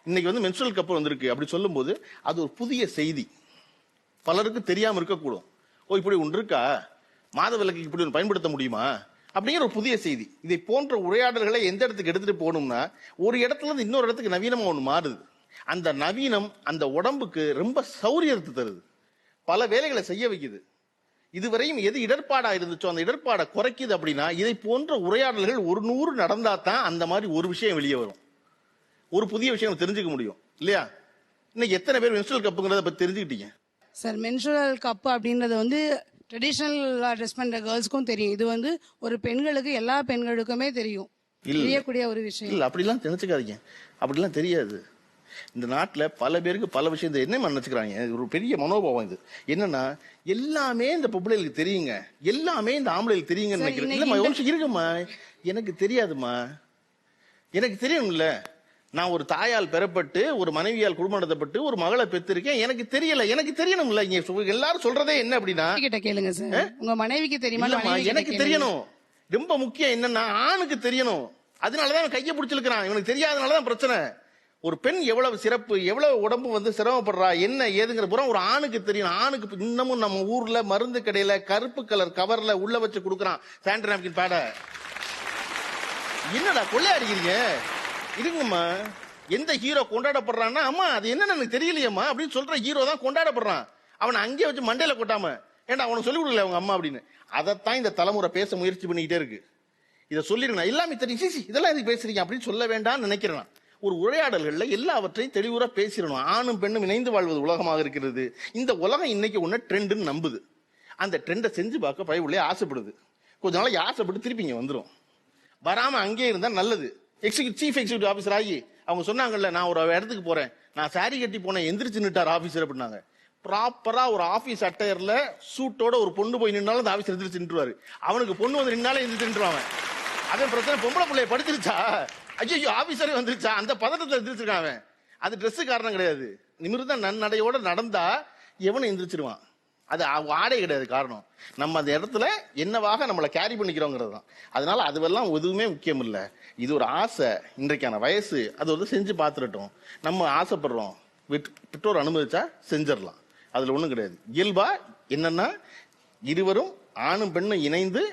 இன்னைக்கு வந்து மென்ஸ்ட்ரல் கப்பு வந்திருக்கு அப்படி சொல்லும்போது அது ஒரு புதிய செய்தி, பலருக்கு தெரியாம இருக்கக்கூடும். ஓ இப்படி ஒன்று இருக்கா, மாதவிலக்கு இப்படி ஒன்று பயன்படுத்த முடியுமா அப்படிங்கிற ஒரு புதிய செய்தி. இதை போன்ற உரையாடல்களை எந்த இடத்துக்கு எடுத்துட்டு போகணும்னா, ஒரு இடத்துல இருந்து இன்னொரு இடத்துக்கு நவீனமா ஒன்று மாறுது. அந்த நவீனம் அந்த உடம்புக்கு ரொம்ப சௌரியத்தை தருது, பல வேலைகளை செய்ய வைக்குது. இதுவரையும் எது இடர்பாடா இருந்துச்சோ அந்த இடர்பாடை குறைக்குது. அப்படின்னா இதை போன்ற உரையாடல்கள் 100 நடந்தா தான் அந்த மாதிரி ஒரு விஷயம் வெளியே வரும், ஒரு புதிய விஷயம் தெரிஞ்சுக்க முடியும் இல்லையா? இன்னைக்கு எத்தனை பேர் மென்ஸ்ட்ரல் கப்புங்கிறத பத்தி தெரிஞ்சுக்கிட்டீங்க சார்? மென்ஸ்ட்ரல் கப்பு அப்படின்றது வந்து ட்ரெடிஷ்னல் ட்ரெஸ் பண்ற கேர்ள்ஸ்க்கும் தெரியும், இது வந்து ஒரு பெண்களுக்கு, எல்லா பெண்களுக்குமே தெரியும், தெரியக்கூடிய ஒரு விஷயம் இல்ல. அப்படிலாம் நினைச்சுக்காதீங்க, அப்படிலாம் தெரியாது. இந்த நாட்டுல பல பேருக்கு பல விஷயம் என்ன நினைச்சுக்கிறாங்க, ஒரு பெரிய மனோபாவம் இது. என்னன்னா எல்லாமே இந்த பொம்பளைகளுக்கு தெரியுங்க, எல்லாமே இந்த ஆம்பளைகளுக்கு தெரியுங்கன்னு நினைக்கிறேன். இல்லம்மா ஒரு நிமிஷம் இருக்குமா, எனக்கு தெரியாதுமா, எனக்கு தெரியும்ல, நான் ஒரு தாயால் பெறப்பட்டு ஒரு மனைவியால் குடும்பம் நடத்தப்பட்டு ஒரு மகளை பெற்றிருக்கேன், எனக்கு தெரியல, எனக்கு தெரியணும்ல. இங்க எல்லாரும் சொல்றதே என்ன அப்படின்னா, கிட்ட கேளுங்க சார், உங்க மனைவிக்கு தெரியுமா? எனக்கு தெரியணும். ரொம்ப முக்கியம் என்னன்னா ஆணுக்கு தெரியணும். அதனாலதான் அவன் கையை பிடிச்சிருக்கிறான், இவனுக்கு தெரியாதனாலதான் பிரச்சனை. ஒரு பெண் எவ்வளவு சிறப்பு, எவ்வளவு உடம்பு வந்து சிரமப்படுறா, என்ன ஏதுங்கிற புறம் ஒரு ஆணுக்கு தெரியும். ஆணுக்கு இன்னமும் நம்ம ஊர்ல மருந்து கடையில கருப்பு கலர் கவர்ல உள்ள வச்சு கொடுக்குறான் சானிடரி நாப்கின் பேட. என்னடா கொள்ளையடிக்கிறீங்க? இருங்கம்மா, எந்த ஹீரோ கொண்டாடப்படுறான்னா, அம்மா அது என்னன்னு எனக்கு தெரியலையம்மா அப்படின்னு சொல்ற ஹீரோ தான் கொண்டாடப்படுறான். அவனை அங்கேயே வச்சு மண்டையில கொட்டாம, ஏன்டா அவனுக்கு சொல்லி கொடுக்கல அவங்க அம்மா அப்படின்னு. அதைத்தான் இந்த தலைமுறை பேச முயற்சி பண்ணிக்கிட்டே இருக்கு. இதை சொல்லிருக்கேன், எல்லாமே தெரியும், சிசி இதெல்லாம் எதுக்கு பேசுறீங்க அப்படின்னு சொல்ல வேண்டாம்னு நினைக்கிறேன். ஒரு உரையாடல்கள்ல எல்லாவற்றையும் தெளிவுற பேசிடணும். ஆணும் பெண்ணும் இணைந்து வாழ்வது உலகமாக இருக்கிறது. இந்த உலகம் இன்னைக்கு ஒன்னு ட்ரெண்டுன்னு நம்புது. அந்த ட்ரெண்டை செஞ்சு பார்க்க பயவுள்ளே ஆசைப்படுது. கொஞ்ச நாளைக்கு ஆசைப்பட்டு திருப்பி இங்க வந்துடும். வராம அங்கே இருந்தா நல்லது. சீஃப் எக்ஸிக்யூட்டிவ் ஆபீசர் ஆகி அவங்க சொன்னாங்கல்ல, நான் ஒரு இடத்துக்கு போறேன், நான் சாரி கட்டி போனேன், எந்திரிச்சு நிட்டார் ஆபீசர் அப்படின்னாங்க. ப்ராப்பரா ஒரு ஆபீஸ் அட்டையர்ல சூட்டோட ஒரு பொண்ணு போய் நின்னாலும் அந்த ஆபீசர் எந்திரிச்சு நின்றுவாரு. அவனுக்கு பொண்ணு வந்து நின்னாலே எந்திரிச்சு நின்றுவாங்க. அதே பிரச்சனை பொம்பளை பிள்ளைய படிச்சிருச்சா, ஐயோ ஆபீசரே வந்துருச்சா, அந்த பதட்டத்தில் எந்திரிச்சிருக்கான் அவன். அது ட்ரெஸ் காரணம் கிடையாது. நிமிர்ந்த நன்னடையோட நடந்தா எவனும் எந்திரிச்சிருவான். அது ஆடை கிடையாது காரணம். நம்ம அந்த இடத்துல என்னவாக நம்மளை கேரி பண்ணிக்கிறோங்கிறது தான். அதனால அதுவெல்லாம் எதுவுமே முக்கியம் இல்லை. இது ஒரு ஆசை, இன்றைக்கான வயசு, அது வந்து செஞ்சு பார்த்துட்டோம். நம்ம ஆசைப்படுறோம், பெற்றோர் அனுமதிச்சா செஞ்சிடலாம், அதுல ஒண்ணும் கிடையாது. இயல்பா என்னன்னா இருவரும் ஆணும் பெண்ணும் இணைந்து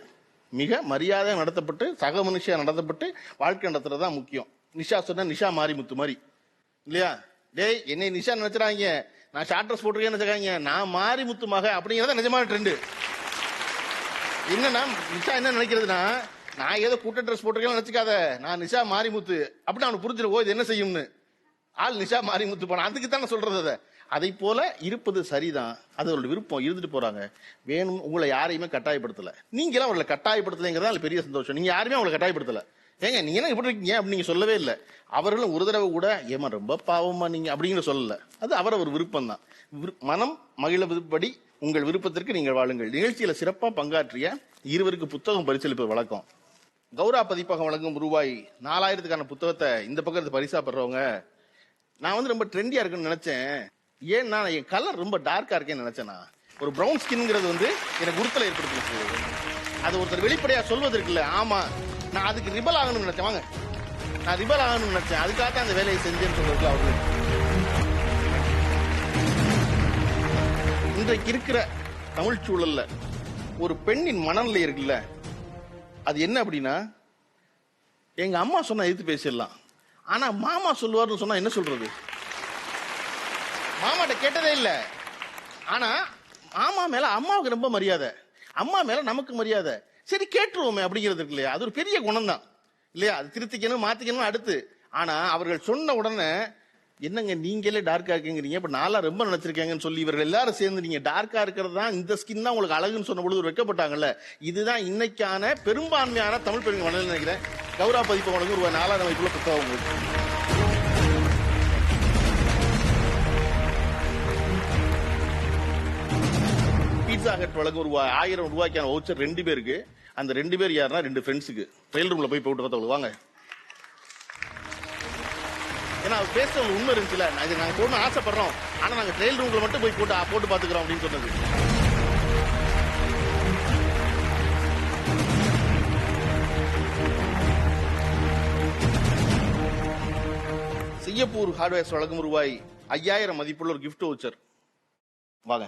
மிக மரியாதை நடத்தப்பட்டு சக மனுஷியா நடத்தப்பட்டு வாழ்க்கை நடத்துறதுதான் முக்கியம். நிஷா சொன்ன நிஷா மாரிமுத்து மாதிரி இல்லையா? டேய் என்னை நிஷா நினைச்சுறாங்க, நான் ஷார்ட் ட்ரெஸ் போட்டிருக்கேன்னு நினைச்சாங்க, நான் மாரிமுத்து மக அப்படிங்கிறத நிஜமான ட்ரெண்டு. என்னன்னா நிஷா என்ன நினைக்கிறதுனா, நான் ஏதோ கூட்ட ட்ரெஸ் போட்டிருக்கேன் நினைச்சுக்காத, நான் நிஷா மாரிமுத்து அப்படின்னு அவனுக்கு புரிஞ்சிடும். ஓ இது என்ன செய்யும்னு. ஆள் நிஷா மாரிமுத்து போன அதுக்கு தானே சொல்றது. அதை போல இருப்பது சரிதான், அது அவரோட விருப்பம், இருந்துட்டு போறாங்க. வேணும், உங்களை யாரையுமே கட்டாயப்படுத்தல, நீங்களும் அவங்களை கட்டாயப்படுத்தலைங்கிறதா அது பெரிய சந்தோஷம். நீங்க யாருமே அவங்களை கட்டாயப்படுத்தல. ஏங்க நீங்க என்ன இப்படி இருக்கீங்க அப்படின்னு நீங்க சொல்லவே இல்லை. அவர்களும் ஒரு தடவை கூட ஏமா ரொம்ப பாவமா நீங்க அப்படிங்கிற சொல்லல. அது அவரவர் விருப்பம் தான். மனம் மகிழ்வதுபடி உங்கள் விருப்பத்திற்கு நீங்கள் வாழுங்கள். நிகழ்ச்சியில சிறப்பா பங்காற்றிய இருவருக்கு புத்தகம் பரிசளிப்பது வழக்கம். கௌரா பதிப்பகம் வழங்கும் ரூபாய் 4000க்கான புத்தகத்தை இந்த பக்கத்து பரிசா பெறவங்க. நான் ரொம்ப ட்ரெண்டியா இருக்குன்னு நினைச்சேன். ஏன்னா என் கலர் ரொம்ப டார்க்கா இருக்கேன்னு நினைச்சேன்னா, ஒரு பிரவுன் ஸ்கின்ங்கிறது எனக்கு உறுத்தலை ஏற்படுத்தி. அது ஒருத்தர் வெளிப்படையா சொல்வதற்கு இல்ல. ஆமா நான் அதுக்கு ரிபல் ஆகணும்னு நினைச்சேன். வாங்க, நான் ரிபல் ஆகணும்னு நினைச்சேன், அதுக்காக தான் அந்த வேலையை செஞ்சேன்னு சொல்றதுல அவர்களுக்கு. இன்றைக்கு இருக்கிற தமிழ் சூழல்ல ஒரு பெண்ணின் மனநிலை இருக்குல்ல, அது என்ன அப்படின்னா, எங்க அம்மா சொன்னா எதிர்த்து பேசிடலாம், ஆனா மாமா சொல்லுவார்னு சொன்னா என்ன சொல்றது? மாமாட்ட கேட்டதே இல்லை, ஆனா மாமா மேல அம்மாவுக்கு ரொம்ப மரியாதை, அம்மா மேல நமக்கு மரியாதை. சரி கேட்டுருவோமே அப்படிங்கிறது இருக்கு இல்லையா, அது ஒரு பெரிய குணம் தான் இல்லையா. அது திருத்திக்கணும் மாத்திக்கணும் அடுத்து. ஆனா அவர்கள் சொன்ன உடனே என்னங்க நீங்களே டார்க்கா இருக்கீங்க, இப்ப நாளா ரொம்ப நினைச்சிருக்கேங்கன்னு சொல்லி இவர்கள் எல்லாரும் சேர்ந்து நீங்க டார்க்கா இருக்கிறது தான், இந்த ஸ்கின் தான் உங்களுக்கு அழகுன்னு சொன்ன பொழுது வைக்கப்பட்டாங்கல்ல. இதுதான் இன்னைக்கான பெரும்பான்மையான தமிழ் பெண்கள் மனதில் நினைக்கிறேன். கௌரா பதிப்பு வழங்கும் ஒரு 4000 மதிப்புள்ள புத்தகம் உங்களுக்கு. பீட்சா ஹட் வழங்கும் ஒரு 1000 ரூபாய்க்கான வவுச்சர் 2 பேருக்கு. அந்த 2 பேர் யாருன்னா 2 ஃப்ரெண்ட்ஸுக்கு. ட்ரையல் ரூம்ல போய் போட்டு பார்த்தவங்க வாங்க. ஏன்னா அவர் பேசுறது உண்மை இருந்துச்சுல, இது நாங்க போடணும் ஆசைப்படுறோம், ஆனா நாங்க ட்ரையல் ரூம்ல மட்டும் போய் போட்டு பாத்துக்கிறோம் அப்படின்னு சொன்னது. சிங்கப்பூர் ஹார்ட்வேர்ஸ் வழங்கும் ரூபாய் 5000 மதிப்புள்ள ஒரு கிஃப்ட் வவுச்சர். வாங்க,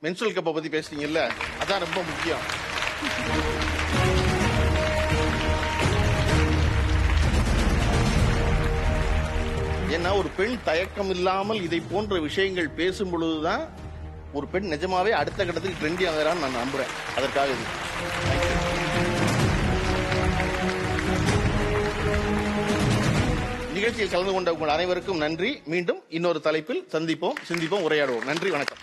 மென்சுரல் கப்பை பத்தி பேசுறீங்கல்ல, அதான் ரொம்ப முக்கியம். ஏன்னா ஒரு பெண் தயக்கம் இல்லாமல் இதை போன்ற விஷயங்கள் பேசும் பொழுதுதான் ஒரு பெண் நிஜமாவே அடுத்த கட்டத்துக்கு ட்ரெண்டி ஆகிறான்னு நான் நம்புறேன். அதற்காக இது நிகழ்ச்சியில் கலந்து கொண்ட உங்கள் அனைவருக்கும் நன்றி. மீண்டும் இன்னொரு தலைப்பில் சந்திப்போம், சிந்திப்போம், உரையாடுவோம். நன்றி, வணக்கம்.